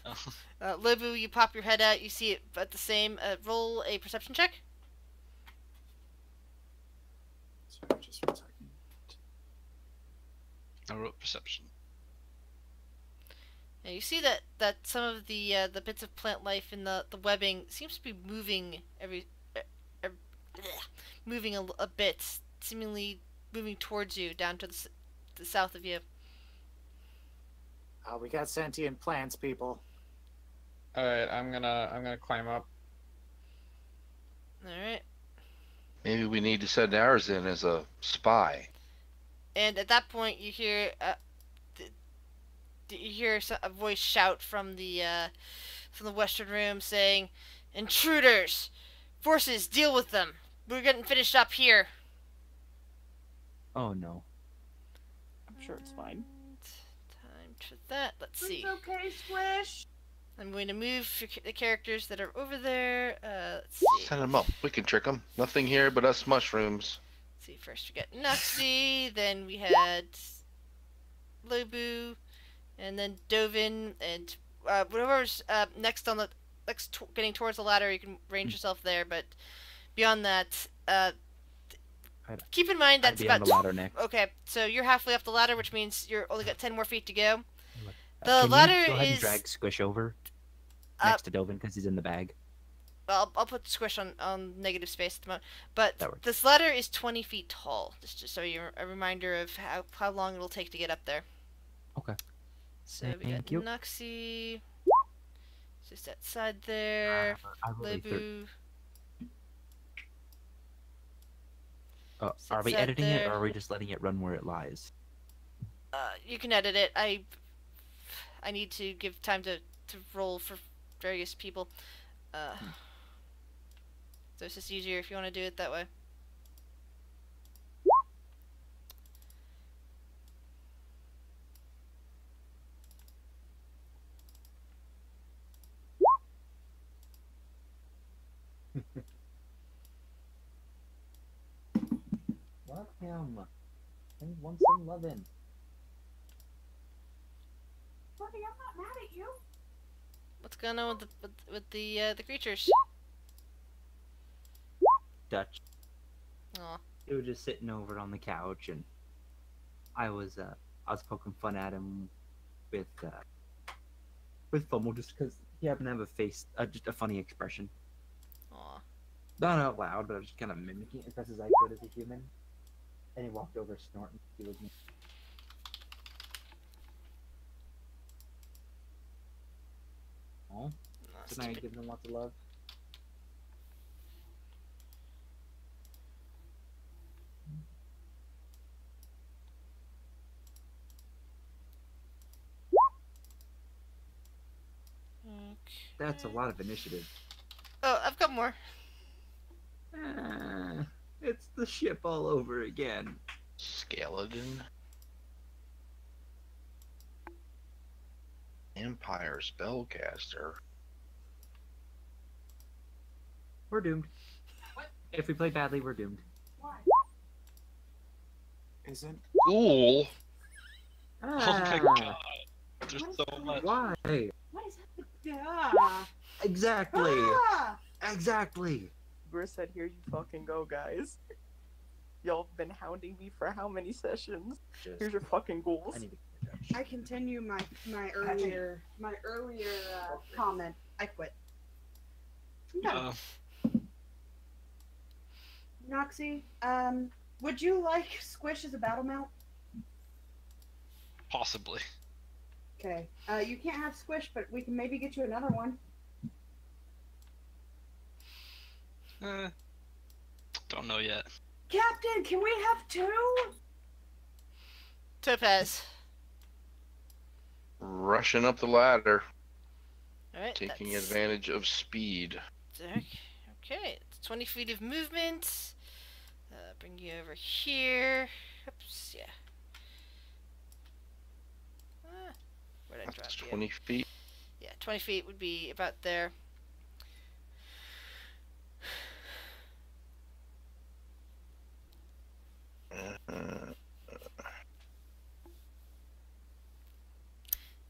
Oh. Lobu, you pop your head out. You see it at the same. Roll a perception check. Sorry, just 1 second. I wrote perception. Yeah, you see that some of the bits of plant life in the webbing seems to be moving moving a bit, seemingly moving towards you down to the south of you. We got sentient plants, people. All right, I'm gonna climb up. All right. Maybe we need to send ours in as a spy. And at that point, you hear a voice shout from the western room saying, "Intruders! Forces, deal with them! We're getting finished up here." Oh no. I'm sure it's fine. Time for that. Let's see. It's okay, Squish. I'm going to move the characters that are over there. Let's see. Send them up. We can trick them. Nothing here but us mushrooms. Let's see. First we got Noxie, then we had Lobu, and then Dovin, and whatever's next on the getting towards the ladder, you can range yourself there. But beyond that, keep in mind that's I'd be on about the ladder next. okay. So you're halfway up the ladder, which means you're only got 10 more feet to go. Can The you ladder go ahead and is drag Squish over next to Dovin because he's in the bag. I'll put Squish on negative space at the moment. But That works. this ladder is 20 feet tall. Just so you're a reminder of how long it'll take to get up there. Okay. So we got Thank you. Noxie. Just that side there. I really Lebu. are we Sit editing it, there. or are we just letting it run where it lies? You can edit it. I need to give time to roll for various people. So it's just easier if you want to do it that way. Love him. I want some loving. Buddy, I'm not mad at you. What's going on with the creatures? Dutch. Aw. He was just sitting over on the couch, and I was poking fun at him with Fummel just because he happened to have a face, just a funny expression. Aw. Not out loud, but I was just kind of mimicking it as best as I could as a human. And he walked over snorting. He was me. Oh, didn't I give him lots of love? That's a lot of initiative. Oh, I've got more. It's the ship all over again. Skeleton. Empire Spellcaster. We're doomed. If we play badly, we're doomed. Why? Isn't Ghoul. Oh my god. There's so much. Why? What is happening? Exactly. Ah! Exactly. Gris said, "Here you fucking go, guys. Y'all have been hounding me for how many sessions? Here's your fucking ghouls." I need to I continue my earlier comment. I quit. I'm done. Noxie, would you like Squish as a battle mount? Possibly. Okay. You can't have Squish, but we can maybe get you another one. Don't know yet. Captain, can we have two? Topaz. Rushing up the ladder. Alright. Taking that's... advantage of speed. Okay, it's 20 feet of movement. Bring you over here. Oops, yeah. Where'd I drop That's you? 20 feet. Yeah, 20 feet would be about there.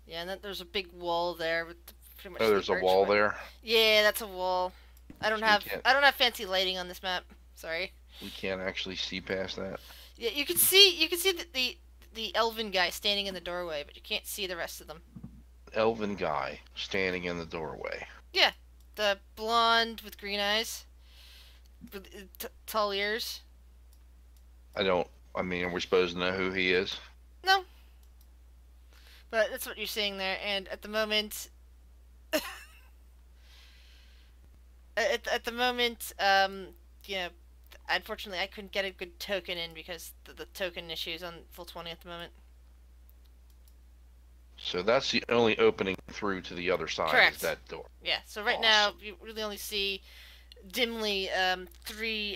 Yeah, and then there's a big wall there with pretty much. Oh, there's a wall there. Yeah, that's a wall. I don't So have you can't- I don't have fancy lighting on this map. Sorry. We can't actually see past that. Yeah, you can see the elven guy standing in the doorway, but you can't see the rest of them. Elven guy standing in the doorway. Yeah, the blonde with green eyes, with tall ears. I mean, are we supposed to know who he is? No. But that's what you're seeing there, and at the moment, at the moment, you know, unfortunately, I couldn't get a good token in because the token issues on full 20 at the moment. So that's the only opening through to the other side. Correct. Is that door. Yeah. So right now, you really only see dimly 4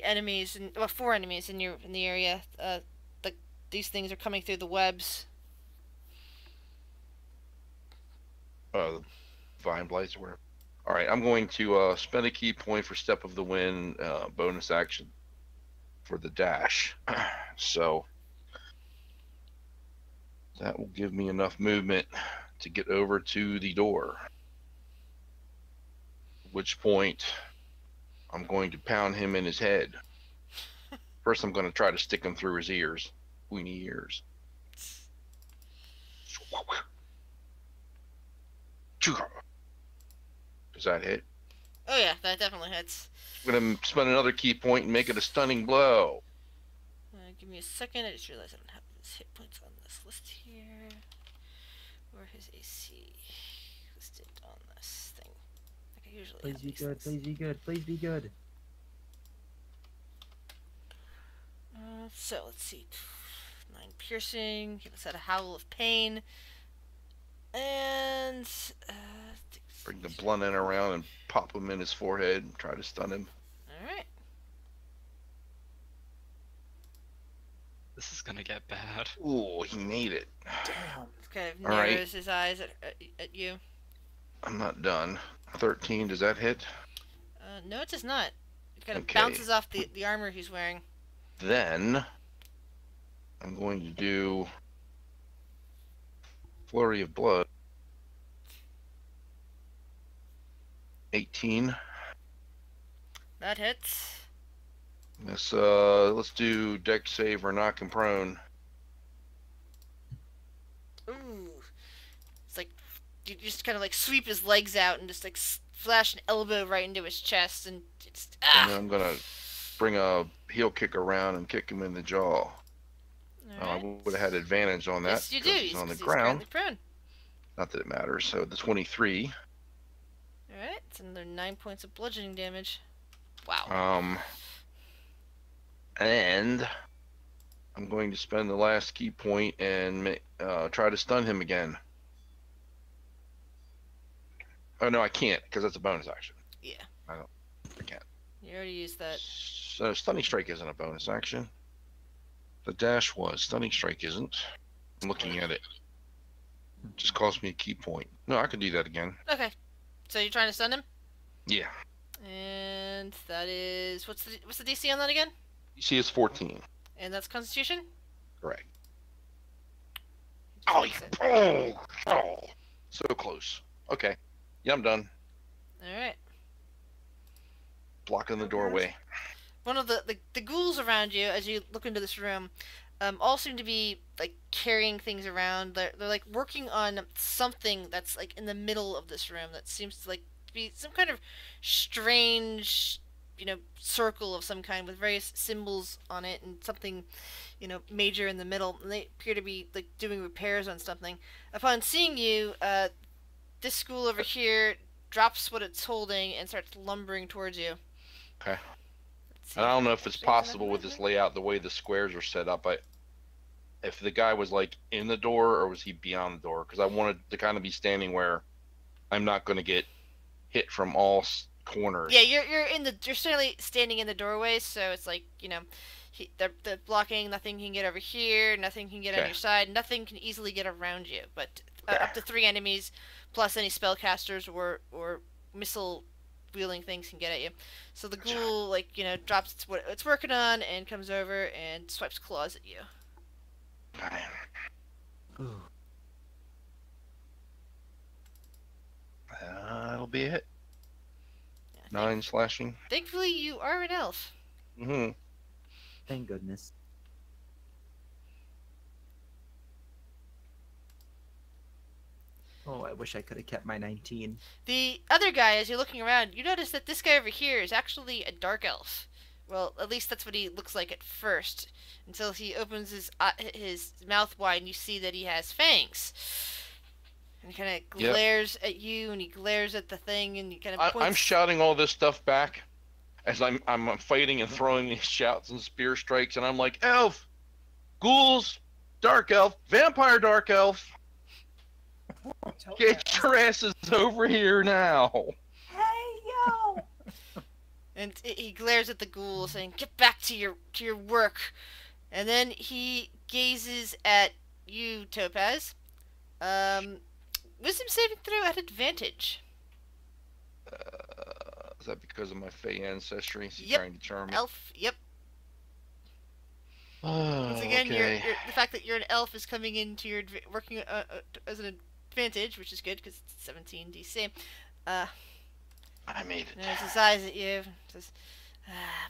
enemies in the area. these things are coming through the webs. Vine blights or whatever. All right, I'm going to spend a key point for Step of the Wind, bonus action for the dash. So that will give me enough movement to get over to the door. At which point I'm going to pound him in his head. First, I'm going to try to stick him through his ears. Pointy ears. Does that hit? Oh yeah, that definitely hits. I'm going to spend another key point and make it a stunning blow. Give me a second. I just realized I don't have his hit points on this list here. Or his AC listed on this thing. Like I usually Please have be these good, things. please be good, please be good. So let's see. 9 piercing. He lets out a howl of pain. And Bring the blunt end around and pop him in his forehead and try to stun him. Alright. This is gonna get bad. Ooh, he made it. Damn. Kind of All right. narrows his eyes at you. I'm not done. 13, does that hit? No, it does not. It kind of Okay. bounces off the armor he's wearing. Then I'm going to do Flurry of Blood. 18. That hits. Let's do deck save or knock him prone. Ooh. It's like you just kind of like sweep his legs out and just like flash an elbow right into his chest and just And then I'm gonna bring a heel kick around and kick him in the jaw. I would have had advantage on that. Yes, you do. 'cause he's on the He's ground. currently prone. Not that it matters. So the 23. Alright, it's another 9 points of bludgeoning damage. Wow. And I'm going to spend the last key point and try to stun him again. Oh no, I can't because that's a bonus action. Yeah. I can't. You already used that. So stunning strike isn't a bonus action. The dash was. Stunning strike isn't. I'm looking at it. Just cost me a key point. No, I could do that again. Okay. So you're trying to stun him? Yeah. And that is what's the DC on that again? You see, it's 14. And that's Constitution? Correct. Oh, so close. Okay. Yeah, I'm done. Alright. Blocking the doorway. One of the ghouls around you, as you look into this room, all seem to be like carrying things around. They're like working on something that's like in the middle of this room that seems to like be some kind of strange, circle of some kind with various symbols on it and something, major in the middle. And they appear to be like doing repairs on something. Upon seeing you, this ghoul over here drops what it's holding and starts lumbering towards you. Okay. And I don't know if it's possible with this layout, the way the squares are set up. If the guy was like in the door or was he beyond the door? Because I wanted to kind of be standing where I'm not going to get hit from all corners. Yeah, you're certainly standing in the doorway, so it's like they're blocking. Nothing can get over here. Nothing can get on your side. Nothing can easily get around you. But up to 3 enemies, plus any spellcasters or missile wheeling things can get at you. So the ghoul drops what it's working on and comes over and swipes claws at you. Ooh. That'll be it. Yeah, 9 slashing. Thankfully, you are an elf. Mm-hmm. Thank goodness. Oh, I wish I could have kept my 19. The other guy, as you're looking around, you notice that this guy over here is actually a dark elf. Well, at least that's what he looks like at first, until he opens his mouth wide and you see that he has fangs. And he kind of glares at you, and he glares at the thing, and he kind of points. I'm shouting all this stuff back as I'm fighting and throwing these shouts and spear strikes, and I'm like, elf, ghouls, dark elf, vampire dark elf. Get your asses over here now. Hey, yo! And he glares at the ghoul, saying, "Get back to your work." And then he gazes at you, Topaz. Wisdom saving throw at advantage. Is that because of my Fey ancestry? Is he Yep. trying to charm me? Elf, yep. Oh, Once again, okay. the fact that you're an elf is coming into your working as an advantage, which is good because it's 17 DC. I made it. There's his eyes at you. Says,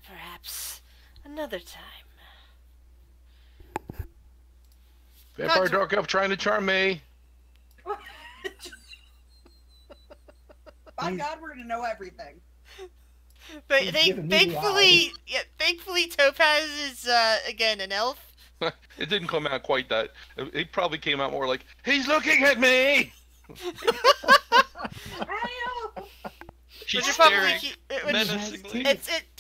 perhaps another time. Vampire Dark Elf trying to charm me. By God, we're gonna know everything. But He's giving me the thankfully, Topaz is again an elf. It didn't come out quite that. It probably came out more like, he's looking at me! She's Which is probably staring menacingly.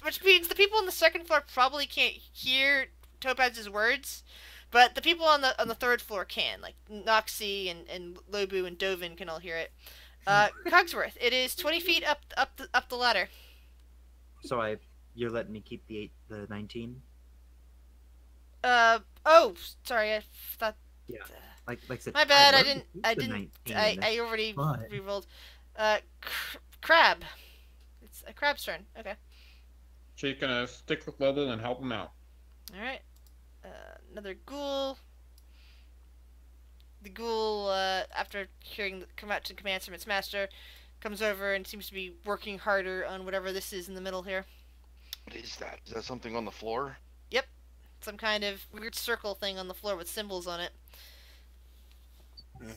which means the people on the second floor probably can't hear Topaz's words, but the people on the third floor can. Like Noxie and Lobu and Dovin can all hear it. Cogsworth, it is 20 feet up the ladder. So you're letting me keep the 19? Oh, sorry, I thought. Yeah. Like I said, My bad. I'd love to keep the 19, I already but- rerolled. Crab. It's a crab's turn. Okay. She's gonna stick with Lobo and help him out. All right. Another ghoul. The ghoul, after hearing the commands from its master, comes over and seems to be working harder on whatever this is in the middle here. What is that? Is that something on the floor? Yep. Some kind of weird circle thing on the floor with symbols on it. Yeah.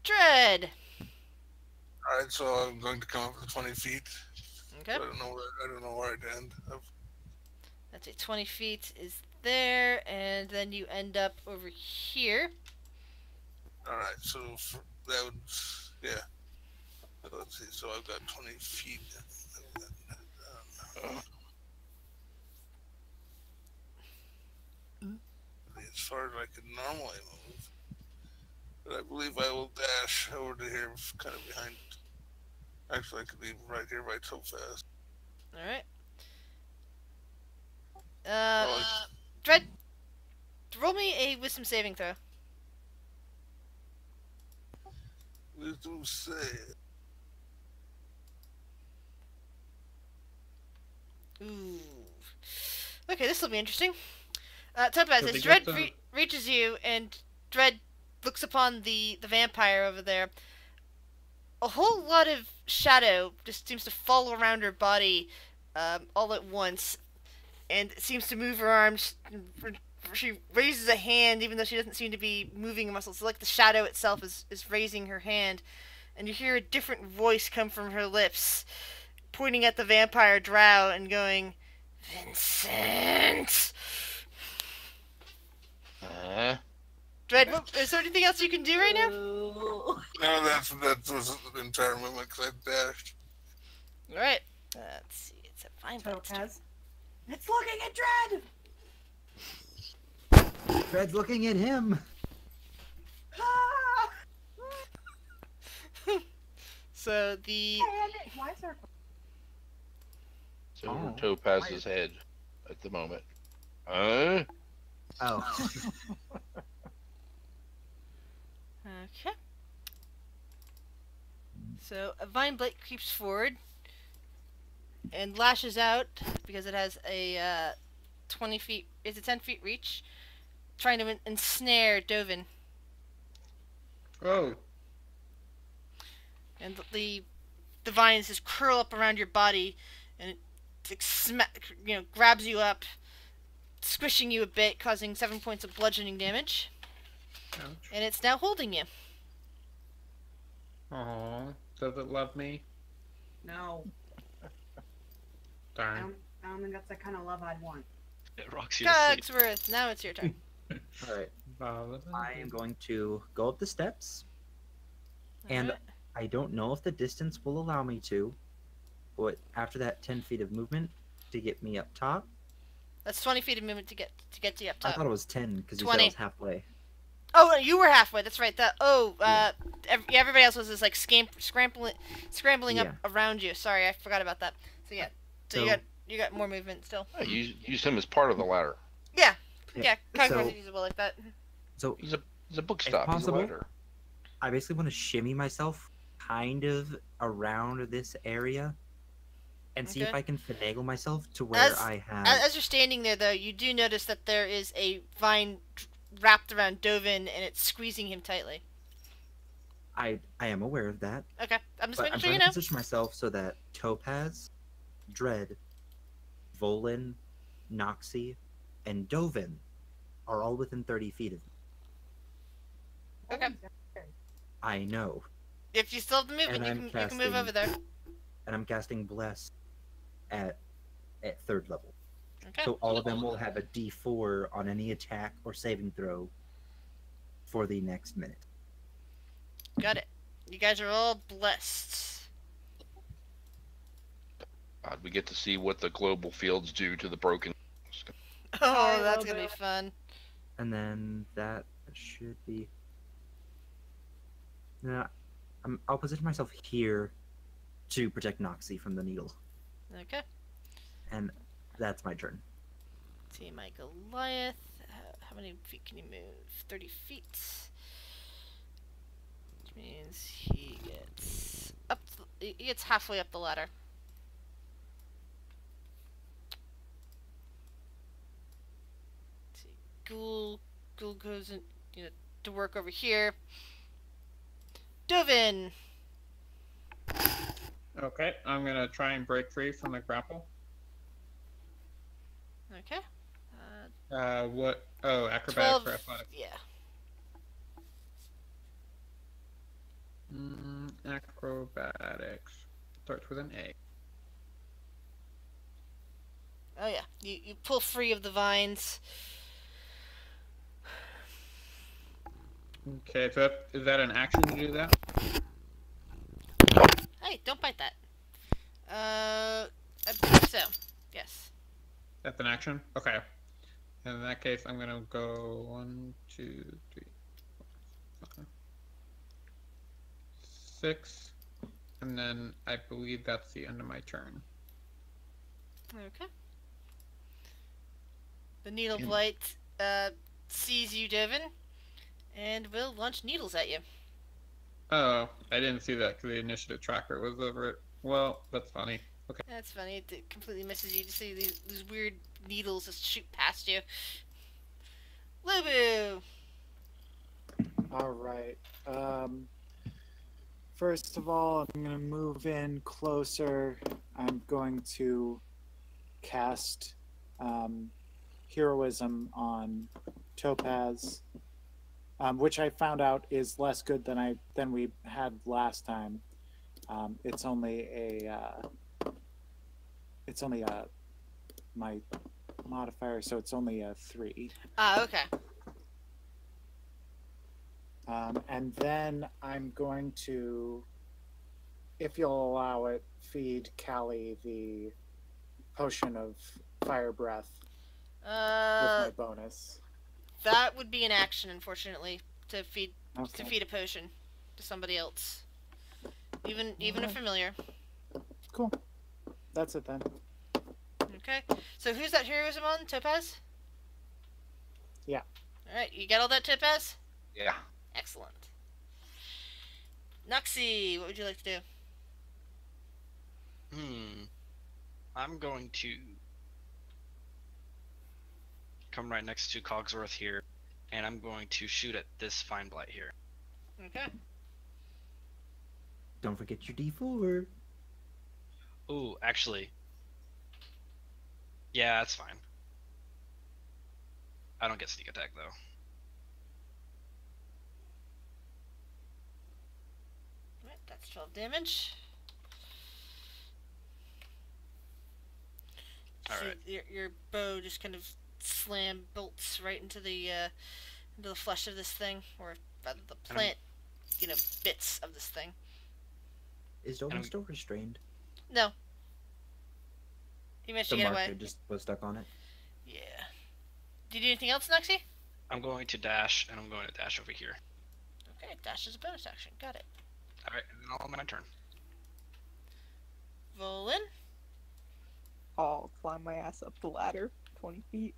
Dread! Alright, so I'm going to come up to 20 feet. Okay. I don't know where I'd end up. That's it. 20 feet is there, and then you end up over here. Alright, so that would, yeah. Let's see, so I've got 20 feet. As far as I could normally move. But I believe I will dash over to here, kind of behind. Actually, I could be right here by Topaz. Alright. Oh, Dread, roll me a wisdom saving throw. Wisdom save. Ooh. Okay, this will be interesting. Topaz, So as they Dread get the- reaches you, and Dread looks upon the vampire over there, a whole lot of shadow just seems to fall around her body all at once, and it seems to move her arms. She raises a hand, even though she doesn't seem to be moving her muscles. It's like the shadow itself is raising her hand, and you hear a different voice come from her lips, pointing at the vampire drow and going, "Vincent!" Dread, is there anything else you can do right now? No, that was the entire movement because I dashed. Alright. Let's see. It's a fine Topaz. It's looking at Dread! Fred's looking at him. Ah! So the Why is there... It's over Topaz's head at the moment. Huh? Oh. Okay. So a vine blade creeps forward and lashes out because it has a 20 feet. It's a 10 feet reach, trying to ensnare Dovin. Oh, And the vines just curl up around your body, and it grabs you up, squishing you a bit, causing 7 points of bludgeoning damage. ouch. And it's now holding you. Aw, does it love me? No. Darn. I don't think that's the kind of love I'd want. It rocks you to sleep. Cogsworth, now it's your turn. Alright. I am going to go up the steps, and Alright. I don't know if the distance will allow me to, but after that 10 feet of movement to get me up top. That's 20 feet of movement to get to you up I top. thought it was 10 because you said 20. I was halfway. Oh, you were halfway. That's right. Yeah. Everybody else was just like scrambling up Yeah. around you. Sorry, I forgot about that. So yeah, so So- you got more movement still. Yeah, use him as part of the ladder. Yeah, Yeah, Cogsworth so, is usable like that. so He's a book if stop. He's a possible, writer. I basically want to shimmy myself kind of around this area and see if Okay. I can finagle myself to where I have. As you're standing there, though, you do notice that there is a vine wrapped around Dovin, and it's squeezing him tightly. I am aware of that, Okay, I'm just but making I'm sure trying you to know. position myself so that Topaz, Dread, Volin, Noxie, and Dovin are all within 30 feet of me. Okay. I know. If you still have the movement, And you can move casting- over there. And I'm casting Bless at 3rd level. Okay. So all of them will have a D4 on any attack or saving throw for the next minute. Got it. You guys are all blessed. We get to see what the global fields do to the broken. Oh, I that's love gonna be it. fun. And then that should be. Yeah, I'll position myself here to protect Noxie from the needle. Okay. And that's my turn. See my Goliath. How many feet can you move? 30 feet. Which means he gets up. He gets halfway up the ladder. Let's see, Ghoul goes in, to work over here. Dovin. Okay, I'm gonna try and break free from the grapple. Okay. What? Oh, acrobatics 12. or athletics? Yeah. Acrobatics starts with an A. Oh yeah. You pull free of the vines. Okay, so is that an action to do that? Hey, don't bite that. I believe so. Yes. That's an action? Okay. In that case, I'm gonna go 1, 2, 3, 4, okay. 6, and then I believe that's the end of my turn. Okay. The needle blight sees you, Devin, and will launch needles at you. Oh, I didn't see that because the initiative tracker was over it. Well, that's funny. Okay. That's funny. It completely misses you to see these weird needles just shoot past you. Lubu! All right. First of all, I'm going to move in closer. I'm going to cast Heroism on Topaz, which I found out is less good than we had last time. It's only my modifier, so it's only a 3. Ah, okay. And then I'm going to, if you'll allow it, feed Callie the potion of fire breath with my bonus. That would be an action, unfortunately, to feed Okay. a potion to somebody else, even a Alright. familiar. Cool. That's it then. Okay. So who's that heroism on? Topaz? Yeah. Alright, you got all that, Topaz? Yeah. Excellent. Nuxie, what would you like to do? I'm going to come right next to Cogsworth here, and I'm going to shoot at this Fine Blight here. Okay. Don't forget your D4. Ooh, actually. Yeah, that's fine. I don't get sneak attack, though. Alright, that's 12 damage. Alright. Your bow just kind of bolts right into the flesh of this thing, or rather the plant, bits of this thing. Is Dolan still restrained? No. He managed to The get marker away. just was stuck on it? Yeah. Do you do anything else, Nuxie? I'm going to dash, and I'm going to dash over here. Okay, dash is a bonus action. Got it. Alright, and then I'll my turn. Volin? I'll climb my ass up the ladder, 20 feet.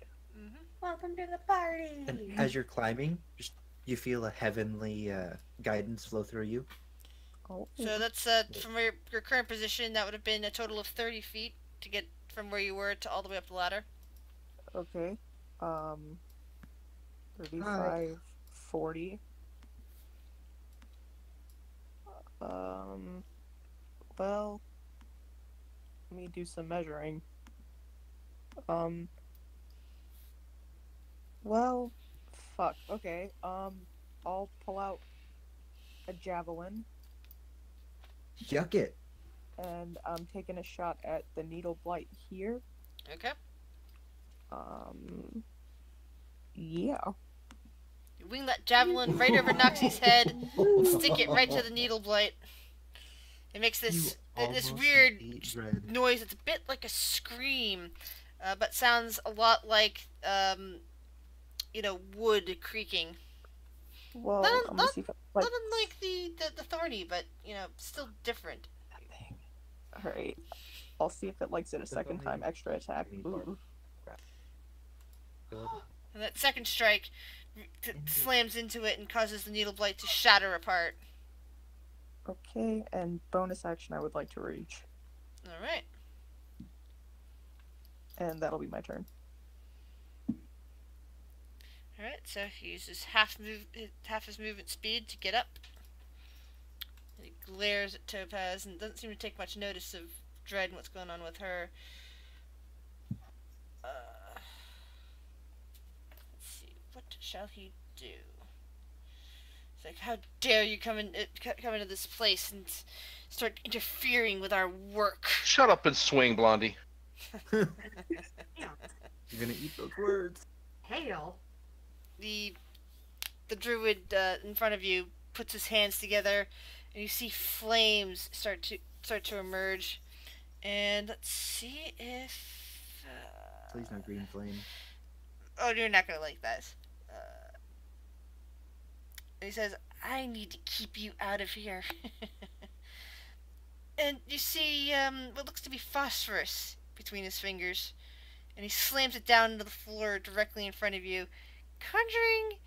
Welcome to the party. And as you're climbing, just you feel a heavenly guidance flow through you. Oh, So that's from your current position. That would have been a total of 30 feet to get from where you were to all the way up the ladder. okay. 35, 40. Well, let me do some measuring. Well, fuck. Okay. I'll pull out a javelin Yuck it. and I'm taking a shot at the needle blight here. Okay. Yeah. You wing that javelin right over Noxie's head, and stick it right to the needle blight. It makes this weird noise. It's a bit like a scream, but sounds a lot like wood creaking. Well, Not, I'm gonna see if it like. not unlike the thorny, but still different. Alright. I'll see if it likes it a second time. Extra attack. Ooh. And that second strike slams into it and causes the needle blight to shatter apart. Okay, and bonus action I would like to reach. Alright. And that'll be my turn. Alright, so he uses half his movement speed to get up. And he glares at Topaz and doesn't seem to take much notice of Dread and what's going on with her. Let's see, what shall he do? It's like, how dare you come into this place and start interfering with our work? Shut up and swing, Blondie. You're gonna eat those words. Hail. The druid in front of you puts his hands together, and you see flames start to emerge. And let's see if. Please no green flame. Oh, you're not gonna like that. And he says, "I need to keep you out of here." And you see what looks to be phosphorus between his fingers, and he slams it down into the floor directly in front of you, conjuring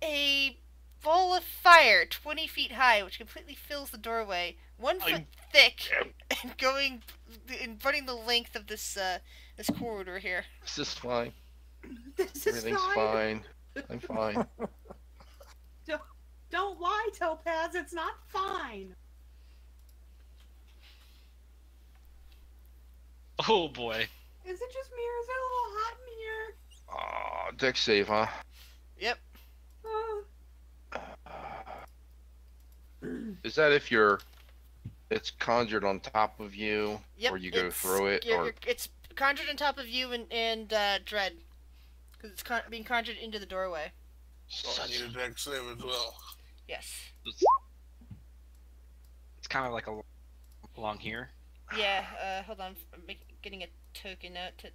a ball of fire 20 feet high, which completely fills the doorway, 1 foot thick, and running the length of this corridor here. This is fine. This Everything's is fine. I'm fine. Don't lie, Topaz. It's not fine. Oh boy. Is it just me or is it a little hot in here? Aw, deck save, huh? Yep. Is that if it's conjured on top of you, Yep. or you go through it, or it's conjured on top of you and Dread, because it's being conjured into the doorway. So I need a deck save as well. Yes. It's kind of like along here. Yeah. Hold on. I'm getting a token out to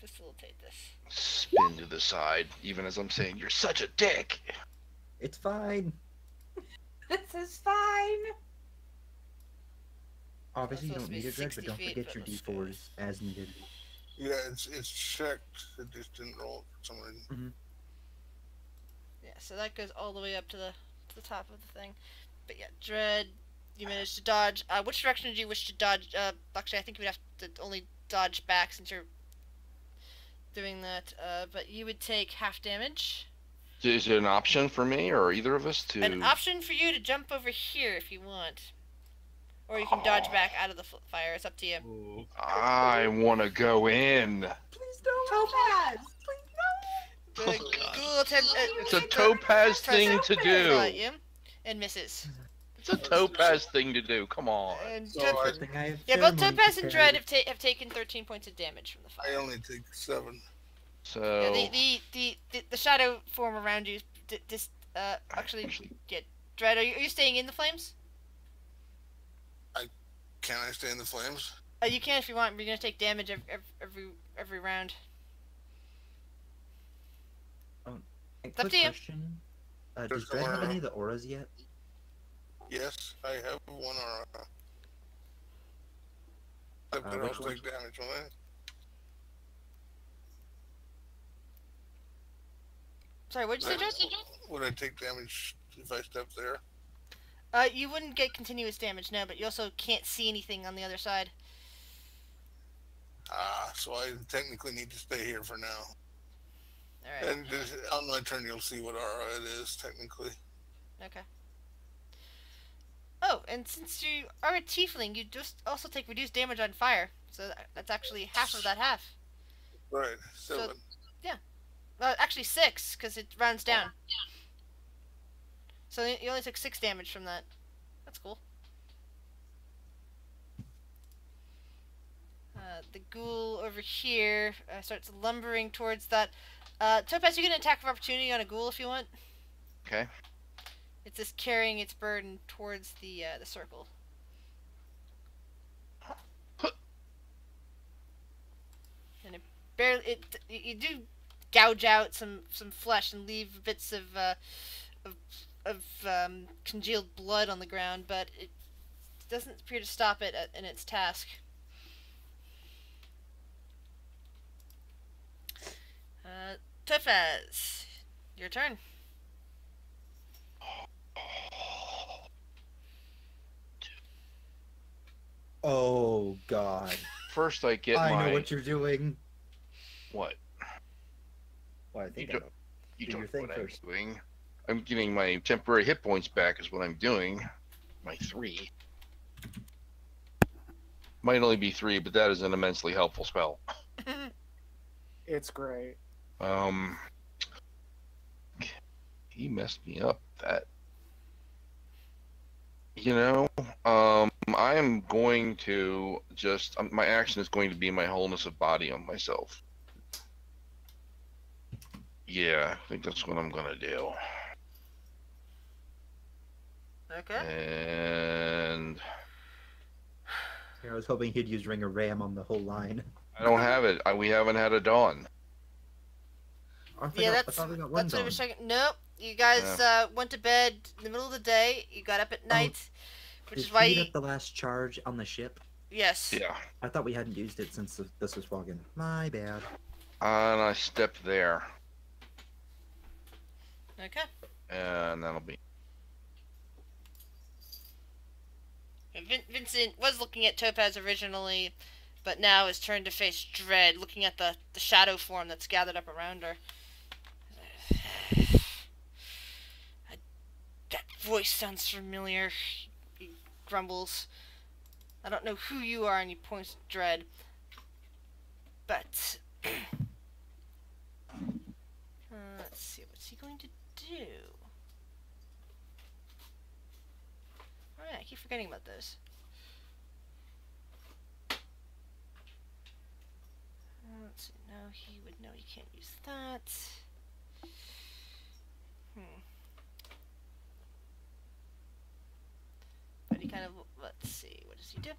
facilitate this. spin to the side, even as I'm saying, "You're such a dick." It's fine. This is fine. Obviously, you That's don't supposed to be need a dread, 60 but don't feet, forget but your let's d4s as needed. Yeah, it's checked. It just didn't roll for some reason. Yeah. So that goes all the way up to the top of the thing. But yeah, Dread, you managed to dodge. Which direction did you wish to dodge? Actually, I think you would have to only dodge back since you're doing that. But you would take half damage. Is it an option for me or either of us to? An option for you to jump over here if you want. Or you can dodge back out of the fire. It's up to you. Ooh. I want to go in. Please don't. Topaz. Please Ghoul attempt. It's a topaz thing to do. At you and misses. It's a topaz thing to do. Come on. And So Topaz, Good thing I have yeah, both ceremony Topaz and Dread prepared. have taken 13 points of damage from the I fire. only take 7. So Yeah, the shadow form around you actually get Dread. Are you staying in the flames? Can I stay in the flames? You can if you want. But you're gonna take damage every round. A up quick to you. question. Does There's Dread have somewhere- any of the auras yet? Yes, I have one aura. Except I which don't one? take damage on that. Sorry, what did you say, Jess? Would I take damage if I step there? You wouldn't get continuous damage, no, but you also can't see anything on the other side. So I technically need to stay here for now. Alright. And on my turn, you'll see what aura it is, technically. Okay. Oh, and since you are a tiefling, you just also take reduced damage on fire. So that's actually half of that half. Right, 7. So, yeah. Actually 6, because it rounds down. So you only took 6 damage from that. That's cool. The ghoul over here starts lumbering towards that. Topaz, you get an attack of opportunity on a ghoul if you want. Okay. It's just carrying its burden towards the circle. And it barely you do gouge out some flesh and leave bits of congealed blood on the ground, but it doesn't appear to stop it in its task. Topaz, your turn. Oh God! First, I get I my. know what you're doing. What? Well, I think You I don't- know. You Do don't your know thing what first. I'm doing. I'm getting my temporary hit points back is what I'm doing. My 3. Might only be 3, but that is an immensely helpful spell. It's great. He messed me up. That. I am going to just. My action is going to be my wholeness of body on myself. Yeah, I think that's what I'm gonna do. Okay. And I was hoping he'd use Ring of Ram on the whole line. I don't have it. We haven't had a dawn. I Yeah, thought we got one that's what I was done. checking. Nope. You guys went to bed in the middle of the day. You got up at night, which Did is why he you... get the last charge on the ship? Yes. Yeah. I thought we hadn't used it since this was fogging. My bad. And I step there. Okay. And that'll be. Vincent was looking at Topaz originally, but now is turned to face Dread, looking at the shadow form that's gathered up around her. That voice sounds familiar, he grumbles. I don't know who you are, and he points at Dread. But let's see, what's he going to do? Alright, I keep forgetting about those. Let's see, no, he would know he can't use that. But he kind of, let's see, what does he do?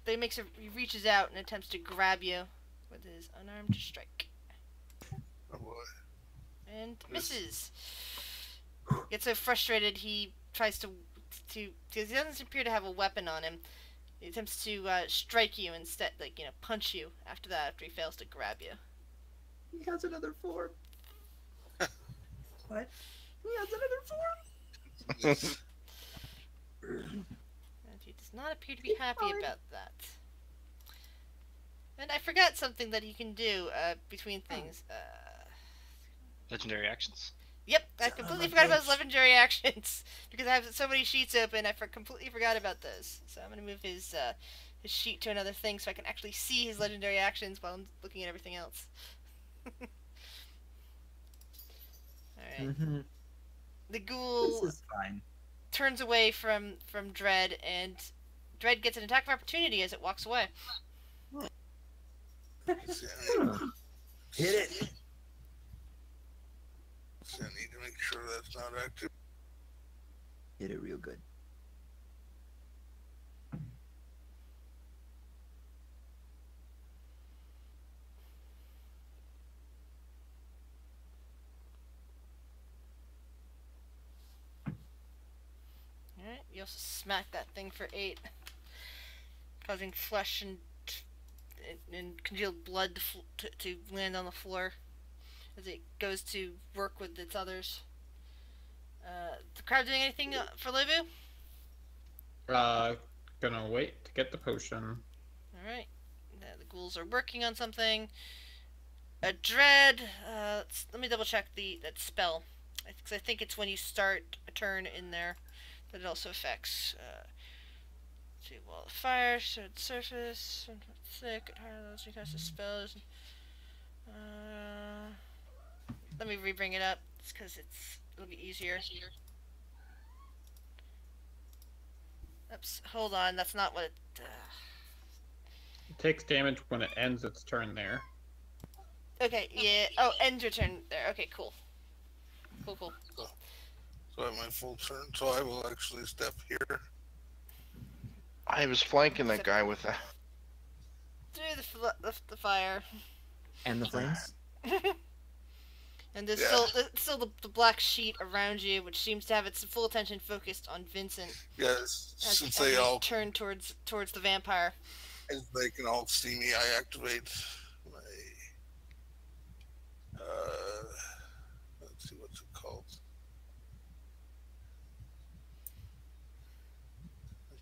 But he reaches out and attempts to grab you with his unarmed strike. Oh boy. And misses. Gets so frustrated he tries to because he doesn't appear to have a weapon on him. He attempts to strike you instead, punch you after that, after he fails to grab you. He has another form. What? He has another form. And he does not appear to be happy about that. And I forgot something that he can do between things. Legendary actions. Yep, I completely forgot about his legendary actions because I have so many sheets open. I completely forgot about those. So I'm gonna move his sheet to another thing so I can actually see his legendary actions while I'm looking at everything else. All right. Mm-hmm. The ghoul This is fine. turns away from Dread, and Dread gets an attack of opportunity as it walks away. Hit it. So I need to make sure that's not active. Hit it real good. Alright, you also smack that thing for 8, causing flesh and congealed blood to land on the floor. as it goes to work with its others. The crowd doing anything for Lobu? Gonna wait to get the potion. Alright. The ghouls are working on something. A dread. Let me double check that spell. Because I think it's when you start a turn in there that it also affects. See, wall of fire, showed surface, thick, higher levels, you cast the spells. Let me rebring it up, because it'll be easier. Oops, hold on, that's not what it... It takes damage when it ends its turn there. Okay, yeah. Oh, end your turn there. Okay, cool. Cool. So I have my full turn, so I will actually step here. I was flanking that guy with that. Through the fire. And the flames? And there's Yeah. still the black sheet around you, which seems to have its full attention focused on Vincent. Yes, As since they all turn towards the vampire. as they can all see me, I activate my let's see what's it called.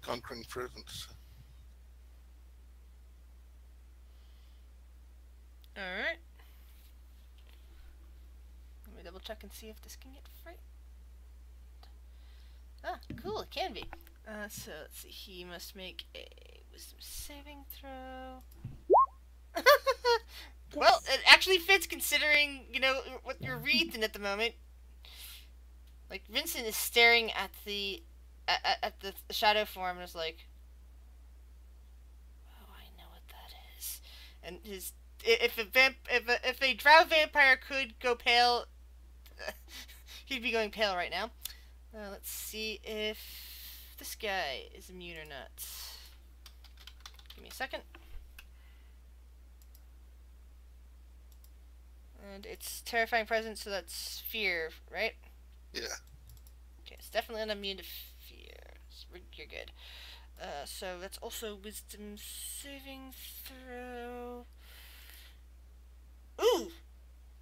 Conquering Presence. Alright. Let me double check and see if this can get frightened. Ah, cool, it can be. So let's see, he must make a wisdom saving throw. Well, it actually fits considering, what you're reading at the moment. Like, Vincent is staring at the shadow form and is like, oh, I know what that is. And if a drow vampire could go pale, he'd be going pale right now. Let's see if this guy is immune or not. Give me a second. And it's terrifying presence, so that's fear, right? Yeah. Okay, it's definitely not immune to fear. You're good. So that's also wisdom saving throw. Ooh!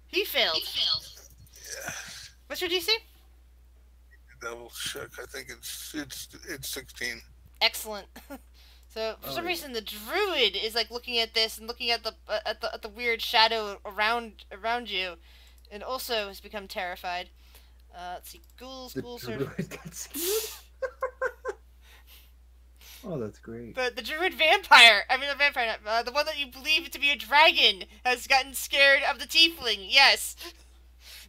He failed. Yeah. What's your DC? Double check. I think it's 16. Excellent. So for some reason the druid is like looking at this and looking at the weird shadow around you, and also has become terrified. Let's see, ghouls are... druid got scared? Oh, that's great. The druid vampire, the vampire, the one that you believe to be a dragon, has gotten scared of the tiefling. Yes,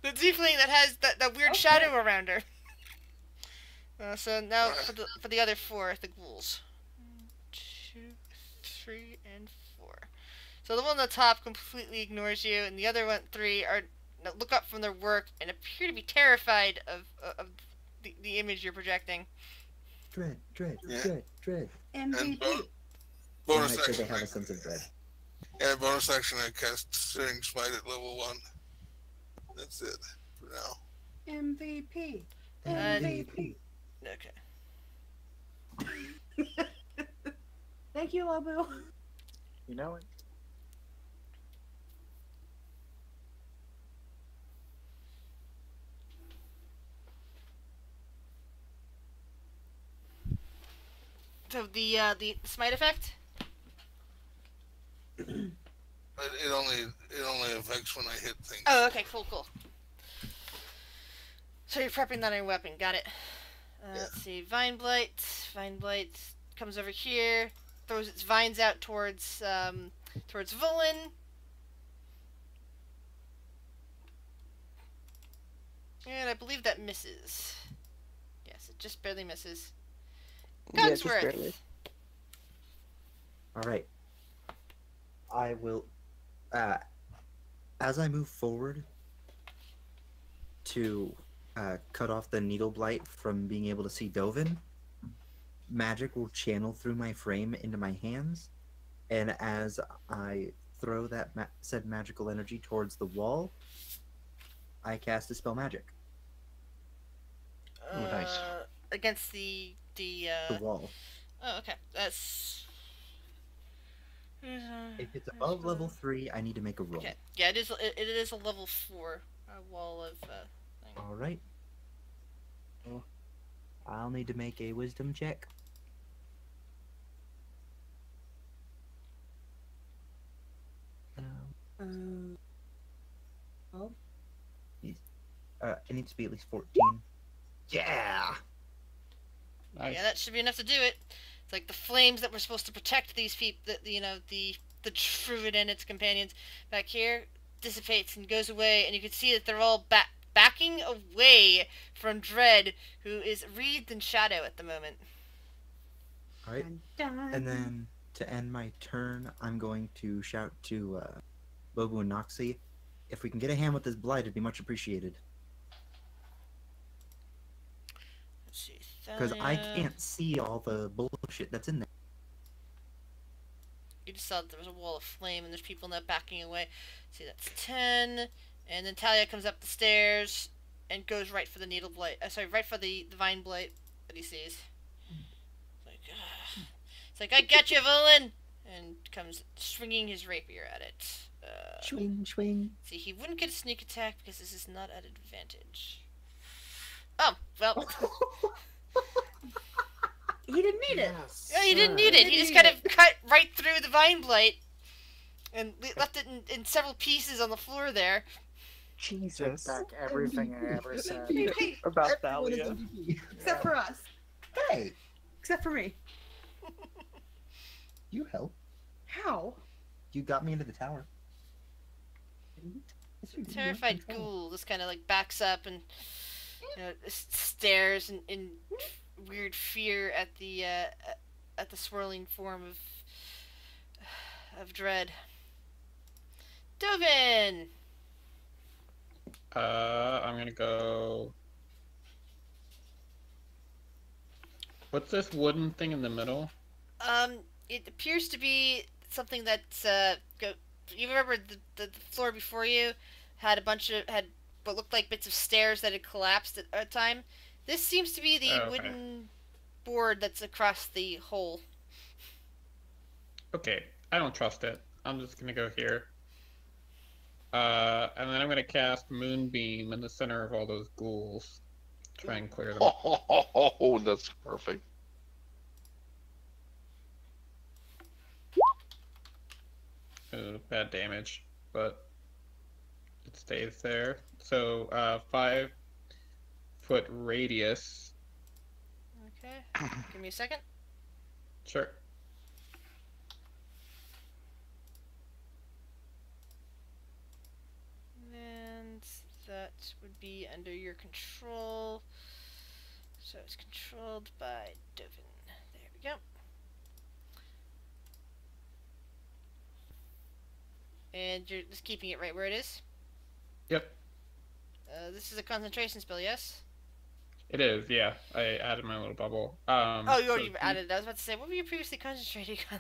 the tiefling that has that weird shadow around her. So now for the other four, the ghouls. 1, 2, 3, and 4. So the one on the top completely ignores you, and the other three look up from their work and appear to be terrified of the image you're projecting. Dread. MVP. Bonus Make sure action. they have a sense of dread. Yeah, bonus action. I cast Searing Smite at level 1. That's it for now. MVP. MVP. Okay. Thank you, Lobu. You know it. So the smite effect. But it only affects when I hit things. Oh, okay, cool. So you're prepping that on your weapon. Got it. Yeah. Let's see. Vine Blight. Vine Blight comes over here, throws its vines out towards Volan. And I believe that misses. Yes, it just barely misses. Yeah, just Cogsworth. barely. All right. I will, as I move forward to cut off the needle blight from being able to see Dovin, magic will channel through my frame into my hands, and as I throw that said magical energy towards the wall, I cast Dispel Magic. Oh, nice. Against the The wall. Oh, okay. That's If it's above level 3, I need to make a roll. Okay. Yeah, it is. It is a level 4 wall of thing. All right. Well, I'll need to make a wisdom check. Oh. It needs to be at least 14. Yeah! Nice. Yeah, that should be enough to do it. It's like the flames that were supposed to protect these people, the druid and its companions back here, dissipates and goes away, and you can see that they're all backing away from Dread, who is wreathed in shadow at the moment. All right. And then to end my turn, I'm going to shout to Bobu and Noxie, if we can get a hand with this blight, it'd be much appreciated. Let's see. Because I can't see all the bullshit that's in there. You just saw that there was a wall of flame and there's people now backing away. See, that's 10. And then Talia comes up the stairs and goes right for the needle blight. Right for the vine blight that he sees. It's like, I got you, villain! And comes swinging his rapier at it. Swing, swing. See, he wouldn't get a sneak attack because this is not at advantage. Oh, well. He didn't need it. Yes. Yeah, he didn't need it. He just kind of cut right through the vine blight and left it in several pieces on the floor there. Take Jesus. back everything I ever said. Hey, About Everyone is Thalia. MVP. except for us. Hey, Except for me. you help. How? You got me into the tower. Terrified ghoul just kind of like backs up and stares in weird fear at the swirling form of Dread. Dovin! I'm gonna go. What's this wooden thing in the middle? It appears to be something that's you remember the floor before you had what looked like bits of stairs that had collapsed at a time. This seems to be the Oh, okay. wooden board that's across the hole. Okay, I don't trust it. I'm just gonna go here. And then I'm gonna cast Moonbeam in the center of all those ghouls. Try and clear them. Oh, that's perfect. Ooh, bad damage, but it stays there. So 5-foot radius. Okay, give me a second. Sure. And that would be under your control. So it's controlled by Dovin. There we go. And you're just keeping it right where it is? Yep, This is a concentration spell, yes? it is. Yeah, I added my little bubble. Oh, you so already added it. I was about to say, what were you previously concentrating on?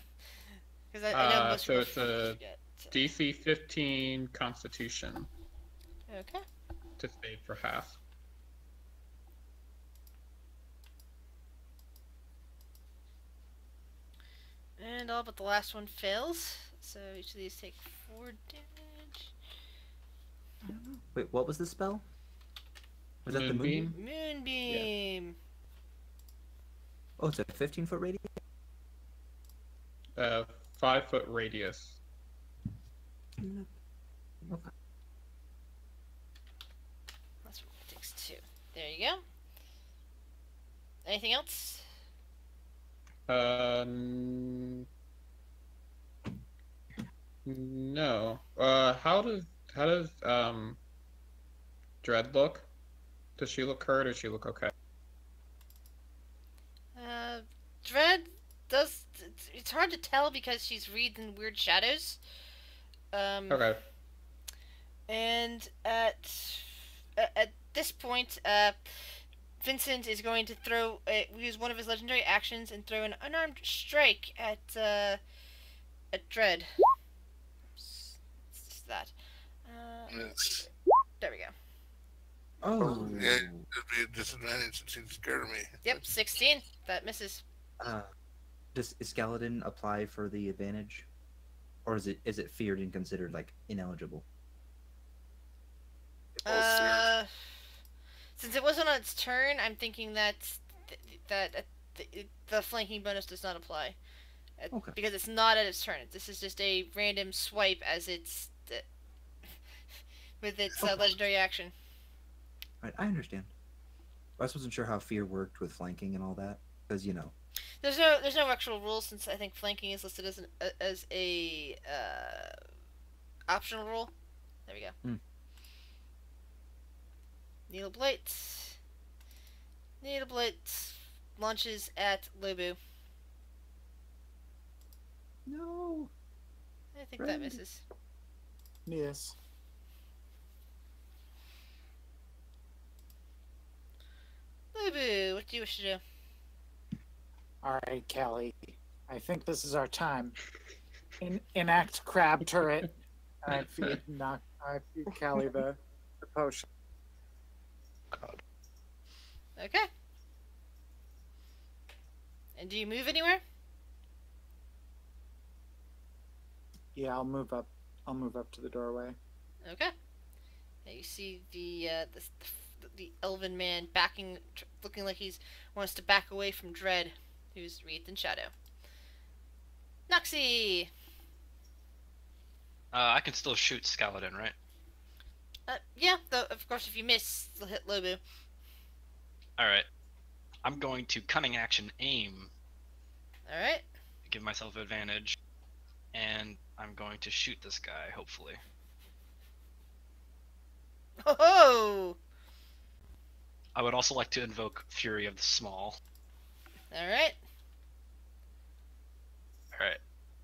Because I know most so people it's a forget. DC 15 Constitution Okay. to save for half. And all but the last one fails. So each of these take 4 damage. Wait, what was the spell? Was that the Moonbeam? moonbeam? Moonbeam. Oh, it's a 15-foot radius? 5-foot radius. That's what it takes 2. There you go. Anything else? No. How does Dread look? Does she look hurt or does she look okay? Dread does. It's hard to tell because she's wreathed in weird shadows. Okay. And at this point, Vincent is going to use one of his legendary actions and throw an unarmed strike at Dread. Oops. It's just that. Yes. There we go. Oh. Yeah, it'd be a disadvantage since she's scared of me. Yep, 16. That misses. Does Skeleton apply for the advantage? or is it feared and considered like ineligible? Since it wasn't on its turn, I'm thinking that the flanking bonus does not apply. Okay. Because it's not at its turn. This is just a random swipe as it's with its legendary action. Right, I understand. I just wasn't sure how fear worked with flanking and all that, because There's no actual rules, since I think flanking is listed as a optional rule. There we go. Needle Blight. Needle Blight launches at Lobu. No. I think that misses. Yes. Lobu, what do you wish to do? All right, Callie. I think this is our time. Enact crab turret. I feed Callie the potion. God. Okay. And do you move anywhere? Yeah, I'll move up. I'll move up to the doorway. Okay. Now you see the elven man looking like he's wants to back away from Dread, who's wreathed in shadow. Noxie. I can still shoot Skeleton, right? Yeah. Though of course, if you miss, they'll hit Lobu. All right. I'm going to cunning action aim. All right. Give myself advantage, and I'm going to shoot this guy. Hopefully. Oh. I would also like to invoke Fury of the Small. All right. All right,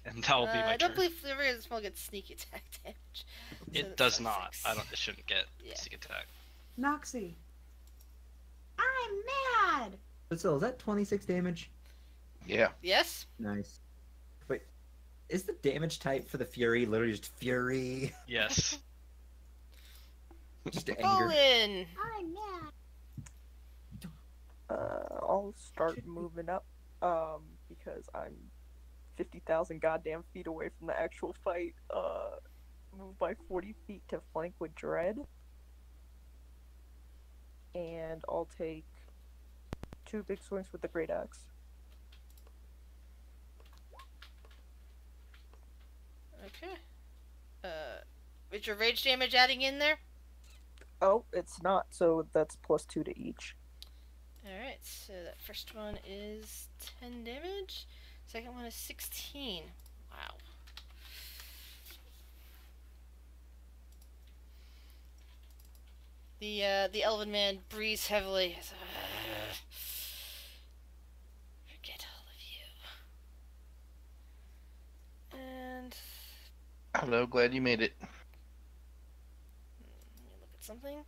and that will be my I don't turn. believe Fury of the Small gets sneak attack damage. It does not. I don't. It shouldn't get sneak attack. Noxie. I'm mad. But still, is that 26 damage? Yeah. Yes. Nice. Wait, is the damage type for the Fury literally just Fury? Yes. Just anger. Colin. I'm mad. I'll start moving up, because I'm 50,000 goddamn feet away from the actual fight. Move by 40 feet to flank with Dread. And I'll take 2 big swings with the Great Axe. Okay. Is your rage damage adding in there? Oh, it's not, so that's +2 to each. Alright, so that first one is 10 damage. Second one is 16. Wow. The elven man breathes heavily. Forget all of you. And Hello, glad you made it. let me look at something.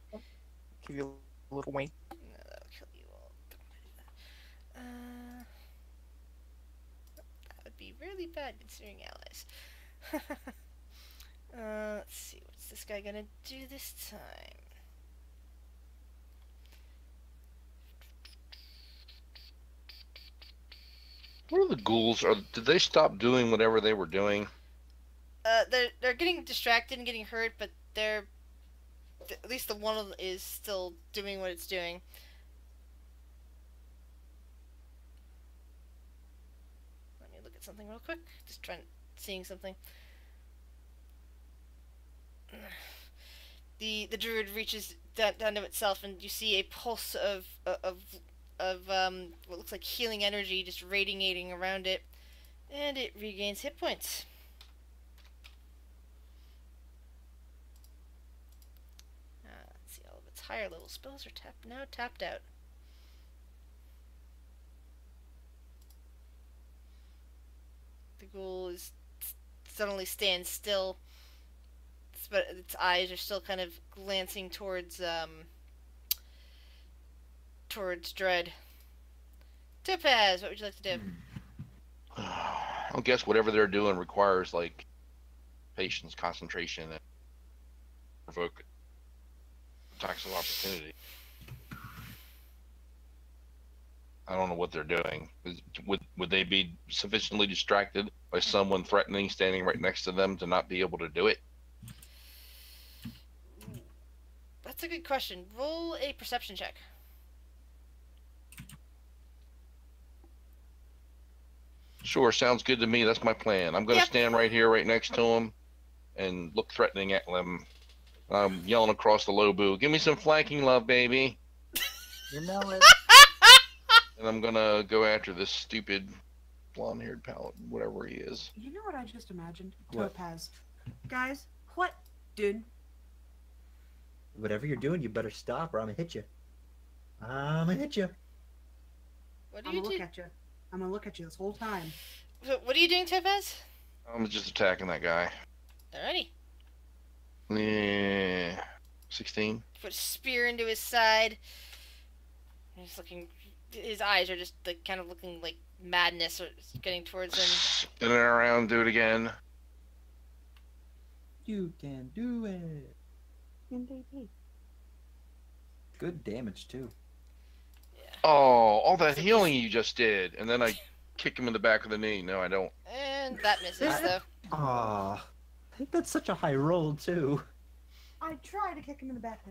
Give you a little wink. No, that'll kill you all. Don't want to do that. That would be really bad considering allies. Let's see, what's this guy gonna do this time? What are the ghouls? Did they stop doing whatever they were doing? They're getting distracted and getting hurt, but at least the one of them is still doing what it's doing. Let me look at something real quick. Just seeing something. The druid reaches down to itself, and you see a pulse of what looks like healing energy just radiating around it, and it regains hit points. Let's see, all of its higher level spells are tapped out. The ghoul suddenly stands still, but its eyes are still kind of glancing towards Dread. Topaz, what would you like to do? I guess whatever they're doing requires like patience, concentration, and provoke attacks of opportunity. I don't know what they're doing. Would they be sufficiently distracted by someone threatening standing right next to them to not be able to do it? That's a good question. Roll a perception check. Sure, sounds good to me. That's my plan. I'm going to Yep. stand right here, right next to them, and look threatening at them. I'm yelling across the Lobu, "Give me some flanking love, baby!" You know it. And I'm gonna go after this stupid blonde-haired paladin, whatever he is. You know what I just imagined? What? Topaz. Guys, what? Dude. Whatever you're doing, you better stop or I'm gonna hit you. I'm gonna hit you. What do I'm you gonna do? look at you. I'm gonna look at you this whole time. So what are you doing, Topaz? I'm just attacking that guy. Alrighty. Yeah, 16. Put a spear into his side. He's looking. His eyes are just like kind of looking like madness or getting towards him. Spin it around, do it again. You can do it. Good damage too. Oh, all that healing you just did, and then I kick him in the back of the knee. No, I don't. And that misses though. Ah, I think that's such a high roll too. I try to kick him in the back.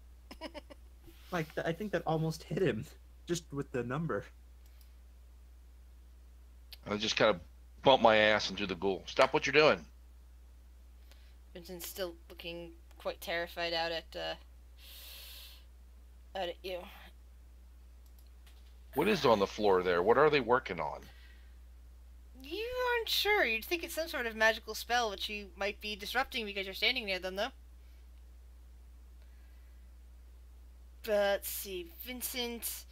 Like I think that almost hit him, just with the number. I just kind of bump my ass into the ghoul. Stop what you're doing. Vincent's still looking quite terrified out at you. What is on the floor there? What are they working on? You aren't sure. You'd think it's some sort of magical spell which you might be disrupting because you're standing near them, though. But let's see. Vincent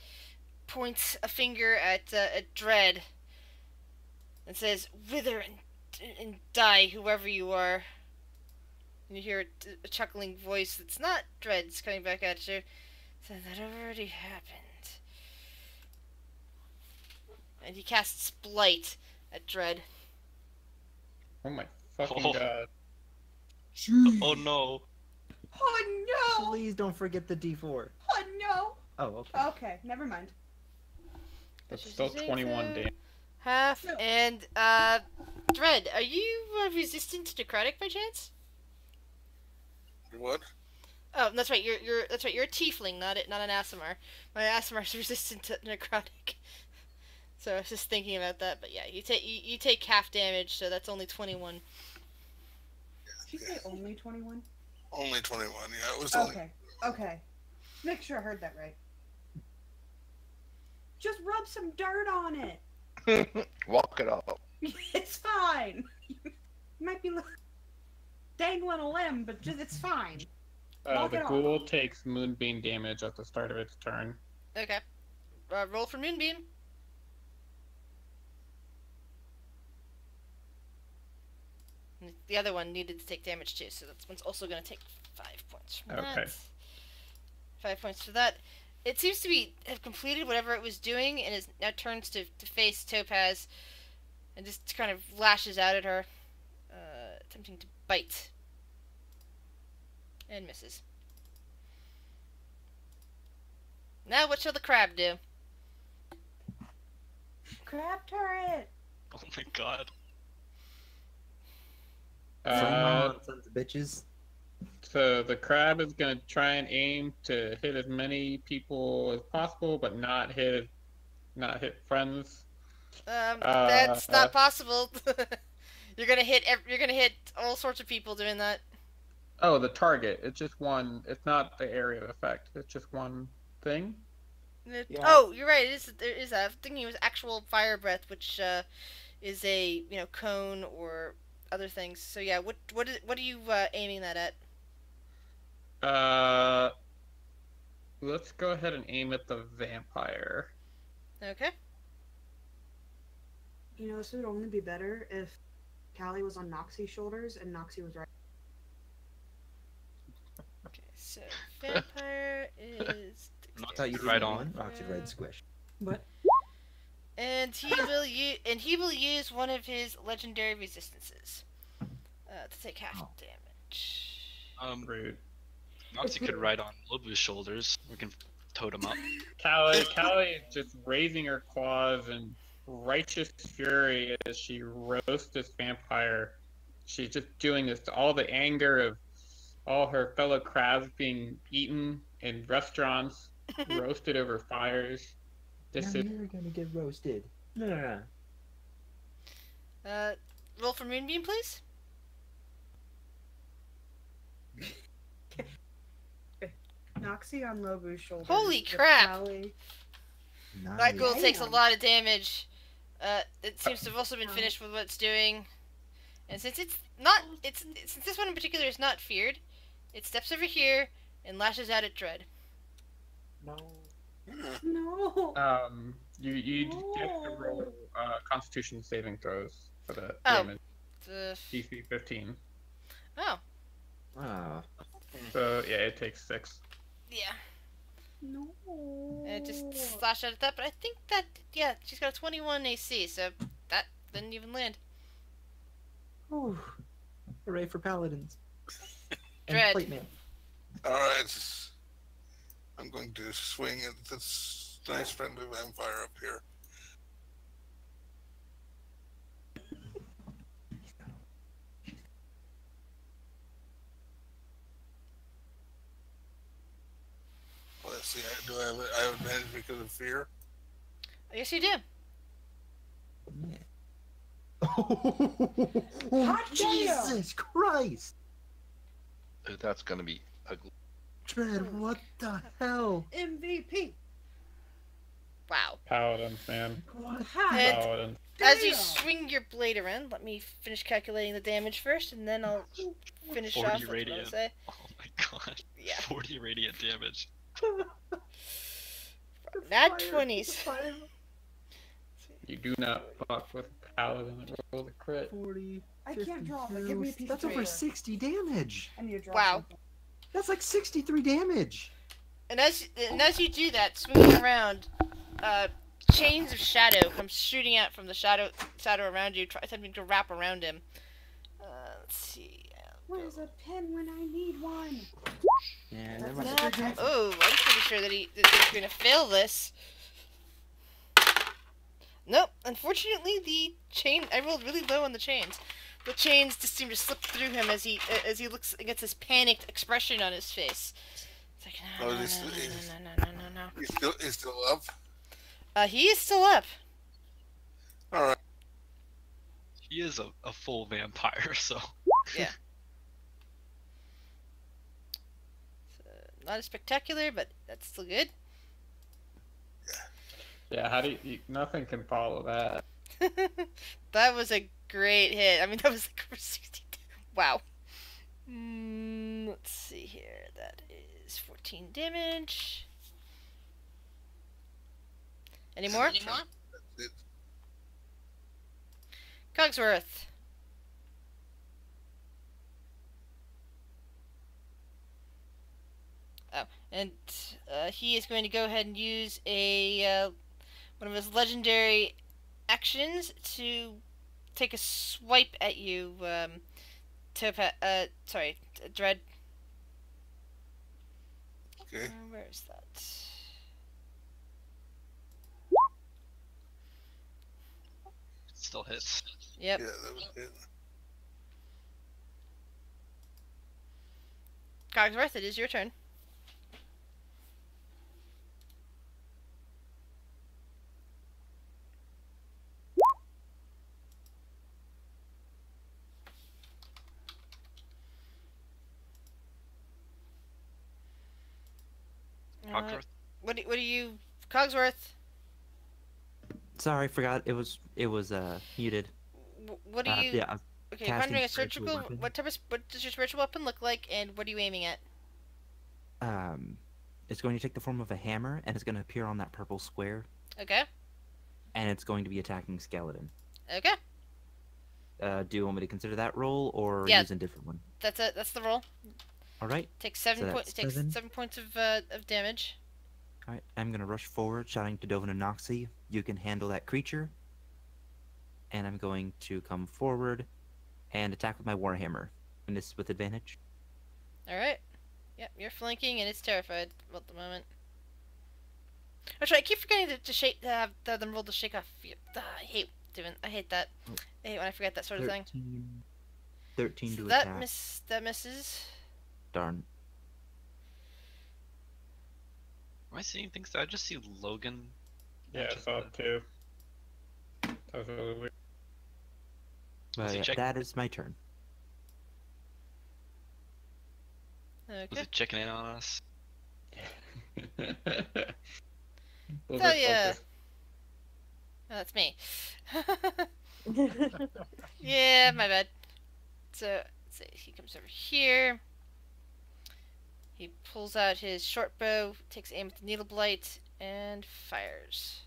points a finger at Dread and says, "Wither and die, whoever you are." And you hear a chuckling voice that's not Dread's coming back at you. So that already happened. And he casts Blight at Dread. Oh my fucking Oh. god. Oh no. Oh no! Please don't forget the D4. Oh no! Oh, okay. Okay, never mind. That's still 21 damage. Half. No. And, Dread, are you resistant to necrotic by chance? What? Oh, that's right. You're that's right. You're a tiefling, not an Aasimar. My Aasimar is resistant to necrotic. So I was just thinking about that, but yeah, you take half damage, so that's only 21. Did you say only 21? Only 21. Yeah, it was only. Okay. Make sure I heard that right. Just rub some dirt on it. Walk it up. It's fine. Might be dangling a limb, but it's fine. Walk The it off. ghoul takes moonbeam damage at the start of its turn. Okay. Roll for Moonbeam. And the other one needed to take damage too, so that one's also going to take 5 points from Okay. that. 5 points for that. It seems to have completed whatever it was doing, and is now turns to face Topaz, and just kind of lashes out at her, attempting to bite, and misses. Now what shall the crab do? Crab turret. Oh my god. Sons of bitches. So the crab is gonna try and aim to hit as many people as possible, but not hit friends. That's not possible. You're gonna hit all sorts of people doing that. Oh, the target. It's just one. It's not the area of effect. It's just one thing. Yeah. Oh, you're right. There is that. I'm thinking it was actual fire breath, which is a cone or other things. So yeah, what are you aiming that at? Let's go ahead and aim at the vampire. Okay. This would only be better if Callie was on Noxie's shoulders and Noxie was right. Okay. So vampire is. Not I thought you right did on. one Rocket Red Squish. What? And he will use one of his legendary resistances to take half damage. Rude. Noxie could ride on Lobu's shoulders. We can totem up. Callie just raising her claws in righteous fury as she roasts this vampire. She's just doing this to all the anger of all her fellow crabs being eaten in restaurants, roasted over fires. This Now is you're gonna get roasted. Yeah. Roll for Moonbeam, please. Noxie on Lobu's shoulder. Holy with crap! Callie. Nice. That ghoul takes a Damn. lot of damage. It seems to have also been finished with what it's doing. And since since this one in particular is not feared, it steps over here and lashes out at Dread. No. No. you have to roll Constitution saving throws for the Oh. damage. The DC 15. oh Ah. So yeah, it takes 6. yeah, No. and it just slashed out at that. But I think that she's got a 21 AC, so that didn't even land. Whew. Hooray for paladins. Dread. Plate mail. All right. I'm going to swing at this nice friendly vampire up here. Let's see. I have advantage because of fear. I guess you do. Yeah. Oh, Hot Jesus Christ! Dude, that's gonna be ugly. Dread, what the hell? MVP. Wow. Paladins, man. What? And Paladins. as you Damn. swing your blade around, let me finish calculating the damage first, and then I'll finish 40 off with what I radiant. say. Oh my god. Yeah. 40 radiant damage. Nat 20s. You do not fuck with Paladin and roll the crit. 40, I can't draw, but give me a piece That's of over paper. 60 damage. I need to draw Wow. something. That's like 63 damage. And as you do that, swinging around, chains of shadow come shooting out from the shadow around you, attempting to wrap around him. Let's see. Where's a pen when I need one? Yeah, That's never not- mind. Oh, I'm pretty sure that he's going to fail this. Nope. Unfortunately, the chain. I rolled really low on the chains. The chains just seem to slip through him as he looks and gets this panicked expression on his face. It's like no, Oh, no, no, this no, is- no, no, no, no, He's still up. no. He is still up. All right. He is a full vampire, so. Not as spectacular, but that's still good. Yeah, how do you nothing can follow that. That was a great hit. I mean, that was like over 60. Wow. Let's see here. That is 14 damage. Any more? That's it. Cogsworth. Oh, and he is going to go ahead and use a one of his legendary actions to take a swipe at you, Dread. Okay. Where is that? Still hits. Yep. Yeah, that was it. Cogsworth, it is your turn. Cogsworth? What do you, Cogsworth? Sorry, I forgot it was muted. What do you? Yeah, Okay, casting pondering a spiritual surgical. weapon. What does your spiritual weapon look like, and what are you aiming at? It's going to take the form of a hammer, and it's going to appear on that purple square, Okay. and it's going to be attacking skeleton. Okay. Do you want me to consider that roll, or Yeah. use a different one? That's the roll. All right. Takes 7 So points. that's Takes 7. 7 points of damage. All right. I'm going to rush forward, shouting to Dovin and Noxie, "You can handle that creature." And I'm going to come forward and attack with my warhammer. And this is with advantage. All right. Yep, you're flanking, and it's terrified at the moment. Actually, I keep forgetting to shake to have them roll to shake off. I hate that. I hate when I forget that sort of thing. 13 So to that attack. that misses. Darn. Am I seeing things? Did I just see Logan? Yeah, I saw it too. That was really weird. Was But he yeah, check- that is my turn. Was Okay. it checking in on us? Tell ya. Oh, that's me. Yeah, my bad. So, let's see. He comes over here. He pulls out his short bow, takes aim at the needle blight, and fires.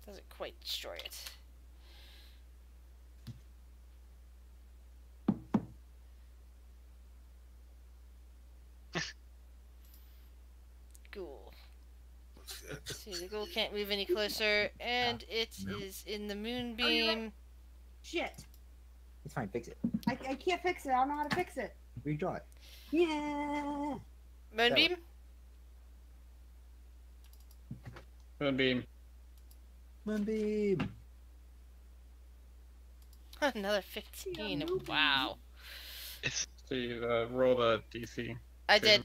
Doesn't quite destroy it. Ghoul. See, the ghoul can't move any closer, and it is in the moonbeam. Shit. It's fine, fix it. I can't fix it. I don't know how to fix it. Redraw it. Yeah. Moonbeam? Moonbeam. Moonbeam. Another 15. Wow. It's See, roll the DC. I did.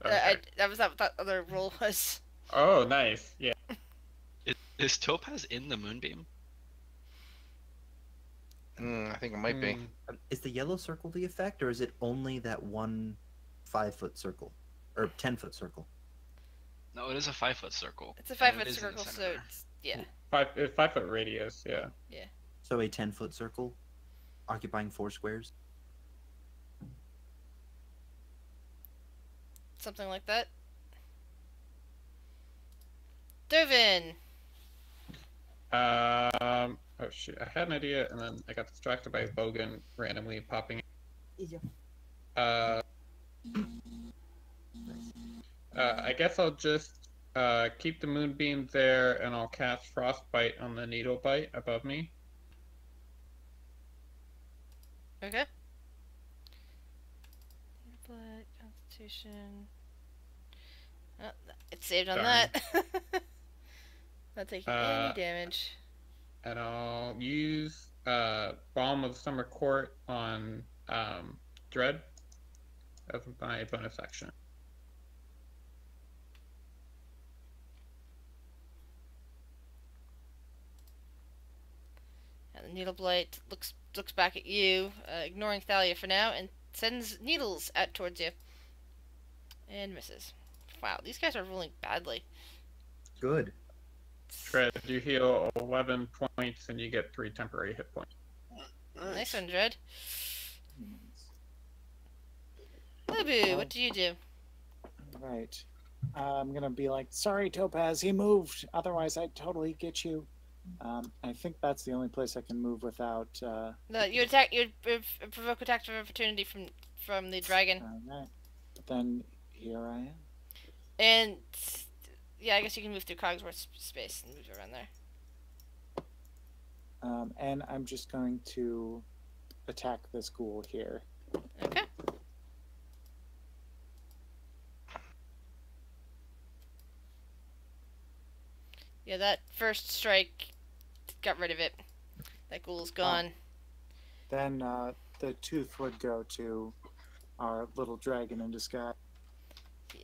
Okay. That was not what that other roll was. Oh, nice. Yeah. is Topaz in the moonbeam? I think it might be. Is the yellow circle the effect, or is it only that one 5-foot circle? Or 10-foot circle? No, it is a 5-foot circle. It's a and 5-foot it is in the circle, so center. it's, yeah. 5-foot radius. Yeah. So a 10-foot circle occupying 4 squares? Something like that. Dovin! Oh shit! I had an idea, and then I got distracted by Logan randomly popping. Easier. I guess I'll just keep the moonbeam there, and I'll cast frostbite on the needle bite above me. Okay. Blood, Constitution. Oh, it's saved on Darn. that. Not taking any Uh, damage. And I'll use Balm of Summer Court on Dread as my bonus action. And the needle blight looks back at you, ignoring Thalia for now, and sends needles out towards you. And misses. Wow, these guys are rolling badly. Good. Dread, you heal 11 points and you get 3 temporary hit points. Nice one, Dread. Lubu, what do you do? Right. I'm gonna be like, sorry, Topaz, he moved. Otherwise, I'd totally get you. I think that's the only place I can move without. No, you attack. You provoke attack of opportunity from the dragon. All right. Then here I am. And yeah, I guess you can move through Cogsworth's space and move around there. And I'm just going to attack this ghoul here. Okay. Yeah, that first strike got rid of it. That ghoul's gone. Then the tooth would go to our little dragon in disguise. Yeah.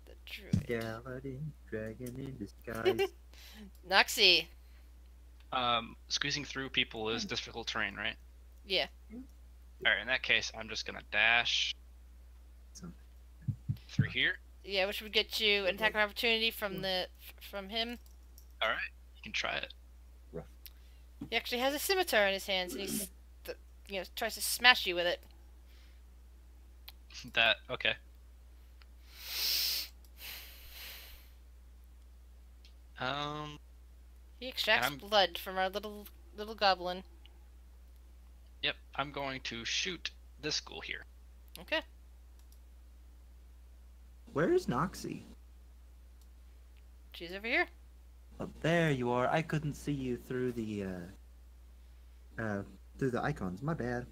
The druid. Skeleton dragon in disguise. Noxie. Squeezing through people is difficult terrain, right? Yeah. Alright, in that case, I'm just gonna dash through here. Yeah, which would get you an attack of opportunity from him. Alright, you can try it. He actually has a scimitar in his hands, and he's tries to smash you with it. Okay. He extracts blood from our little goblin. Yep, I'm going to shoot this ghoul here. Okay. Where is Noxie? She's over here. Oh, there you are. I couldn't see you through the icons. My bad.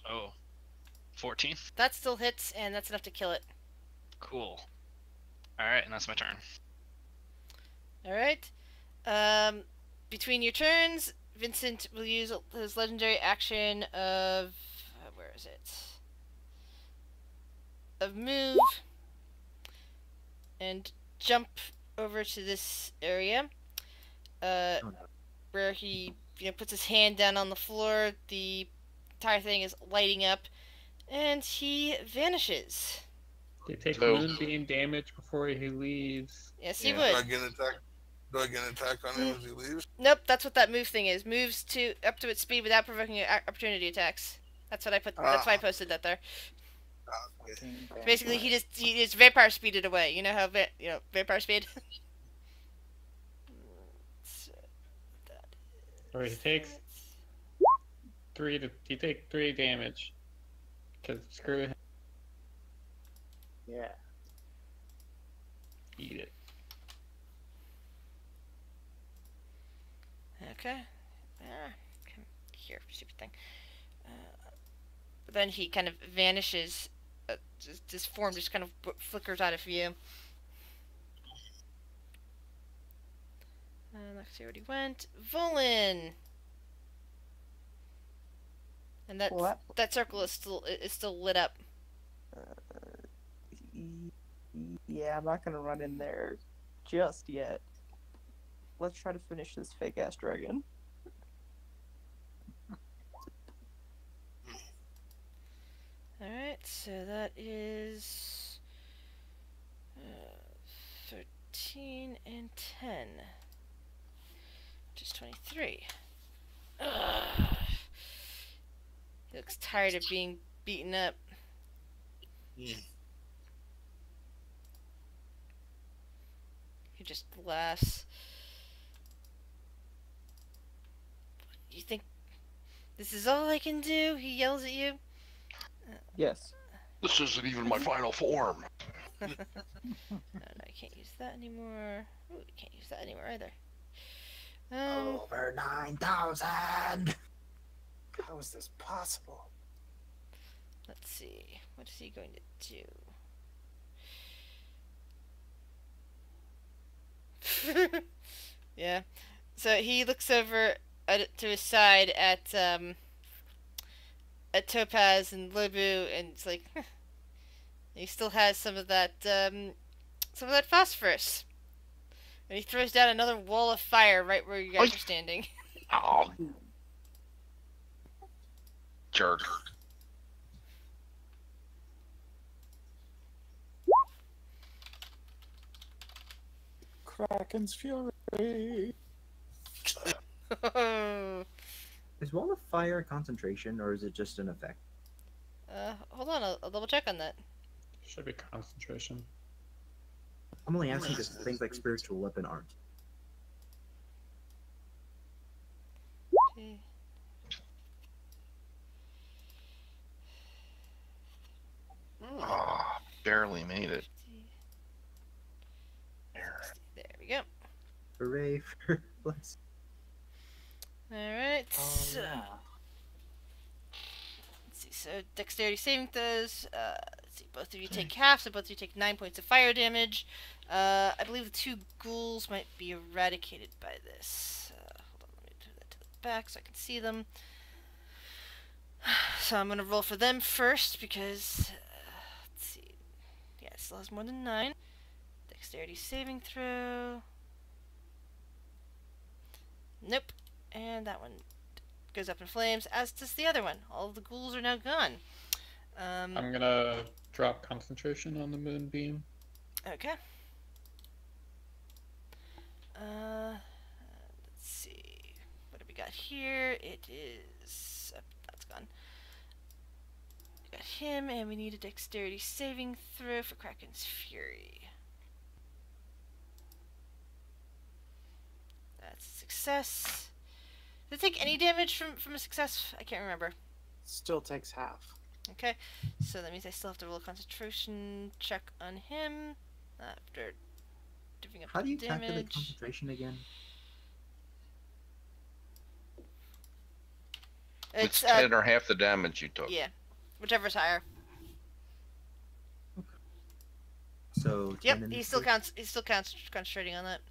Oh. 14. That still hits, and that's enough to kill it. Cool. Alright, and that's my turn. Alright. Between your turns, Vincent will use his legendary action of... where is it? Of move. And jump over to this area. Where he puts his hand down on the floor. The entire thing is lighting up. And he vanishes. Do you take So- moonbeam damage before he leaves? Yes, he Yeah. Do I would. get an attack? Do I get an attack on him as he leaves? Nope, that's what that move thing is. Moves to up to its speed without provoking opportunity attacks. That's what I put. That's why I posted that there. Okay. Basically, he just vampire speeded away. You know how vampire speed. So, Or he takes he takes 3 damage. Cause screw him. Yeah. Eat it. Okay. Here, stupid thing. But then he kind of vanishes. This form just kind of flickers out of view. Let's see where he went. Volin. And that circle is still lit up. Yeah, I'm not gonna run in there just yet. Let's try to finish this fake ass dragon. Alright, so that is 13 and 10, which is 23. Ugh. He looks tired of being beaten up. He just laughs. You think this is all I can do? He yells at you. Yes. This isn't even my final form. No, I can't use that anymore. Ooh, I can't use that anymore either. Over 9,000. How is this possible? Let's see. What is he going to do? Yeah. So he looks over to his side at Topaz and Lobu, and it's like, he still has some of that phosphorus. And he throws down another wall of fire right where you guys are standing. Oh, jerk. Kraken's fury. Is Wall of Fire concentration, or is it just an effect? Hold on, I'll double check on that. Should be concentration. I'm only asking because things like spiritual weapon aren't. Okay. Oh, barely made it. There we go. Hooray for bless. Alright, Oh, so yeah. let's see. So dexterity saving throws. Let's see. Both of you take half, so both of you take 9 points of fire damage. I believe the 2 ghouls might be eradicated by this. Hold on, let me do that to the back so I can see them. So I'm gonna roll for them first because let's see. Yeah, it still has more than 9. Dexterity saving throw. Nope. And that one goes up in flames, as does the other one. All of the ghouls are now gone. I'm gonna drop concentration on the moonbeam. Okay. Let's see. What do we got here? It is... that's gone. We got him, and we need a dexterity saving throw for Kraken's Fury. That's a success. Does it take any damage from a success? I can't remember. Still takes half. Okay, so that means I still have to roll a concentration check on him after divvying up How do the you calculate damage. concentration again? It's 10 or half the damage you took. Yeah. Whichever's higher. So Yep, 10 he still initiative? counts. He still counts concentrating on that.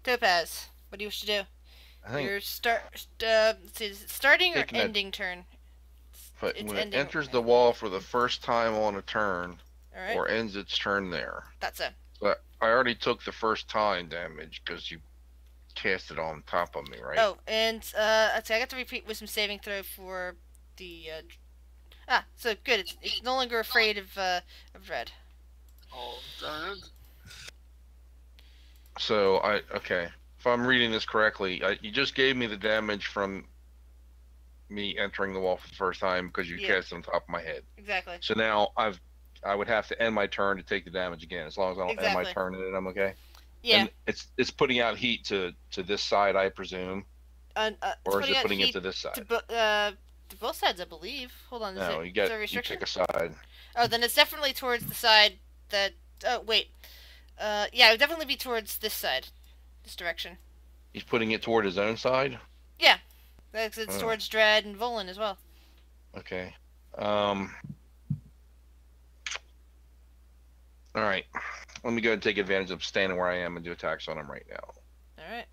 Topaz, what do you wish to do? I think Your let's see, is it starting or taking that, ending turn? but It's when it ending. enters the wall for the first time on a turn, All right. or ends its turn there. That's it. But I already took the first time damage because you cast it on top of me, right? Oh, and let's see, I got to repeat wisdom saving throw for the so good. It's no longer afraid of dread. Oh, darn it. So okay. If I'm reading this correctly, you just gave me the damage from me entering the wall for the first time because you cast it on top of my head. Exactly. So now I would have to end my turn to take the damage again. As long as I don't end my Exactly. turn in it, I'm okay. Yeah. And it's putting out heat to this side, I presume. Or is it putting it to this side? To both sides, I believe. Hold on. No, is there a you restriction? pick a side. Oh, then it's definitely towards the side that. Oh wait. Yeah, it would definitely be towards this side, this direction. He's putting it toward his own side. Yeah, it's towards Dread and Volan as well. Okay. All right. Let me go and take advantage of standing where I am and do attacks on him right now. All right.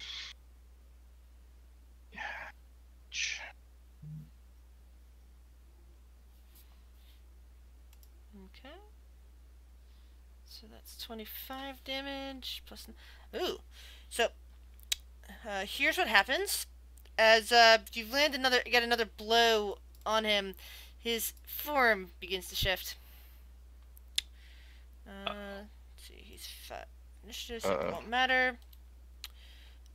Okay. So that's 25 damage plus. Ooh. So here's what happens. As you get another blow on him, his form begins to shift. Let's see, he's fat. Initiative, so it won't matter.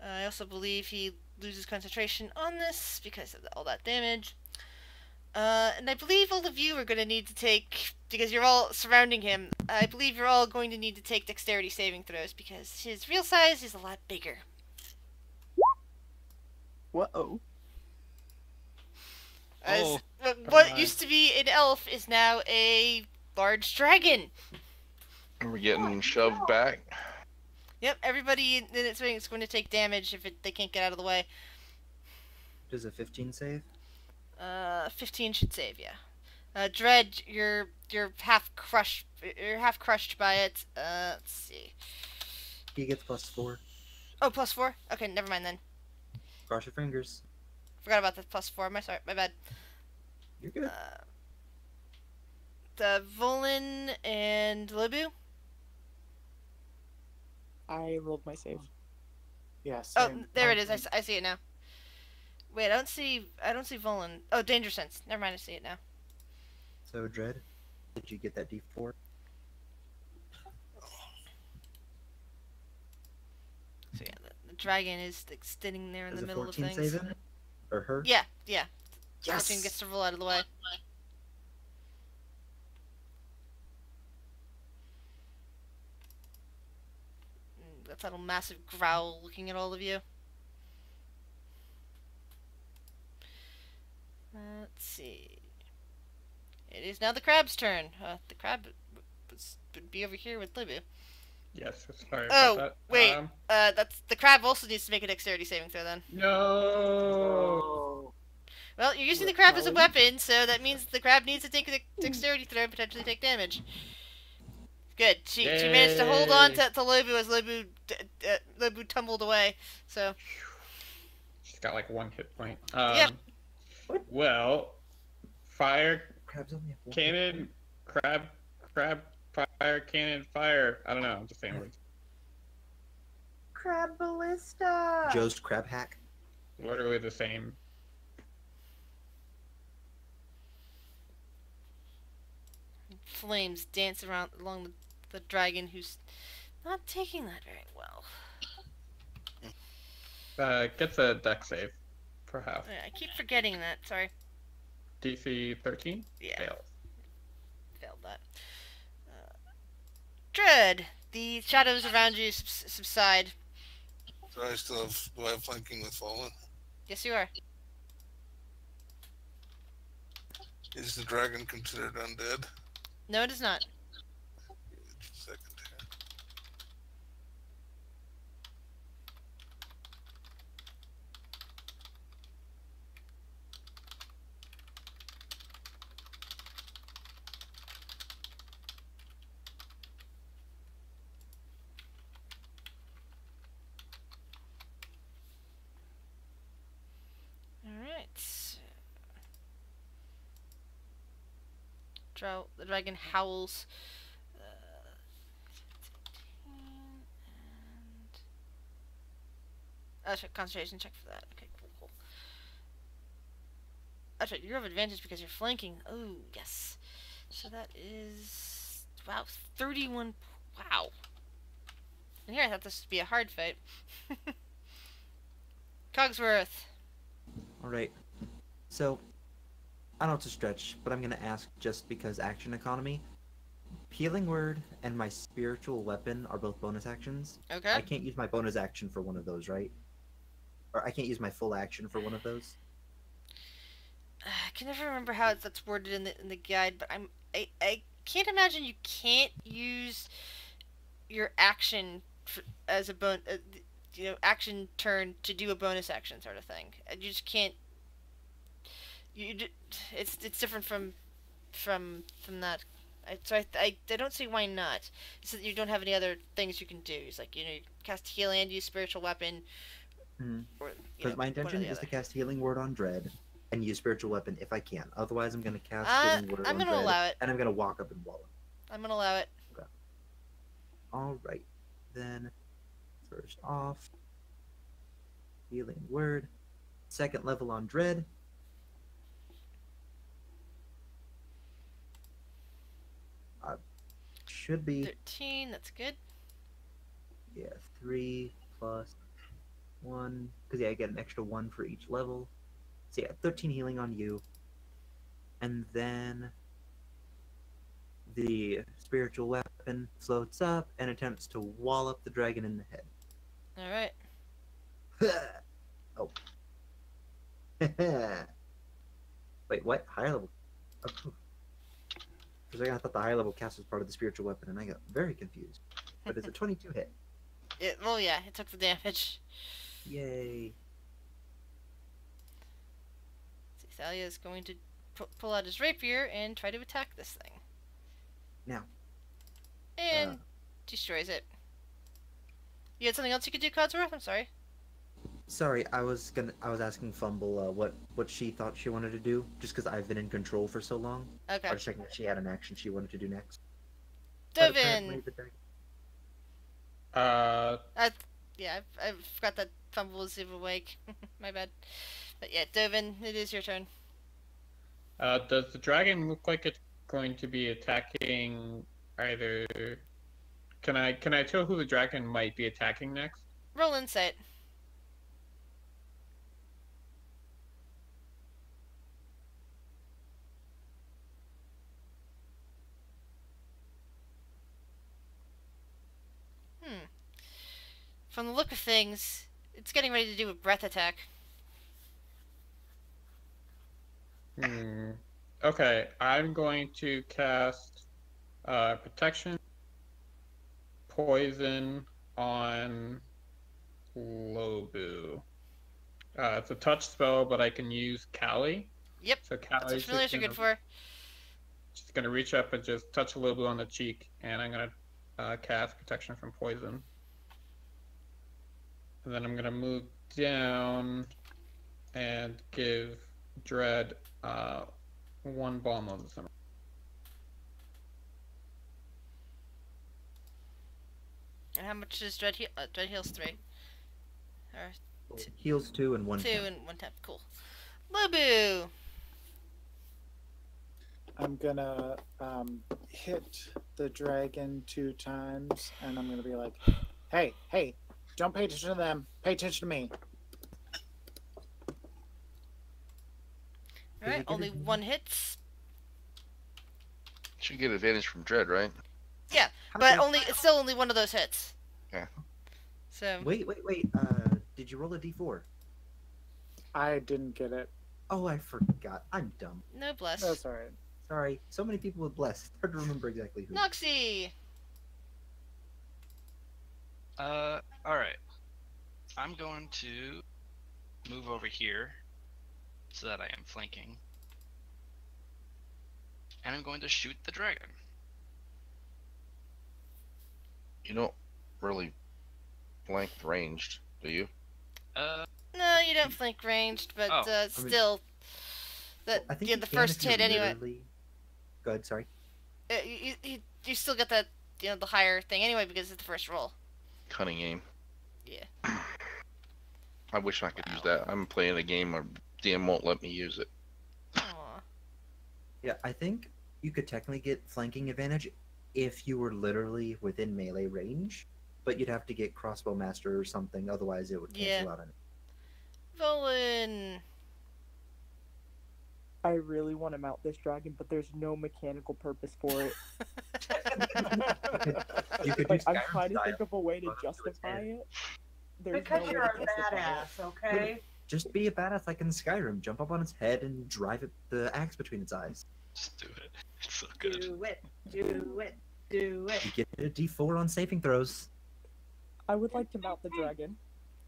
I also believe he loses concentration on this because of all that damage. And I believe all of you are going to need to take, because you're all surrounding him, I believe you're all going to need to take dexterity saving throws because his real size is a lot bigger. Whoa. As what used to be an elf is now a large dragon. We're getting shoved back. Yep, everybody in its wing is going to take damage if they can't get out of the way. Does a 15 save? 15 should save, yeah. Dread, you're half crushed. You're half crushed by it. Let's see. He gets +4. Oh, +4. Okay, never mind then. Cross your fingers. Forgot about the +4. My bad. You're good. The Volan and Lobu. I rolled my save. Yes. Oh, there it is. I see it now. Wait, I don't see Volan. Oh, Danger Sense. Never mind, I see it now. So, Dread, did you get that D4? So yeah, the dragon is like, standing there in the middle of things. Save him? Or her? Yeah. Yes. Fortune gets to roll out of the way. That's that little massive growl looking at all of you. Let's see. It is now the crab's turn. The crab would be over here with Libu. Yes, sorry Oh, about that. wait. That's the crab also needs to make a dexterity saving throw then. No. Well, you're using the crab as a weapon, so that means the crab needs to take a dexterity throw and potentially take damage. Good. She managed to hold on to Lobu as Lobu tumbled away. So. She's got like 1 hit point. Yeah. Well, fire, Crab's only a cannon, crab, fire, cannon, fire. I don't know. I'm just saying words. Crab ballista. Joe's crab hack. Literally the same. Flames dance around along the dragon, who's not taking that very well. Gets a dex save for half. I keep forgetting that. Sorry. DC 13? Yeah. Fails. Failed that. Dread, the shadows around you subside. Do I have flanking with Fallen? Yes, you are. Is the dragon considered undead? No, it is not. Second here. The dragon howls. And concentration check for that. Okay, cool. That's right, you have advantage because you're flanking. Oh, yes. So that is... Wow, 31... Wow. And here I thought this would be a hard fight. Cogsworth. Alright. So, I know it's a stretch, but I'm going to ask just because action economy. Healing Word and my spiritual weapon are both bonus actions. Okay. I can't use my bonus action for one of those, right? Or I can't use my full action for one of those? I can never remember how that's worded in the guide, but I can't imagine you can't use your action as a action turn to do a bonus action sort of thing. You just can't. It's different from that. I don't see why not. It's that you don't have any other things you can do. It's like you cast heal and use spiritual weapon. Because my intention is to cast Healing Word on Dread and use spiritual weapon if I can. Otherwise, I'm going to cast Healing Word on Dread. Allow it. And I'm going to walk up and wall it. I'm going to allow it. Okay. Alright. Then, first off, Healing Word. Second level on Dread. Should be 13. That's good. Yeah, 3 plus 1. Because yeah, I get an extra 1 for each level. So yeah, 13 healing on you. And then the spiritual weapon floats up and attempts to wall up the dragon in the head. Alright. Oh. Wait, what? Higher level? Oh. For a second, I thought the higher level cast was part of the spiritual weapon, and I got very confused. But it's a 22 hit. Well, yeah, it took the damage. Yay. See, Thalia is going to pull out his rapier and try to attack this thing. Now. And destroys it. You had something else you could do, Codsworth? I'm sorry. Sorry, I was asking Fumble what she thought she wanted to do, just because I've been in control for so long. Okay. I was checking if she had an action she wanted to do next. Dovin! Yeah, I forgot that Fumble was even awake. My bad. But yeah, Dovin, it is your turn. Does the dragon look like it's going to be attacking either... Can I tell who the dragon might be attacking next? Roll insight. From the look of things, it's getting ready to do a breath attack. Okay, I'm going to cast Protection, Poison on Lobu. It's a touch spell, but I can use Callie. Yep, so that's what familiars are good for. Just going to reach up and just touch Lobu on the cheek, and I'm going to cast Protection from Poison. And then I'm going to move down and give Dread 1 bomb of the summer. And how much does Dread heal? Dread heals 3. Or heals 2 and 1 2 and 1 tap. Cool. Lobu! I'm gonna hit the dragon 2 times, and I'm gonna be like, hey, don't pay attention to them. Pay attention to me. Alright, only 1 hits. Should get advantage from Dread, right? Yeah, but it's still only 1 of those hits. Yeah. So. Wait. Did you roll a d4? I didn't get it. Oh, I forgot. I'm dumb. No bless. That's alright. Sorry. So many people with bless. It's hard to remember exactly who. Noxie! Alright. I'm going to move over here so that I am flanking. And I'm going to shoot the dragon. You don't really flank ranged, do you? No, you don't flank ranged, but still, I think the first hit anyway. Go ahead, sorry. You still get that, the higher thing anyway because it's the first roll. Cunning aim. Yeah. I wish I could use that. I'm playing a game where DM won't let me use it. Aw. Yeah, I think you could technically get flanking advantage if you were literally within melee range, but you'd have to get crossbow master or something, otherwise it would cancel out on it. Volan. I really want to mount this dragon, but there's no mechanical purpose for it. You could Like, do I'm Skyrim trying to style. think of a way to justify it. There's Because no way you're to a justify it. badass, okay? Just be a badass like in Skyrim. Jump up on its head and drive the axe between its eyes. Just do it. It's so good. Do it, do it, do it. You get a D4 on saving throws. I would like to mount the dragon.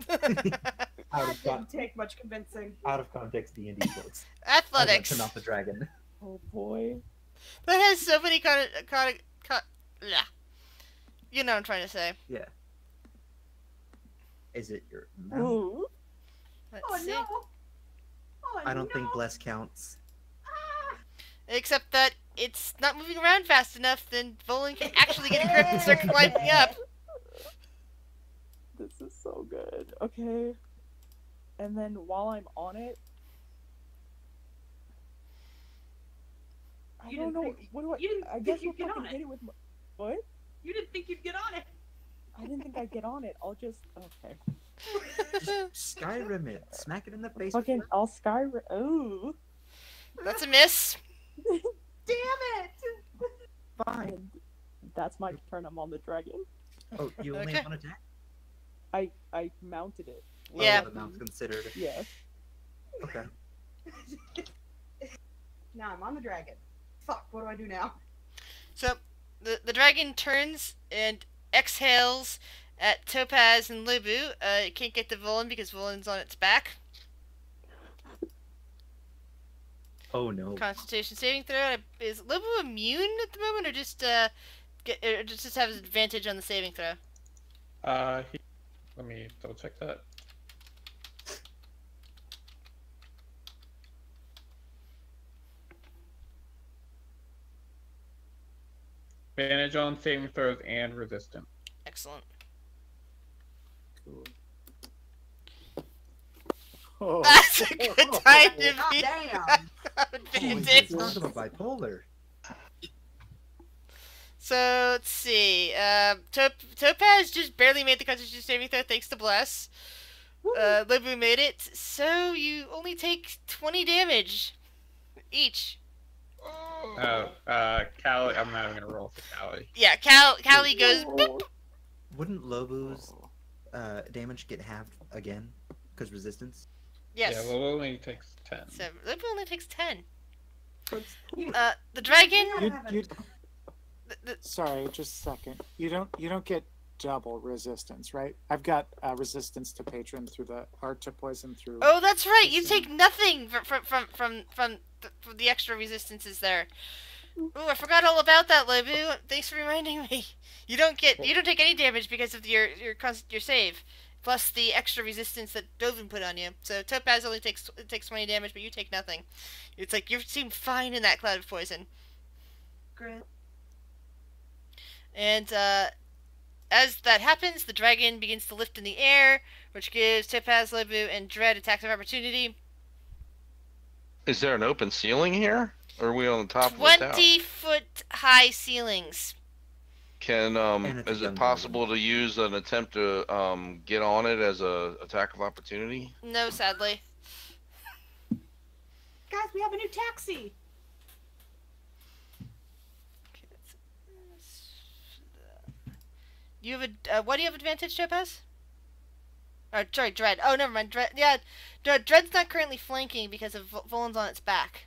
That didn't take much convincing. Out of context D&D books. Athletics. To mount the dragon. Oh boy. That has so many yeah. You know what I'm trying to say. Yeah. Is it your mount? Ooh. Let's Oh see. no! Oh I don't no. think bless counts. Except that it's not moving around fast enough, then Volan can actually get a grip and start climbing up. This is so good. Okay. And then while I'm on it, I You don't didn't know. think- What do I? you didn't I think guess you'd we'll get fucking on it. hit it with. What? You didn't think you'd get on it. I didn't think I'd get on it. I'll just. Okay. Just Skyrim it. Smack it in the face. Fucking. I'll Skyrim. Ooh. That's a miss. Damn it! Fine. That's my turn. I'm on the dragon. Oh, you only Okay. have one attack? I mounted it. Yeah. Oh, the mount's considered. Yeah. Okay. Now I'm on the dragon. Fuck, what do I do now? So, the dragon turns and exhales at Topaz and Lubu. It can't get to Volan because Volan's on its back. Oh no. Constitution saving throw. Is Lubu immune at the moment, or just just has advantage on the saving throw? Let me double check that. Advantage on saving throws and resistant. Excellent. Cool. Oh. That's a good time to God be damn! advantage. Talk about bipolar. So let's see. Topaz just barely made the Constitution saving throw thanks to Bless. Lubu made it, so you only take 20 damage each. Oh, Callie, I'm not even gonna roll for Callie. Yeah, Callie goes boop. Wouldn't Lobu's damage get halved again? Because resistance? Yes. Yeah, well, it only takes 10. So Lubu only takes 10. You- The dragon. Sorry, just a second. You don't get double resistance, right? I've got resistance to patron through the art to poison through. Oh, that's right. You take nothing from the extra resistances there. Ooh, I forgot all about that, Lubu. Thanks for reminding me. You don't take any damage because of your save, plus the extra resistance that Dovin put on you. So Topaz only takes 20 damage, but you take nothing. It's like you seem fine in that cloud of poison. Great. And as that happens, the dragon begins to lift in the air, which gives Topaz, Lubu, and Dread attacks of opportunity. Is there an open ceiling here? Or are we on the top of the tower? 20-foot high ceilings. Can And it's is young it possible to use an attempt to get on it as a attack of opportunity? No, sadly. Guys, we have a new taxi! You have a what do you have advantage, Topaz? Or sorry, Dread. Oh, never mind. Dread. Yeah, Dread's not currently flanking because of Volan's on its back.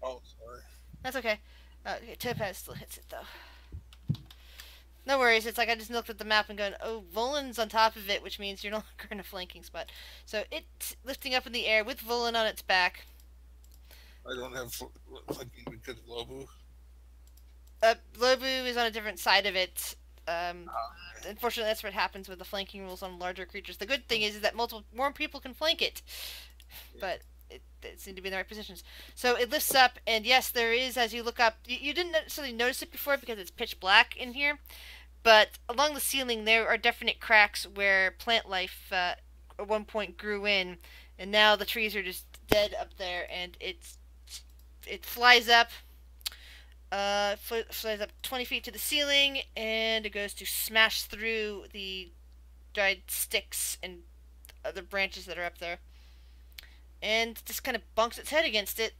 Oh, sorry. That's okay. Okay, Topaz still hits it though. No worries. It's like I just looked at the map and going, oh, Volan's on top of it, which means you're no longer in a flanking spot. So it's lifting up in the air with Volan on its back. I don't have flanking because of Lobu. Lobu is on a different side of it. Unfortunately, that's what happens with the flanking rules on larger creatures. The good thing is that more people can flank it, but that seem to be in the right positions. So it lifts up, and yes, there is, as you look up, you didn't necessarily notice it before because it's pitch black in here, but along the ceiling there are definite cracks where plant life at one point grew in, and now the trees are just dead up there, and it flies up. Flies up 20 feet to the ceiling, and it goes to smash through the dried sticks and other branches that are up there, and just kind of bonks its head against it,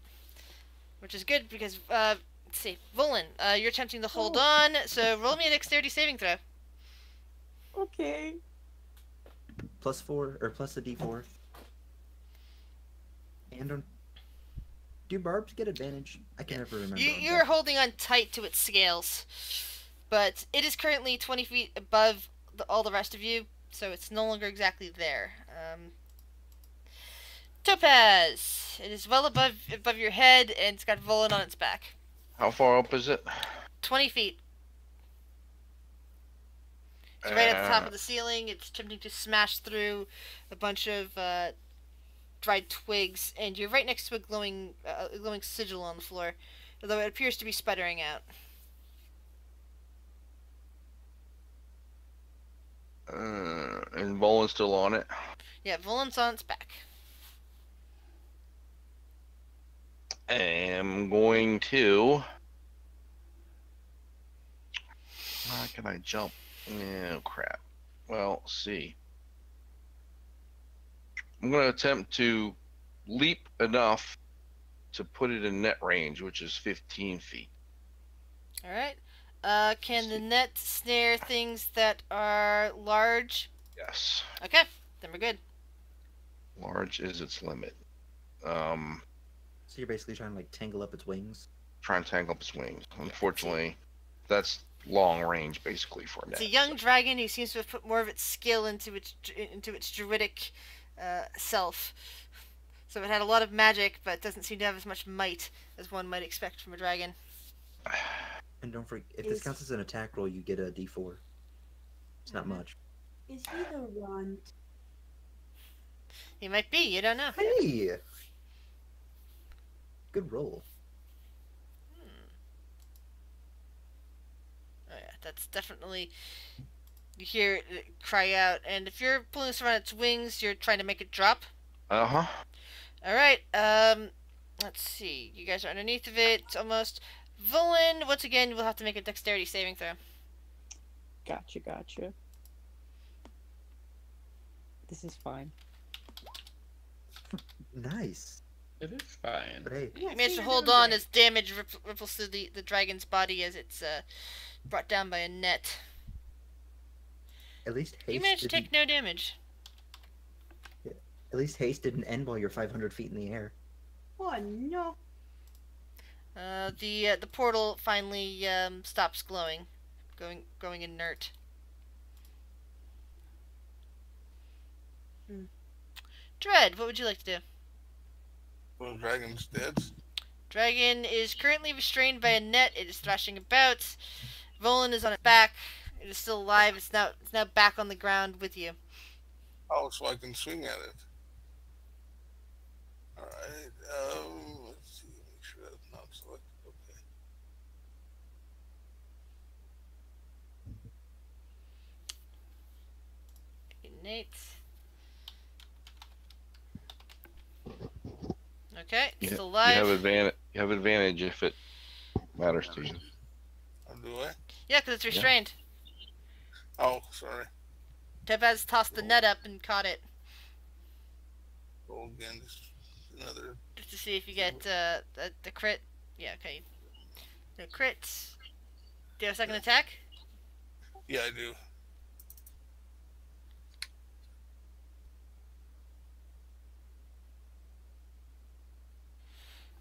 which is good because, let's see, Volan, you're attempting to hold on, so roll me a dexterity saving throw. Okay. +4 or plus a d4. And do barbs get advantage? I can never remember. You're holding on tight to its scales, but it is currently 20 feet above all the rest of you, so it's no longer exactly there. Topaz, it is well above your head, and it's got Volan on its back. How far up is it? 20 feet. It's right at the top of the ceiling. It's attempting to smash through a bunch of dried twigs, and you're right next to a glowing sigil on the floor, although it appears to be sputtering out. And Volan's still on it? Yeah, Volan's on its back. I'm going to... How can I jump? Oh, crap. Well, see. I'm going to attempt to leap enough to put it in net range, which is 15 feet. Alright. Can the net snare things that are large? Yes. Okay, then we're good. Large is its limit. So you're basically trying to like tangle up its wings? Try and tangle up its wings. Unfortunately, that's long range basically for a net. It's a young dragon who seems to have put more of its skill into its druidic self. So it had a lot of magic, but doesn't seem to have as much might as one might expect from a dragon. And don't forget, if this counts as an attack roll, you get a d4. It's not much. Is he the runt? He might be, you don't know. Hey! Good roll. Oh yeah, that's definitely... You hear it cry out, and if you're pulling this around its wings, you're trying to make it drop. Uh-huh. Alright, let's see. You guys are underneath of it, almost. Volan, once again, we'll have to make a dexterity saving throw. Gotcha. This is fine. Nice. It is fine. But hey, You managed to hold on as damage ripples through the dragon's body as it's brought down by a net. at least haste. You managed to didn't- take no damage. At least haste didn't end while you're 500 feet in the air. Oh no. The portal finally stops glowing, going inert. Dread, what would you like to do? Well, the dragon's dead. Dragon is currently restrained by a net. It is thrashing about. Volan is on its back. It is still alive. It's now back on the ground with you. Oh, so I can swing at it. Alright, let's see, make sure that's not selected. Okay. Nate. Okay, it's still alive. You have advantage if it matters to you. Oh, do I? Yeah, because it's restrained. Oh, sorry. Topaz tossed the net up and caught it. Roll again, just another. Just to see if you get the crit. Yeah, okay. No crit. Do you have a second attack? Yeah, I do.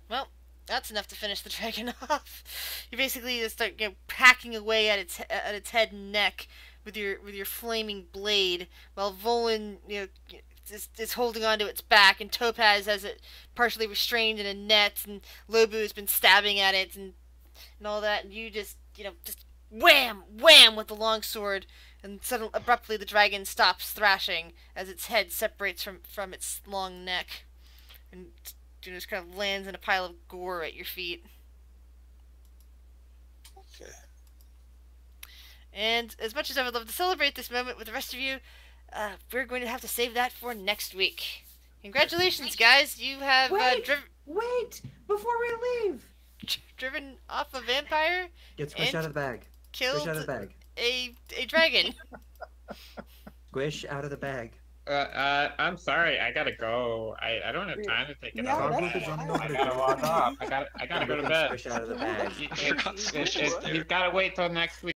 Well, that's enough to finish the dragon off. You basically just start hacking away at its head and neck with your flaming blade, while Volan is holding onto its back, and Topaz has it partially restrained in a net, and Lobu has been stabbing at it and all that, and you just wham with the longsword, and suddenly abruptly the dragon stops thrashing as its head separates from its long neck, and and just kind of lands in a pile of gore at your feet. Okay. And as much as I would love to celebrate this moment with the rest of you, we're going to have to save that for next week. Congratulations, guys! You have Wait, wait! Before we leave, driven off a vampire. Get Squish out of the bag. Killed Squish out of the bag. a dragon. Squish out of the bag. I'm sorry, I gotta go. I don't have time to take it Yeah, off. that's Is fine. running over I to gotta Drew. walk off. I gotta go to bed. Squish out of the bag. I forgot Squish was there. He's gotta wait till next week.